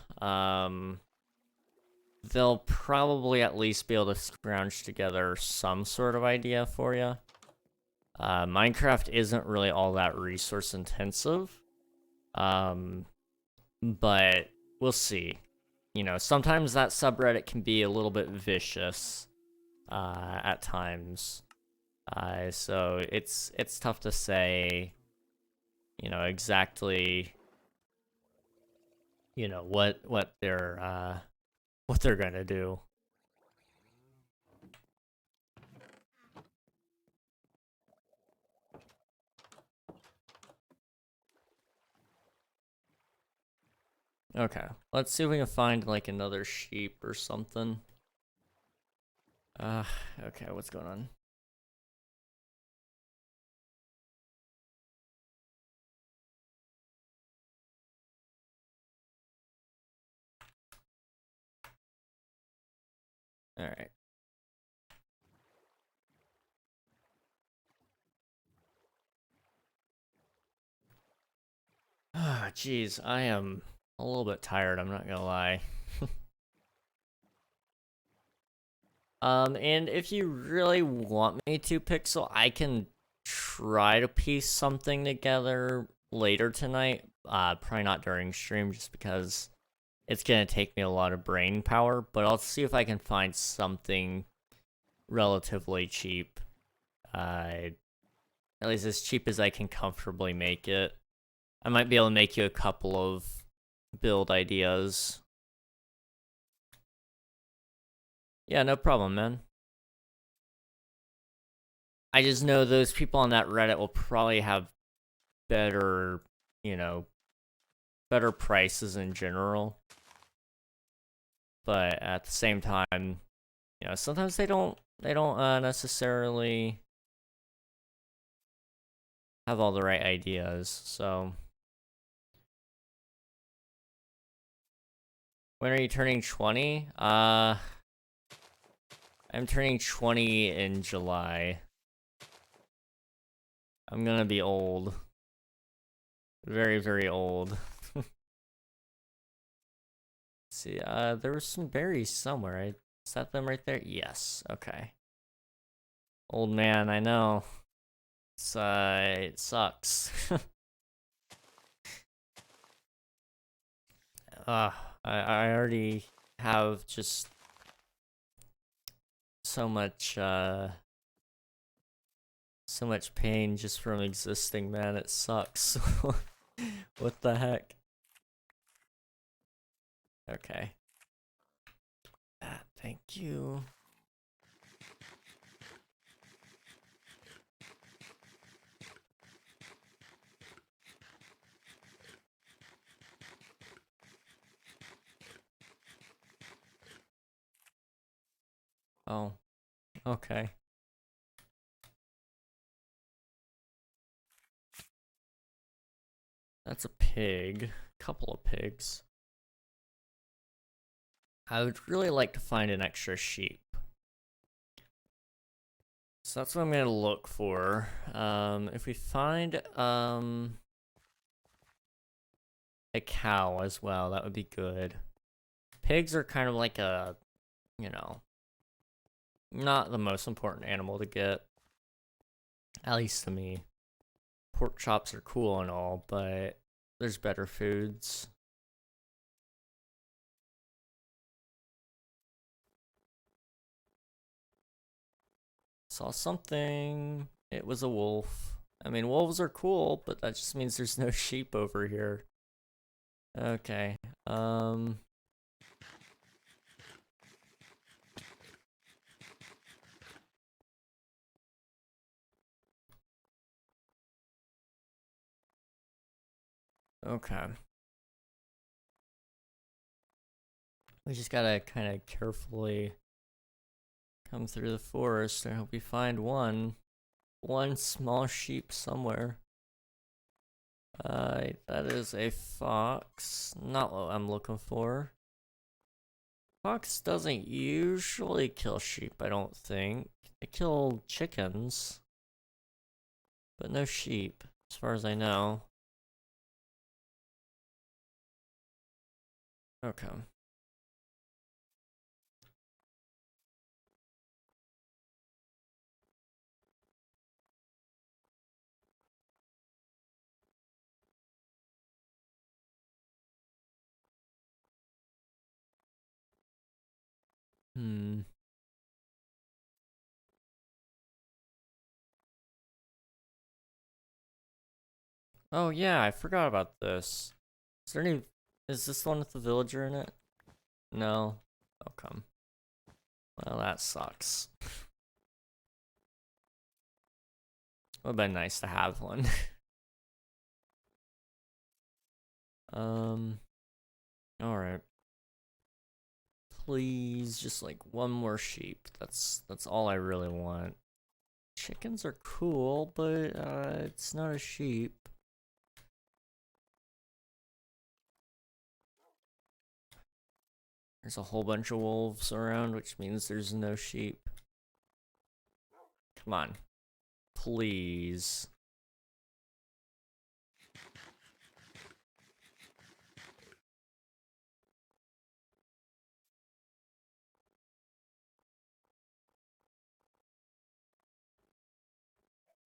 they'll probably at least be able to scrounge together some sort of idea for you. Minecraft isn't really all that resource intensive. But we'll see. Sometimes that subreddit can be a little bit vicious at times. So it's tough to say, exactly, what they're gonna do. Okay, let's see if we can find like another sheep or something. Okay, what's going on? Alright. Ah, jeez, I am a little bit tired, I'm not gonna lie. And if you really want me to, Pixel, I can try to piece something together later tonight. Probably not during stream, just because it's gonna take me a lot of brain power, but I'll see if I can find something relatively cheap. At least as cheap as I can comfortably make it. I might be able to make you a couple of build ideas. Yeah, no problem, man. I just know those people on that Reddit will probably have better, better prices in general. But at the same time, sometimes they don't necessarily have all the right ideas. So when are you turning 20? I'm turning 20 in July. I'm gonna be old. Very, very old. See, there were some berries somewhere. I set them right there. Yes, okay. Old man, I know. It sucks. I already have just so much pain just from existing, man. It sucks. What the heck? Okay. Thank you. Oh, okay. That's a pig. Couple of pigs. I would really like to find an extra sheep. So that's what I'm gonna look for. If we find a cow as well, that would be good. Pigs are kind of like a, not the most important animal to get. At least to me. Pork chops are cool and all, but there's better foods. Saw something. It was a wolf. I mean, wolves are cool, but that just means there's no sheep over here. Okay. Okay. We just gotta kind of carefully come through the forest. I hope we find one small sheep somewhere. That is a fox. Not what I'm looking for. Fox doesn't usually kill sheep, I don't think. They kill chickens, but no sheep, as far as I know. Okay. Oh yeah, I forgot about this. Is this the one with the villager in it? No. Okay. Well, that sucks. Would've been nice to have one. Alright. Please, just like one more sheep. That's all I really want. Chickens are cool, but it's not a sheep. There's a whole bunch of wolves around, which means there's no sheep. Come on. Please.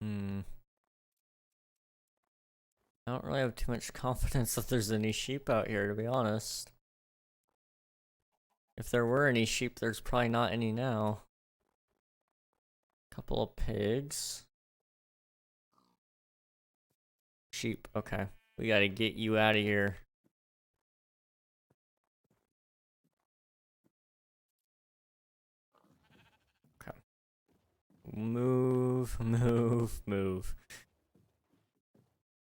I don't really have too much confidence that there's any sheep out here, to be honest. If there were any sheep, there's probably not any now. Couple of pigs. Sheep, okay. We gotta get you out of here. Okay. Move, move, move.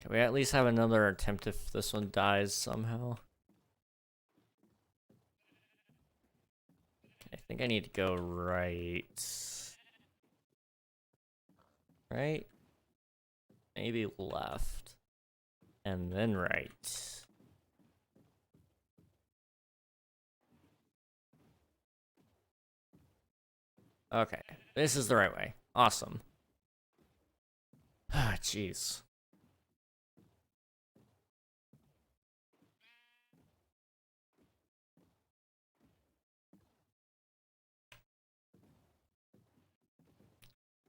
Can we at least have another attempt if this one dies somehow? Okay, I think I need to go right. Right? Maybe left. And then right. Okay, this is the right way. Awesome. Ah, jeez.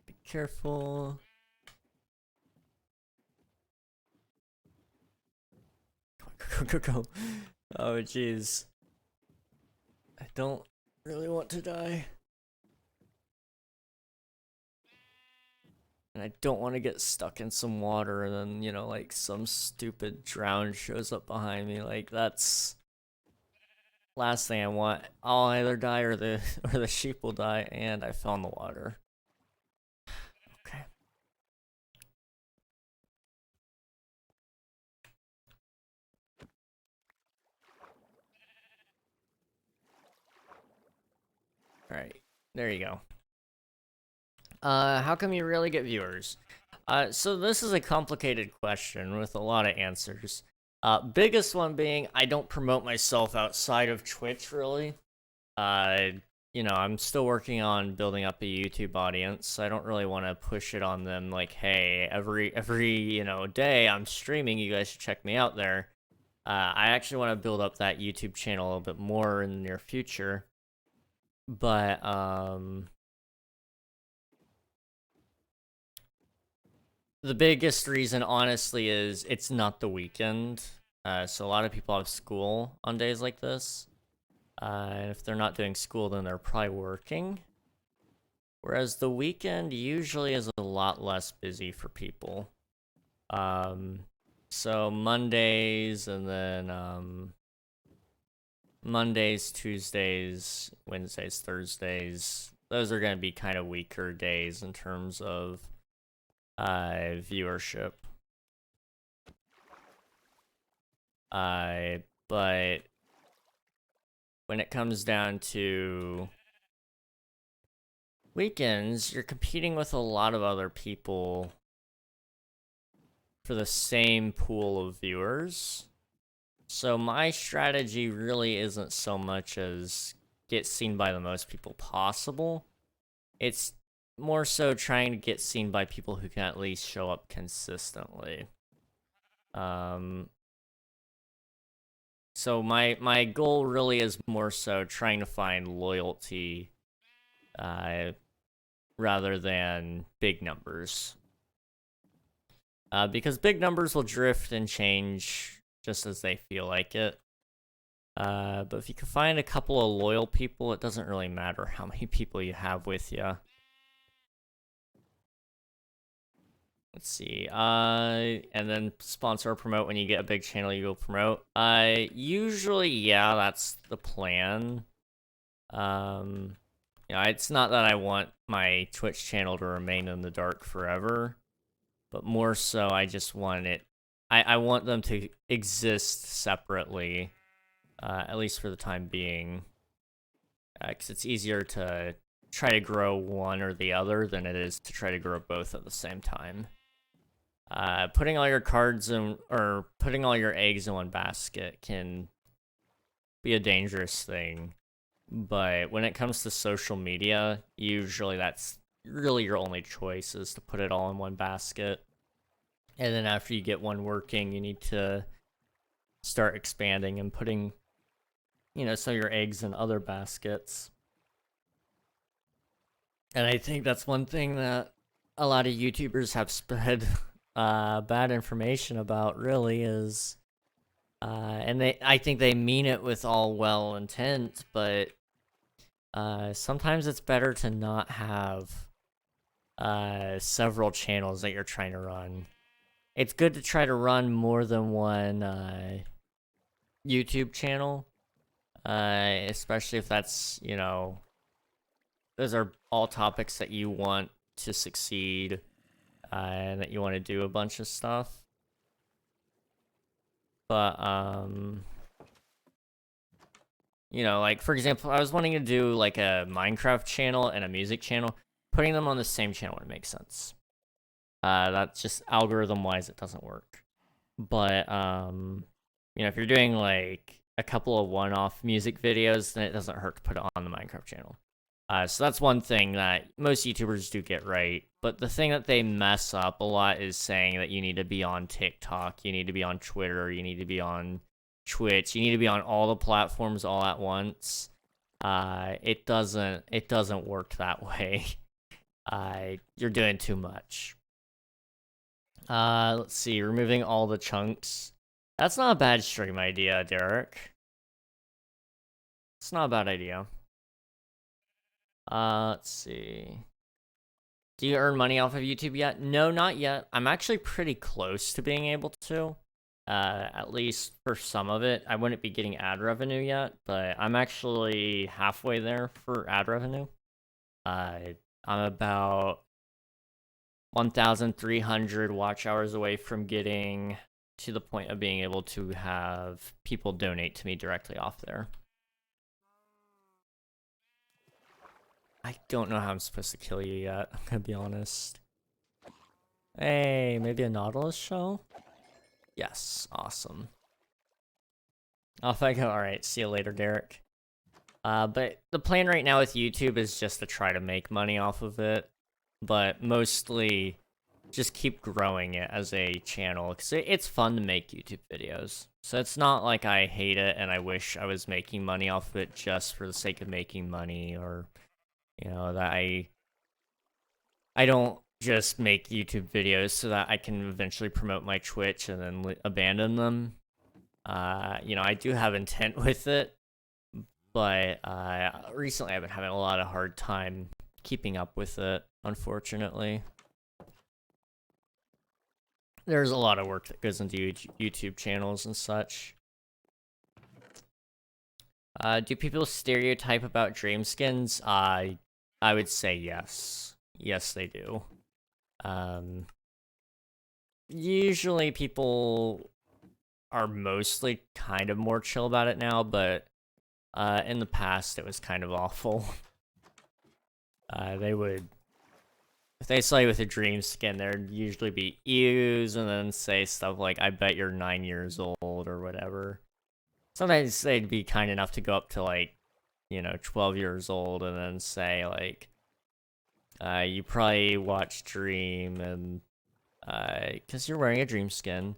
Be careful. Go. Oh, jeez. I don't really want to die. And I don't want to get stuck in some water and then, you know, like some stupid drown shows up behind me. Like, that's last thing I want. I'll either die or the sheep will die, and I fell in the water. Okay. Alright, there you go. How come you really get viewers? So this is a complicated question with a lot of answers. Biggest one being, I don't promote myself outside of Twitch, really. You know, I'm still working on building up a YouTube audience. I don't really want to push it on them like, hey, every, you know, day I'm streaming, you guys should check me out there. I actually want to build up that YouTube channel a little bit more in the near future. But, the biggest reason, honestly, is it's not the weekend. So a lot of people have school on days like this. If they're not doing school, then they're probably working. Whereas the weekend usually is a lot less busy for people. So Mondays and then Mondays, Tuesdays, Wednesdays, Thursdays, those are going to be kind of weaker days in terms of viewership. But when it comes down to weekends, you're competing with a lot of other people for the same pool of viewers. So my strategy really isn't so much as get seen by the most people possible. It's more so trying to get seen by people who can at least show up consistently. So my goal really is more so trying to find loyalty rather than big numbers. Because big numbers will drift and change just as they feel like it. But if you can find a couple of loyal people, it doesn't really matter how many people you have with you. Let's see, and then sponsor or promote. When you get a big channel, you go promote. Usually, yeah, that's the plan. You know, it's not that I want my Twitch channel to remain in the dark forever, but more so, I just want it, I want them to exist separately, at least for the time being, because it's easier to try to grow one or the other than it is to try to grow both at the same time. Putting all your cards in, or putting all your eggs in one basket can be a dangerous thing. But when it comes to social media, usually that's really your only choice is to put it all in one basket. And then after you get one working, you need to start expanding and putting, some of your eggs in other baskets. And I think that's one thing that a lot of YouTubers have spread bad information about, really, is, and I think they mean it with all well intent, but sometimes it's better to not have several channels that you're trying to run. It's good to try to run more than one YouTube channel, especially if that's, those are all topics that you want to succeed, and that you want to do a bunch of stuff. But, like, for example, I was wanting to do, like, a Minecraft channel and a music channel. Putting them on the same channel would make sense. That's just algorithm-wise, it doesn't work. But, if you're doing, like, a couple of one-off music videos, then it doesn't hurt to put it on the Minecraft channel. So that's one thing that most YouTubers do get right. But the thing that they mess up a lot is saying that you need to be on TikTok, you need to be on Twitter, you need to be on Twitch, you need to be on all the platforms all at once. It doesn't work that way. You're doing too much. Let's see, removing all the chunks. That's not a bad stream idea, Derek. It's not a bad idea. Let's see. Do you earn money off of YouTube yet? No, not yet. I'm actually pretty close to being able to. At least for some of it. I wouldn't be getting ad revenue yet, but I'm actually halfway there for ad revenue. I'm about 1,300 watch hours away from getting to the point of being able to have people donate to me directly off there. I don't know how I'm supposed to kill you yet, I'm gonna be honest. Hey, maybe a Nautilus shell? Yes, awesome. Off I go. Alright, see you later, Derek. But the plan right now with YouTube is just to try to make money off of it, but mostly just keep growing it as a channel, because it's fun to make YouTube videos. So it's not like I hate it and I wish I was making money off of it just for the sake of making money, or, that I don't just make YouTube videos so that I can eventually promote my Twitch and then abandon them. I do have intent with it, but recently I've been having a lot of hard time keeping up with it, unfortunately. There's a lot of work that goes into YouTube channels and such. Do people stereotype about dream skins? I would say yes. Yes, they do. Usually people are mostly kind of more chill about it now, but in the past it was kind of awful. If they saw you with a dream skin, there'd usually be ews and then say stuff like, I bet you're 9 years old, or whatever. Sometimes they'd be kind enough to go up to, like, 12 years old and then say, like, you probably watch Dream, and, because you're wearing a Dream skin.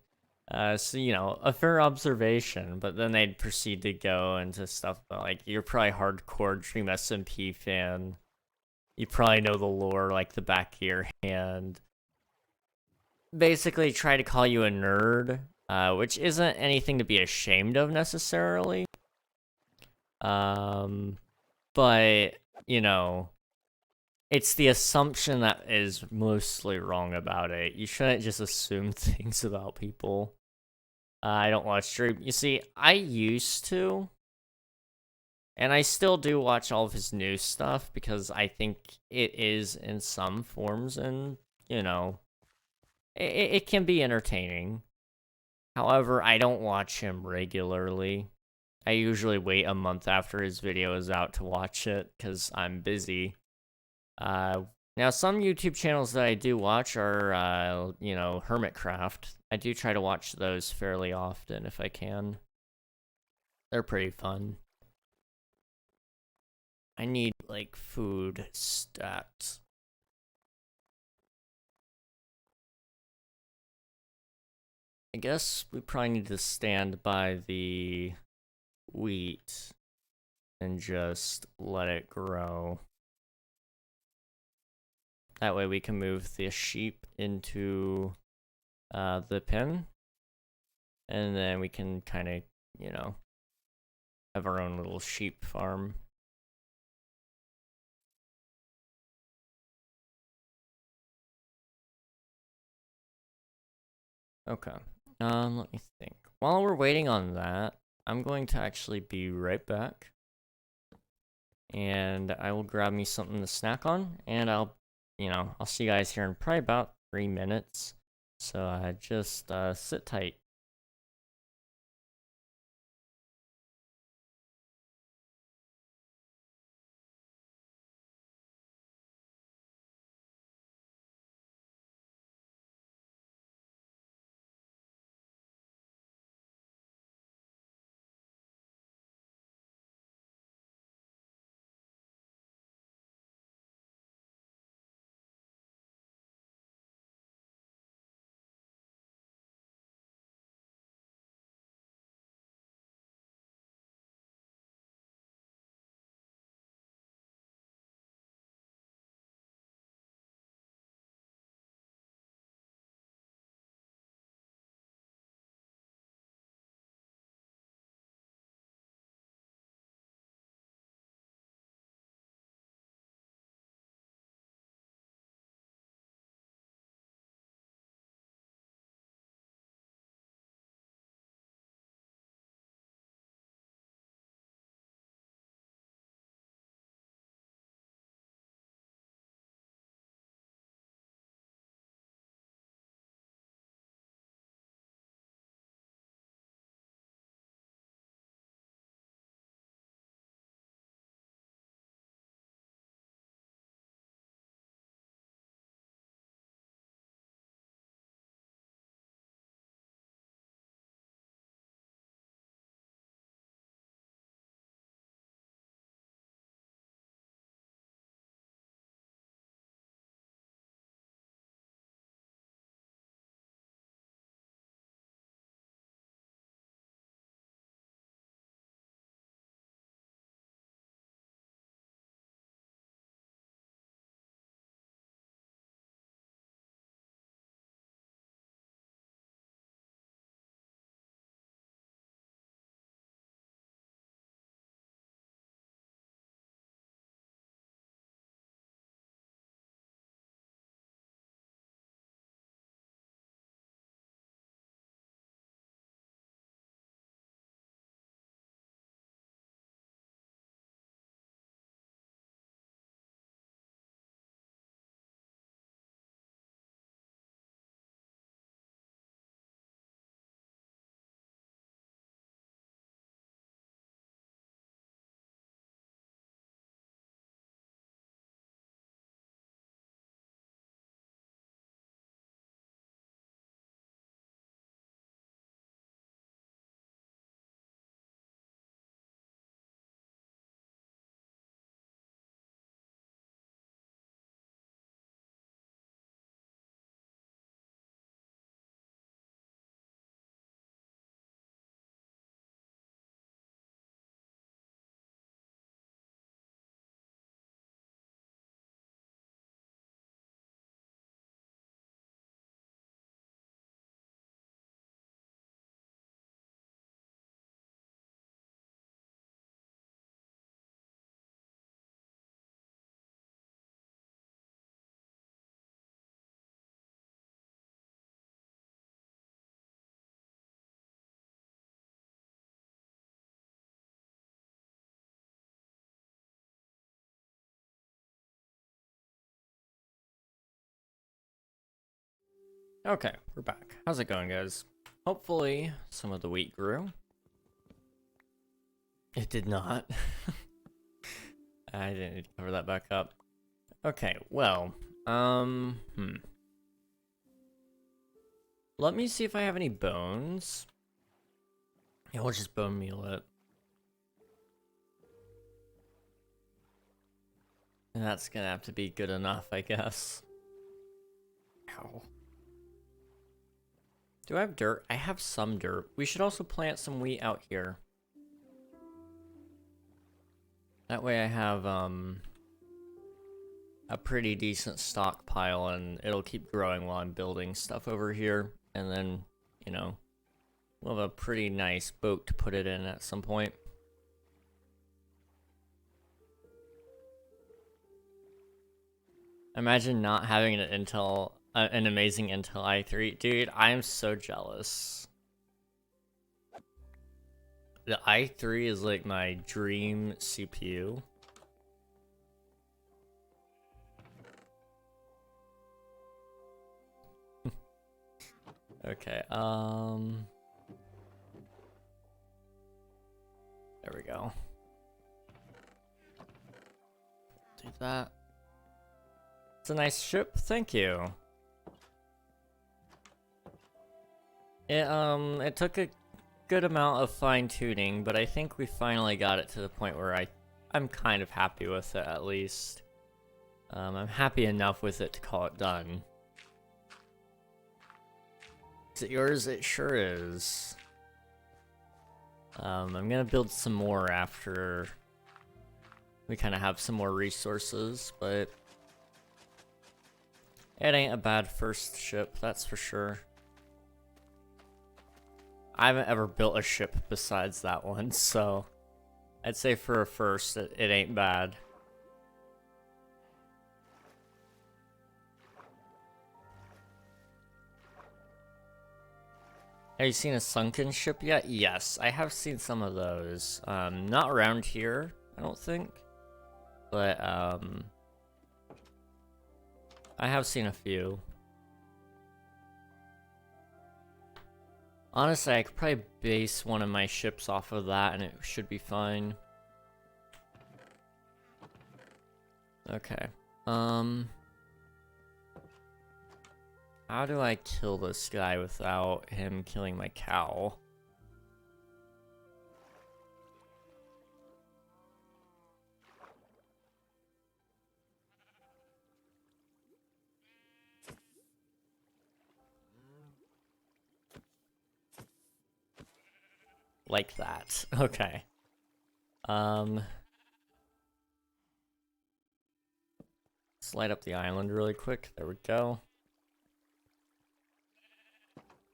So, a fair observation, but then they'd proceed to go into stuff about, like, you're probably hardcore Dream SMP fan. You probably know the lore like the back of your hand. Basically try to call you a nerd, which isn't anything to be ashamed of necessarily. But, it's the assumption that is mostly wrong about it. You shouldn't just assume things about people. I don't watch Dream. You see, I used to. And I still do watch all of his new stuff because I think it is in some forms, and, it can be entertaining. However, I don't watch him regularly. I usually wait a month after his video is out to watch it because I'm busy. Now, some YouTube channels that I do watch are, Hermitcraft. I do try to watch those fairly often if I can. They're pretty fun. I need, like, food stats. I guess we probably need to stand by the wheat and just let it grow. That way we can move the sheep into the pen, and then we can kind of, you know, have our own little sheep farm. Okay. Let me think. While we're waiting on that, I'm going to actually be right back. And I will grab me something to snack on, and I'll see you guys here in probably about 3 minutes. So just sit tight. Okay, we're back. How's it going, guys? Hopefully, some of the wheat grew. It did not. I didn't need to cover that back up. Okay, well, let me see if I have any bones. Yeah, we'll just bone meal it. And that's gonna have to be good enough, I guess. Ow. Do I have dirt? I have some dirt. We should also plant some wheat out here. That way I have, a pretty decent stockpile, and it'll keep growing while I'm building stuff over here. And then, you know, we'll have a pretty nice boat to put it in at some point. Imagine not having an Intel, an amazing Intel i3. Dude, I am so jealous. The i3 is like my dream CPU. Okay, there we go. Do that. It's a nice ship, thank you. It took a good amount of fine-tuning, but I think we finally got it to the point where I'm kind of happy with it, at least. I'm happy enough with it to call it done. Is it yours? It sure is. I'm gonna build some more after we kind of have some more resources, but it ain't a bad first ship, that's for sure. I haven't ever built a ship besides that one, so I'd say for a first, it ain't bad. Have you seen a sunken ship yet? Yes, I have seen some of those. Not around here, I don't think. But, I have seen a few. Honestly, I could probably base one of my ships off of that and it should be fine. Okay. How do I kill this guy without him killing my cow? Like that. Okay. Let's light up the island really quick. There we go.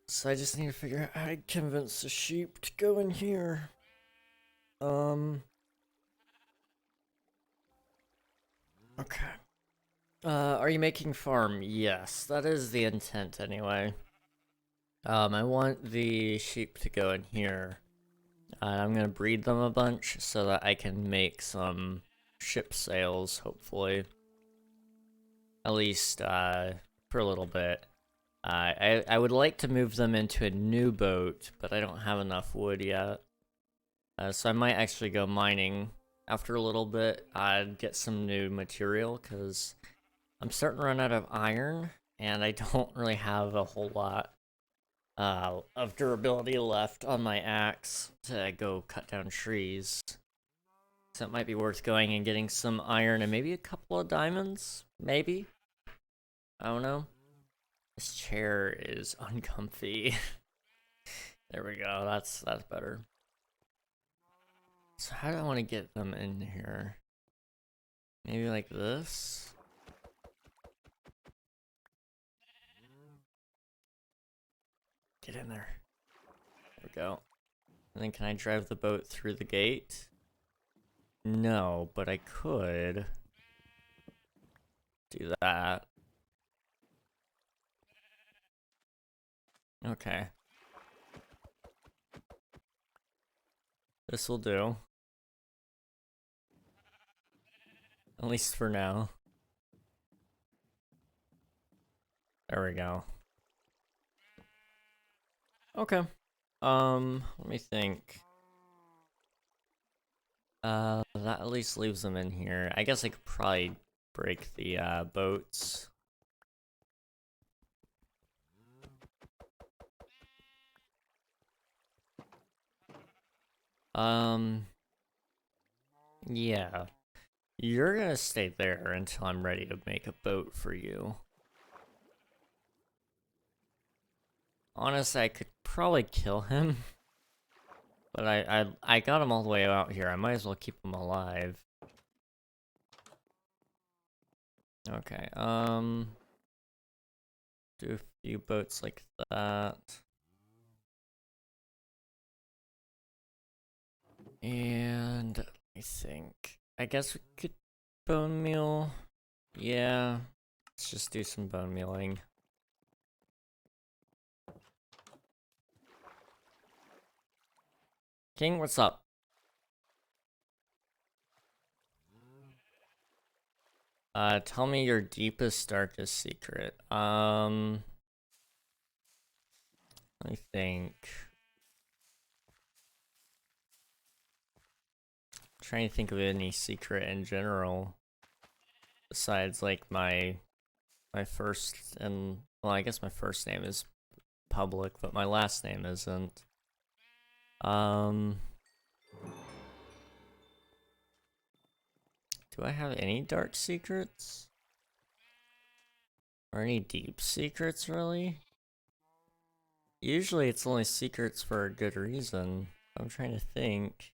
So I just need to figure out how to convince the sheep to go in here. Okay. Are you making farm? Yes, that is the intent anyway. I want the sheep to go in here. I'm gonna breed them a bunch so that I can make some ship sails, hopefully. At least, for a little bit. I would like to move them into a new boat, but I don't have enough wood yet. So I might actually go mining after a little bit. I'd get some new material, because I'm starting to run out of iron, and I don't really have a whole lot of durability left on my axe to go cut down trees. So it might be worth going and getting some iron and maybe a couple of diamonds, maybe? I don't know. This chair is uncomfy. There we go, that's better. So how do I want to get them in here? Maybe like this? Get in there. There we go. And then can I drive the boat through the gate? No, but I could do that. Okay. This will do. At least for now. There we go. Okay. Let me think. That at least leaves them in here. I guess I could probably break the, boats. Yeah. You're gonna stay there until I'm ready to make a boat for you. Honestly, I could probably kill him. But I got him all the way out here. I might as well keep him alive. Okay, do a few boats like that. And I guess we could bone meal. Yeah, let's just do some bone mealing. King, what's up? Tell me your deepest, darkest secret. Let me think. I'm trying to think of any secret in general. Besides, like, my first and, well, I guess my first name is public, but my last name isn't. Do I have any dark secrets? Or any deep secrets, really? Usually it's only secrets for a good reason. I'm trying to think.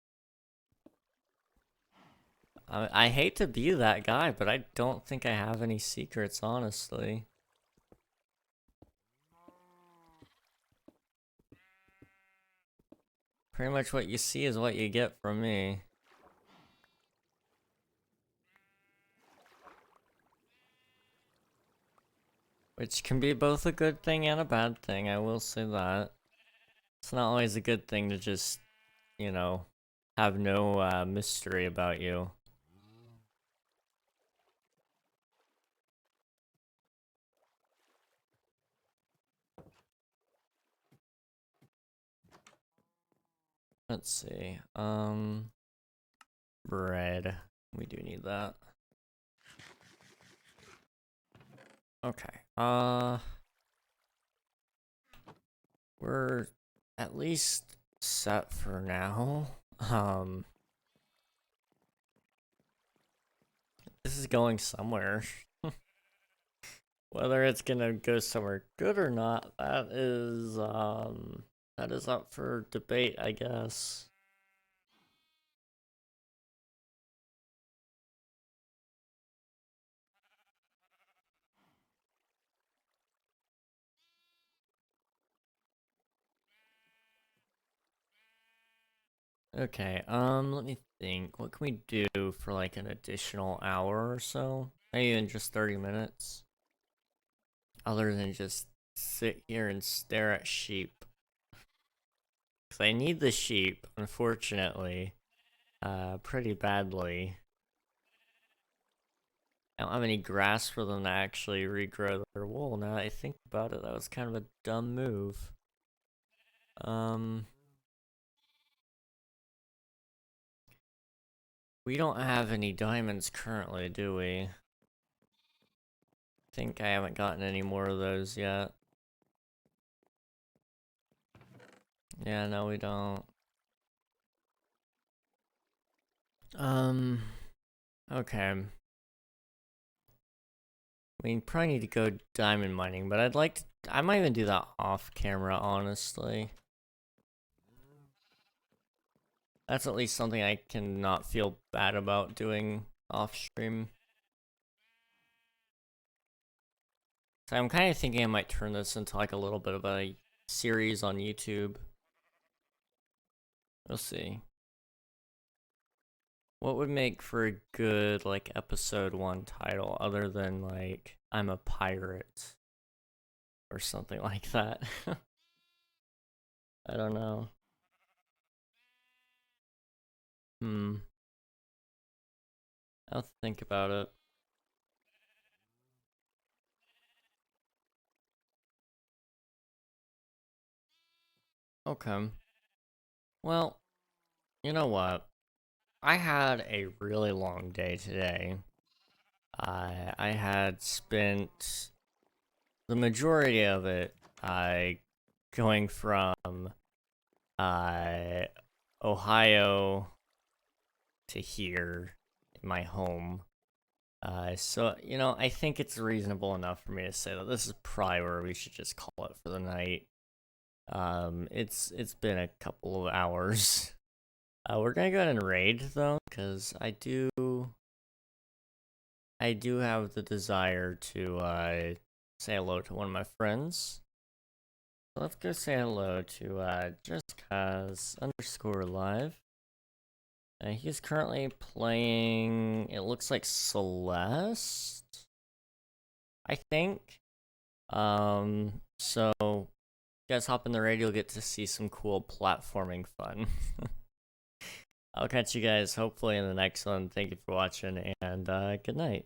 I hate to be that guy, but I don't think I have any secrets, honestly. Pretty much what you see is what you get from me. Which can be both a good thing and a bad thing, I will say that. It's not always a good thing to just, you know, have no mystery about you. Let's see, bread. We do need that. Okay, we're at least set for now. This is going somewhere. Whether it's gonna go somewhere good or not, that is up for debate, I guess. Okay, let me think. What can we do for like an additional hour or so? Maybe even just 30 minutes. Other than just sit here and stare at sheep. Because I need the sheep, unfortunately. Pretty badly. I don't have any grass for them to actually regrow their wool. Now that I think about it, that was kind of a dumb move. We don't have any diamonds currently, do we? Think I haven't gotten any more of those yet. Yeah, no, we don't. Okay. We probably need to go diamond mining, but I might even do that off camera, honestly. That's at least something I can not feel bad about doing off stream. So I'm kind of thinking I might turn this into like a little bit of a series on YouTube. We'll see. What would make for a good, like, episode 1 title other than, like, I'm a pirate? Or something like that. I don't know. I'll think about it. Okay. Well, you know what? I had a really long day today. I had spent the majority of it going from Ohio to here my home. So, you know, I think it's reasonable enough for me to say that this is probably where we should just call it for the night. It's been a couple of hours. We're gonna go ahead and raid though, because I do have the desire to say hello to one of my friends. So let's go say hello to justcause_live. He's currently playing, it looks like Celeste, I think. So you guys hop in the raid, you'll get to see some cool platforming fun. I'll catch you guys hopefully in the next one. Thank you for watching, and good night.